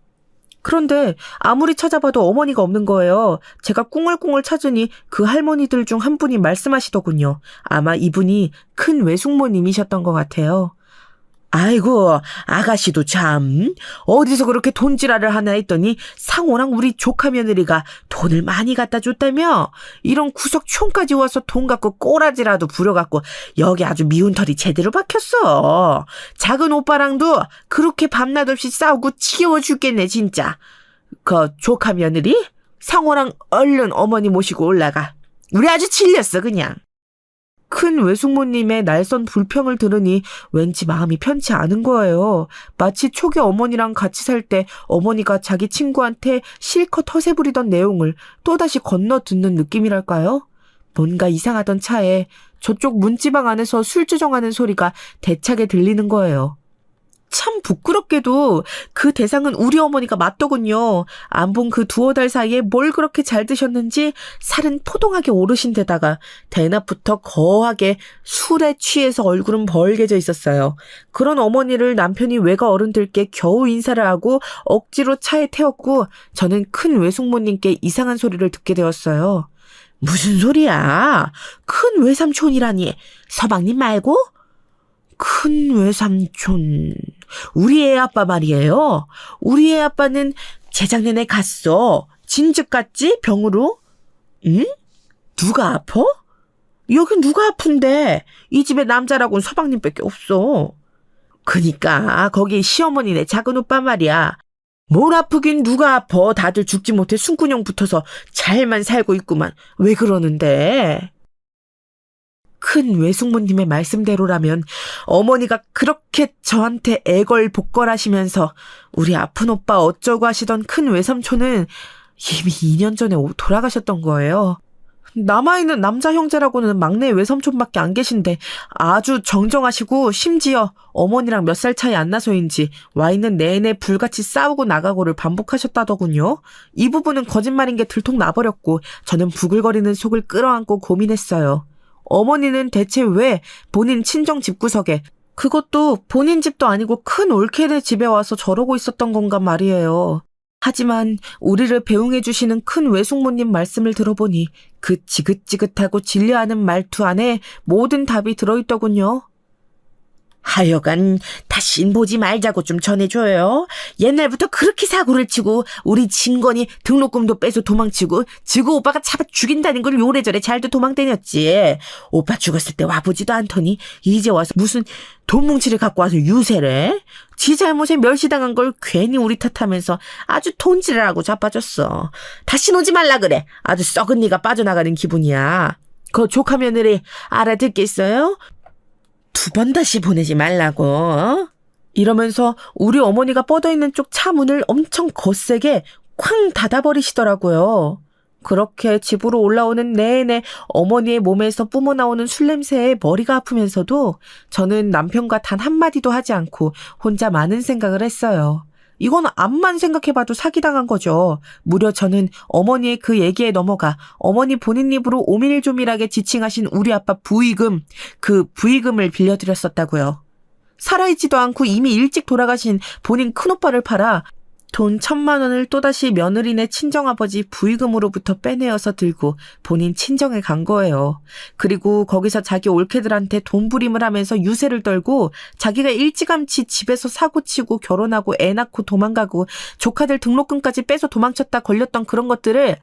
그런데 아무리 찾아봐도 어머니가 없는 거예요. 제가 꿍얼꿍얼 찾으니 그 할머니들 중 한 분이 말씀하시더군요. 아마 이분이 큰 외숙모님이셨던 것 같아요. 아이고, 아가씨도 참 어디서 그렇게 돈지랄을 하나 했더니 상호랑 우리 조카 며느리가 돈을 많이 갖다 줬다며? 이런 구석촌까지 와서 돈 갖고 꼬라지라도 부려갖고 여기 아주 미운 털이 제대로 박혔어. 작은 오빠랑도 그렇게 밤낮 없이 싸우고 지겨워 죽겠네 진짜. 그 조카 며느리? 상호랑 얼른 어머니 모시고 올라가. 우리 아주 질렸어 그냥. 큰 외숙모님의 날선 불평을 들으니 왠지 마음이 편치 않은 거예요. 마치 초기 어머니랑 같이 살 때 어머니가 자기 친구한테 실컷 허세 부리던 내용을 또다시 건너 듣는 느낌이랄까요? 뭔가 이상하던 차에 저쪽 문지방 안에서 술주정하는 소리가 대차게 들리는 거예요. 참 부끄럽게도 그 대상은 우리 어머니가 맞더군요. 안 본 그 두어 달 사이에 뭘 그렇게 잘 드셨는지 살은 포동하게 오르신 데다가 대낮부터 거하게 술에 취해서 얼굴은 벌게져 있었어요. 그런 어머니를 남편이 외가 어른들께 겨우 인사를 하고 억지로 차에 태웠고 저는 큰 외숙모님께 이상한 소리를 듣게 되었어요. 무슨 소리야? 큰 외삼촌이라니. 서방님 말고? 큰 외삼촌. 우리 애 아빠 말이에요. 우리 애 아빠는 재작년에 갔어. 진즉 갔지? 병으로? 응? 누가 아파? 여긴 누가 아픈데? 이 집에 남자라고는 서방님밖에 없어. 그니까 거기 시어머니네 작은 오빠 말이야. 뭘 아프긴 누가 아파. 다들 죽지 못해 숨구녕 붙어서 잘만 살고 있구만. 왜 그러는데? 큰 외숙모님의 말씀대로라면 어머니가 그렇게 저한테 애걸복걸하시면서 우리 아픈 오빠 어쩌고 하시던 큰 외삼촌은 이미 2년 전에 돌아가셨던 거예요. 남아있는 남자 형제라고는 막내 외삼촌밖에 안 계신데 아주 정정하시고 심지어 어머니랑 몇 살 차이 안 나서인지 와 있는 내내 불같이 싸우고 나가고를 반복하셨다더군요. 이 부분은 거짓말인 게 들통 나버렸고 저는 부글거리는 속을 끌어안고 고민했어요. 어머니는 대체 왜 본인 친정 집구석에 그것도 본인 집도 아니고 큰 올케네 집에 와서 저러고 있었던 건가 말이에요. 하지만 우리를 배웅해 주시는 큰 외숙모님 말씀을 들어보니 그 지긋지긋하고 진료하는 말투 안에 모든 답이 들어있더군요. 하여간 다신 보지 말자고 좀 전해줘요. 옛날부터 그렇게 사고를 치고 우리 진건이 등록금도 빼서 도망치고 지구 오빠가 잡아 죽인다는 걸 요래저래 잘도 도망다녔지. 오빠 죽었을 때 와보지도 않더니 이제 와서 무슨 돈 뭉치를 갖고 와서 유세래? 지 잘못에 멸시당한 걸 괜히 우리 탓하면서 아주 돈질을 하고 자빠졌어. 다시 오지 말라 그래. 아주 썩은 니가 빠져나가는 기분이야. 그 조카 며느리 알아듣겠어요? 2번 다시 보내지 말라고. 이러면서 우리 어머니가 뻗어있는 쪽 차 문을 엄청 거세게 쾅 닫아버리시더라고요. 그렇게 집으로 올라오는 내내 어머니의 몸에서 뿜어나오는 술 냄새에 머리가 아프면서도 저는 남편과 단 한마디도 하지 않고 혼자 많은 생각을 했어요. 이건 암만 생각해봐도 사기당한 거죠. 무려 저는 어머니의 그 얘기에 넘어가 어머니 본인 입으로 오밀조밀하게 지칭하신 우리 아빠 부의금, 그 부의금을 빌려드렸었다고요. 살아있지도 않고 이미 일찍 돌아가신 본인 큰오빠를 팔아 돈 1,000만 원을 또다시 며느리네 친정아버지 부의금으로부터 빼내어서 들고 본인 친정에 간 거예요. 그리고 거기서 자기 올케들한테 돈부림을 하면서 유세를 떨고 자기가 일찌감치 집에서 사고치고 결혼하고 애 낳고 도망가고 조카들 등록금까지 빼서 도망쳤다 걸렸던 그런 것들을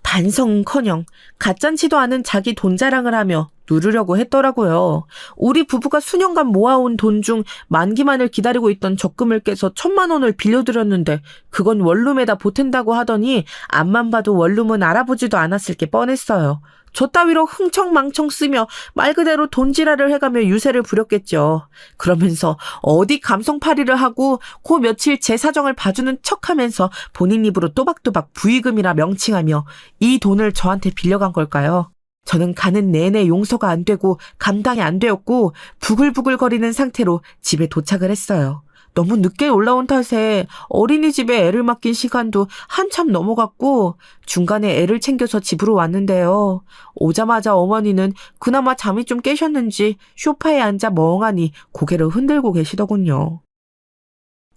반성커녕 가짠치도 않은 자기 돈 자랑을 하며 누르려고 했더라고요. 우리 부부가 수년간 모아온 돈 중 만기만을 기다리고 있던 적금을 깨서 1,000만 원을 빌려드렸는데 그건 원룸에다 보탠다고 하더니 앞만 봐도 원룸은 알아보지도 않았을 게 뻔했어요. 저 따위로 흥청망청 쓰며 말 그대로 돈지랄을 해가며 유세를 부렸겠죠. 그러면서 어디 감성팔이를 하고 그 며칠 제 사정을 봐주는 척하면서 본인 입으로 또박또박 부의금이라 명칭하며 이 돈을 저한테 빌려간 걸까요? 저는 가는 내내 용서가 안 되고 감당이 안 되었고 부글부글거리는 상태로 집에 도착을 했어요. 너무 늦게 올라온 탓에 어린이집에 애를 맡긴 시간도 한참 넘어갔고 중간에 애를 챙겨서 집으로 왔는데요. 오자마자 어머니는 그나마 잠이 좀 깨셨는지 소파에 앉아 멍하니 고개를 흔들고 계시더군요.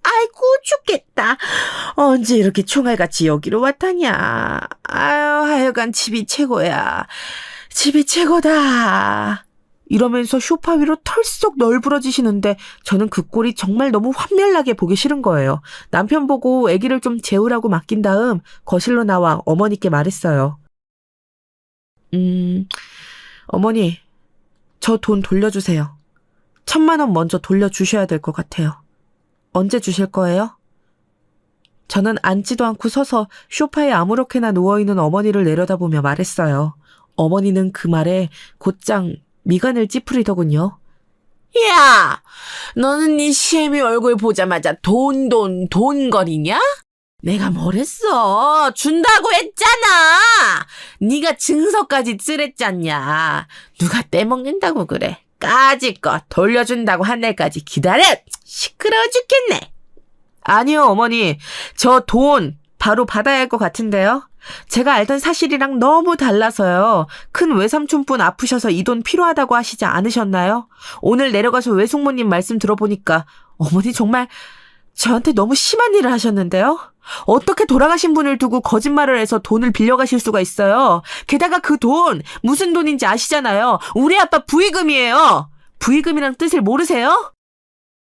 아이고 죽겠다. 언제 이렇게 총알같이 여기로 왔다냐. 아유 하여간 집이 최고야. 집이 최고다. 이러면서 소파 위로 털썩 널브러지시는데 저는 그 꼴이 정말 너무 환멸나게 보기 싫은 거예요. 남편 보고 아기를 좀 재우라고 맡긴 다음 거실로 나와 어머니께 말했어요. 어머니, 저 돈 돌려주세요. 1,000만 원 먼저 돌려주셔야 될 것 같아요. 언제 주실 거예요? 저는 앉지도 않고 서서 소파에 아무렇게나 누워있는 어머니를 내려다보며 말했어요. 어머니는 그 말에 곧장 미간을 찌푸리더군요. 야, 너는 네 시애미 얼굴 보자마자 돈 거리냐? 내가 뭘 했어? 준다고 했잖아! 네가 증서까지 쓰랬잖냐. 누가 떼먹는다고 그래. 까짓거 돌려준다고 한 날까지 기다려! 시끄러워 죽겠네. 아니요, 어머니. 저 돈 바로 받아야 할 것 같은데요. 제가 알던 사실이랑 너무 달라서요. 큰 외삼촌분 아프셔서 이 돈 필요하다고 하시지 않으셨나요? 오늘 내려가서 외숙모님 말씀 들어보니까 어머니 정말 저한테 너무 심한 일을 하셨는데요. 어떻게 돌아가신 분을 두고 거짓말을 해서 돈을 빌려가실 수가 있어요. 게다가 그 돈 무슨 돈인지 아시잖아요. 우리 아빠 부의금이에요. 부의금이랑 뜻을 모르세요?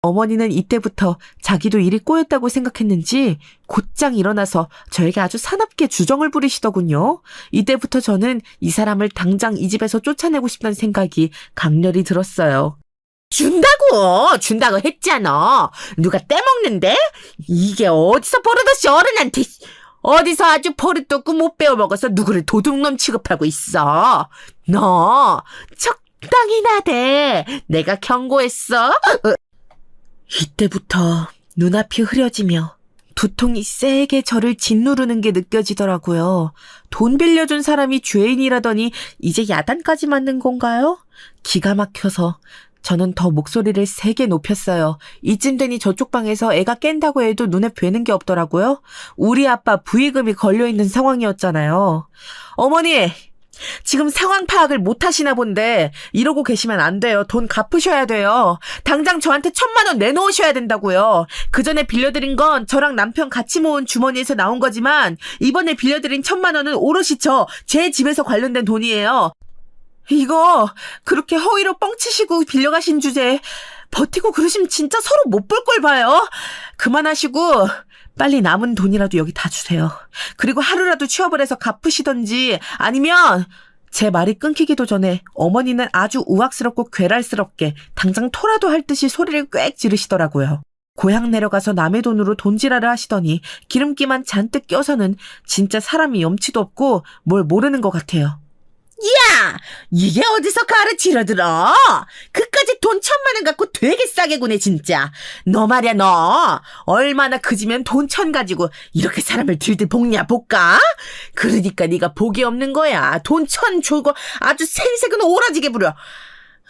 어머니는 이때부터 자기도 일이 꼬였다고 생각했는지 곧장 일어나서 저에게 아주 사납게 주정을 부리시더군요. 이때부터 저는 이 사람을 당장 이 집에서 쫓아내고 싶다는 생각이 강렬히 들었어요. 준다고 했잖아. 누가 떼먹는데? 이게 어디서 버릇없이 어른한테 어디서 아주 버릇도 못 배워먹어서 누구를 도둑놈 취급하고 있어. 너 적당히 나대. 내가 경고했어. 이때부터 눈앞이 흐려지며 두통이 세게 저를 짓누르는 게 느껴지더라고요. 돈 빌려준 사람이 죄인이라더니 이제 야단까지 맞는 건가요? 기가 막혀서 저는 더 목소리를 세게 높였어요. 이쯤 되니 저쪽 방에서 애가 깬다고 해도 눈에 뵈는 게 없더라고요. 우리 아빠 부의금이 걸려있는 상황이었잖아요. 어머니! 지금 상황 파악을 못 하시나 본데 이러고 계시면 안 돼요. 돈 갚으셔야 돼요. 당장 저한테 1,000만 원 내놓으셔야 된다고요. 그 전에 빌려드린 건 저랑 남편 같이 모은 주머니에서 나온 거지만 이번에 빌려드린 1,000만 원은 오롯이 제 집에서 관련된 돈이에요. 이거 그렇게 허위로 뻥치시고 빌려가신 주제에 버티고 그러시면 진짜 서로 못 볼 걸 봐요. 그만하시고 빨리 남은 돈이라도 여기 다 주세요. 그리고 하루라도 취업을 해서 갚으시던지 아니면 제 말이 끊기기도 전에 어머니는 아주 우악스럽고 괴랄스럽게 당장 토라도 할 듯이 소리를 꽥 지르시더라고요. 고향 내려가서 남의 돈으로 돈지랄을 하시더니 기름기만 잔뜩 껴서는 진짜 사람이 염치도 없고 뭘 모르는 것 같아요. 야! 이게 어디서 가르치려 들어? 그까짓 돈 1,000만 원 갖고 되게 싸게 구네 진짜. 너 말이야 너. 얼마나 그지면 돈 1,000 가지고 이렇게 사람을 들들 볶냐 볶아? 그러니까 네가 복이 없는 거야. 돈 1,000 주고 아주 생색은 오라지게 부려.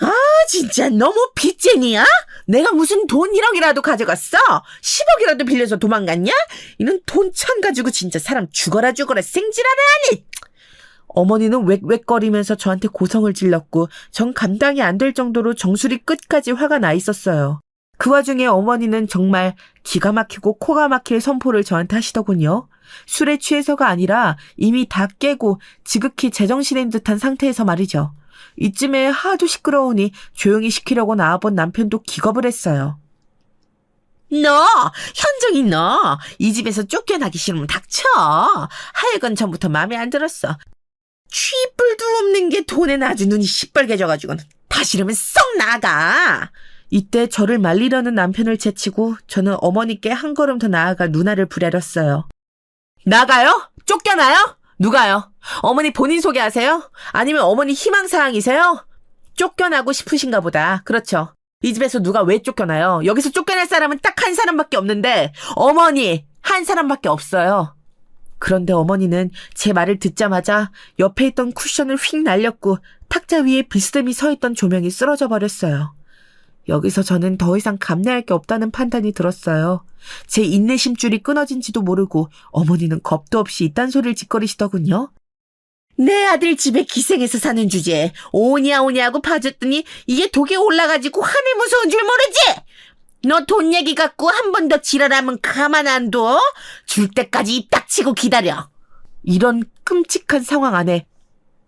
아 진짜 너무 빚쟁이야? 내가 무슨 돈 1억이라도 가져갔어? 10억이라도 빌려서 도망갔냐? 이런 돈 1,000 가지고 진짜 사람 죽어라 생지랄을 하니. 어머니는 웩웩거리면서 저한테 고성을 질렀고 전 감당이 안 될 정도로 정수리 끝까지 화가 나 있었어요. 그 와중에 어머니는 정말 기가 막히고 코가 막힐 선포를 저한테 하시더군요. 술에 취해서가 아니라 이미 다 깨고 지극히 제정신인 듯한 상태에서 말이죠. 이쯤에 하도 시끄러우니 조용히 시키려고 나와본 남편도 기겁을 했어요. 너, 현정이 너, 이 집에서 쫓겨나기 싫으면 닥쳐. 하여간 전부터 마음에 안 들었어. 취뿔도 없는 게 돈에 아주 눈이 시뻘개져가지고는 다 싫으면 썩 나가. 이때 저를 말리려는 남편을 제치고 저는 어머니께 한 걸음 더 나아가 누나를 부랴렸어요. 나가요? 쫓겨나요? 누가요? 어머니 본인 소개하세요? 아니면 어머니 희망사항이세요? 쫓겨나고 싶으신가 보다. 그렇죠. 이 집에서 누가 왜 쫓겨나요? 여기서 쫓겨날 사람은 딱 한 사람밖에 없는데 어머니 한 사람밖에 없어요. 그런데 어머니는 제 말을 듣자마자 옆에 있던 쿠션을 휙 날렸고 탁자 위에 비스듬히 서있던 조명이 쓰러져 버렸어요. 여기서 저는 더 이상 감내할 게 없다는 판단이 들었어요. 제 인내심줄이 끊어진지도 모르고 어머니는 겁도 없이 이딴 소리를 짓거리시더군요. 내 아들 집에 기생해서 사는 주제에 오냐 하고 봐줬더니 이게 독에 올라가지고 하늘 무서운 줄 모르지? 너 돈 얘기 갖고 한 번 더 지랄하면 가만 안 둬? 줄 때까지 입 닥치고 기다려. 이런 끔찍한 상황 안에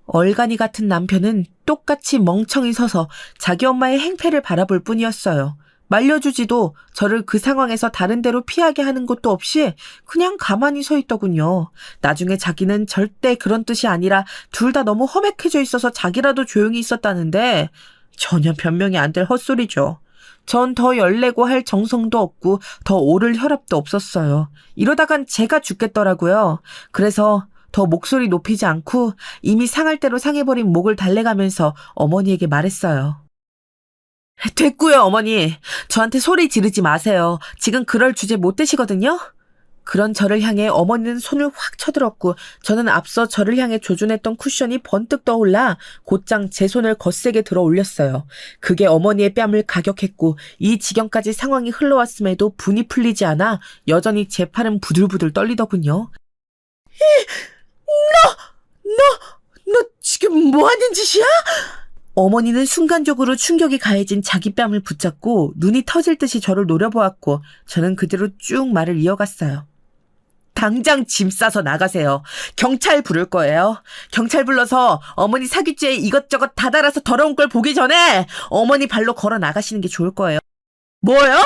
얼간이 같은 남편은 똑같이 멍청이 서서 자기 엄마의 행패를 바라볼 뿐이었어요. 말려주지도 저를 그 상황에서 다른 데로 피하게 하는 것도 없이 그냥 가만히 서 있더군요. 나중에 자기는 절대 그런 뜻이 아니라 둘 다 너무 험악해져 있어서 자기라도 조용히 있었다는데 전혀 변명이 안 될 헛소리죠. 전 더 열내고 할 정성도 없고 더 오를 혈압도 없었어요. 이러다간 제가 죽겠더라고요. 그래서 더 목소리 높이지 않고 이미 상할 대로 상해버린 목을 달래가면서 어머니에게 말했어요. 됐고요, 어머니. 저한테 소리 지르지 마세요. 지금 그럴 주제 못 되시거든요? 그런 저를 향해 어머니는 손을 확 쳐들었고 저는 앞서 저를 향해 조준했던 쿠션이 번뜩 떠올라 곧장 제 손을 거세게 들어 올렸어요. 그게 어머니의 뺨을 가격했고 이 지경까지 상황이 흘러왔음에도 분이 풀리지 않아 여전히 제 팔은 부들부들 떨리더군요. 너 지금 뭐 하는 짓이야? 어머니는 순간적으로 충격이 가해진 자기 뺨을 붙잡고 눈이 터질 듯이 저를 노려보았고 저는 그대로 쭉 말을 이어갔어요. 당장 짐 싸서 나가세요. 경찰 부를 거예요. 경찰 불러서 어머니 사기죄에 이것저것 다 달아서 더러운 걸 보기 전에 어머니 발로 걸어 나가시는 게 좋을 거예요. 뭐요?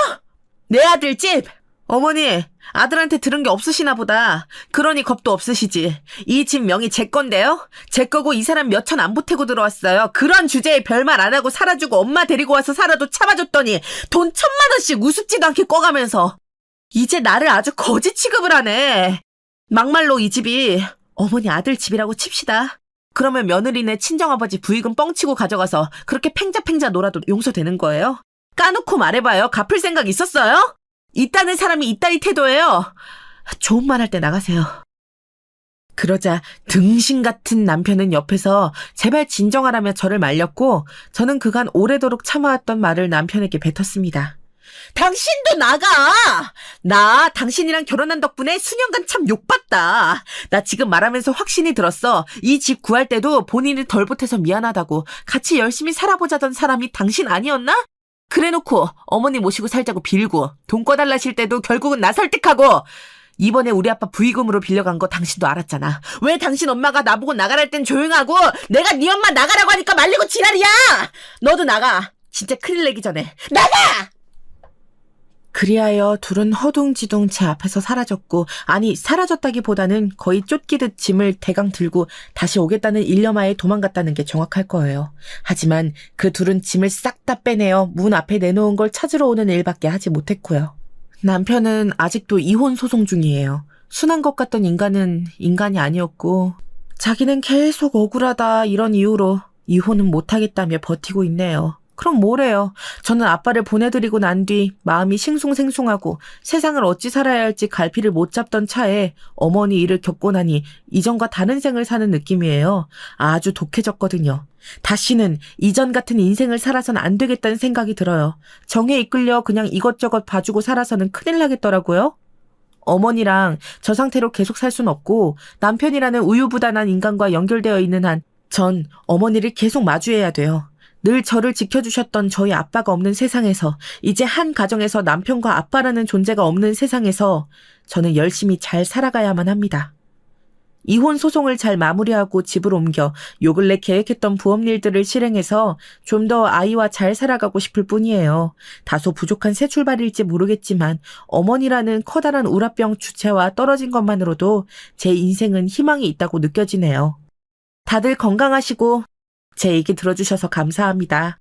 내 아들 집! 어머니, 아들한테 들은 게 없으시나 보다. 그러니 겁도 없으시지. 이 집 명의 제 건데요? 제 거고 이 사람 몇 천 안 보태고 들어왔어요. 그런 주제에 별말 안 하고 살아주고 엄마 데리고 와서 살아도 참아줬더니 돈 1,000만 원씩 우습지도 않게 꿔가면서 이제 나를 아주 거지 취급을 하네. 막말로 이 집이 어머니 아들 집이라고 칩시다. 그러면 며느리네 친정아버지 부익은 뻥치고 가져가서 그렇게 팽자팽자 놀아도 용서되는 거예요? 까놓고 말해봐요. 갚을 생각 있었어요? 있다는 사람이 이따위 태도예요. 좋은 말 할 때 나가세요. 그러자 등신 같은 남편은 옆에서 제발 진정하라며 저를 말렸고 저는 그간 오래도록 참아왔던 말을 남편에게 뱉었습니다. 당신도 나가! 나 당신이랑 결혼한 덕분에 수년간 참 욕봤다. 나 지금 말하면서 확신이 들었어. 이 집 구할 때도 본인이 덜 보태서 미안하다고 같이 열심히 살아보자던 사람이 당신 아니었나? 그래놓고 어머니 모시고 살자고 빌고 돈 꺼달라실 때도 결국은 나 설득하고 이번에 우리 아빠 부의금으로 빌려간 거 당신도 알았잖아. 왜 당신 엄마가 나보고 나가랄 땐 조용하고 내가 네 엄마 나가라고 하니까 말리고 지랄이야! 너도 나가. 진짜 큰일 내기 전에. 나가! 그리하여 둘은 허둥지둥 제 앞에서 사라졌고 아니 사라졌다기보다는 거의 쫓기듯 짐을 대강 들고 다시 오겠다는 일념하에 도망갔다는 게 정확할 거예요. 하지만 그 둘은 짐을 싹 다 빼내어 문 앞에 내놓은 걸 찾으러 오는 일밖에 하지 못했고요. 남편은 아직도 이혼 소송 중이에요. 순한 것 같던 인간은 인간이 아니었고 자기는 계속 억울하다 이런 이유로 이혼은 못하겠다며 버티고 있네요. 그럼 뭐래요? 저는 아빠를 보내드리고 난 뒤 마음이 싱숭생숭하고 세상을 어찌 살아야 할지 갈피를 못 잡던 차에 어머니 일을 겪고 나니 이전과 다른 생을 사는 느낌이에요. 아주 독해졌거든요. 다시는 이전 같은 인생을 살아선 안 되겠다는 생각이 들어요. 정에 이끌려 그냥 이것저것 봐주고 살아서는 큰일 나겠더라고요. 어머니랑 저 상태로 계속 살 순 없고 남편이라는 우유부단한 인간과 연결되어 있는 한 전 어머니를 계속 마주해야 돼요. 늘 저를 지켜주셨던 저희 아빠가 없는 세상에서 이제 한 가정에서 남편과 아빠라는 존재가 없는 세상에서 저는 열심히 잘 살아가야만 합니다. 이혼 소송을 잘 마무리하고 집을 옮겨 요 근래 계획했던 부업 일들을 실행해서 좀 더 아이와 잘 살아가고 싶을 뿐이에요. 다소 부족한 새 출발일지 모르겠지만 어머니라는 커다란 우라병 주체와 떨어진 것만으로도 제 인생은 희망이 있다고 느껴지네요. 다들 건강하시고 제 얘기 들어주셔서 감사합니다.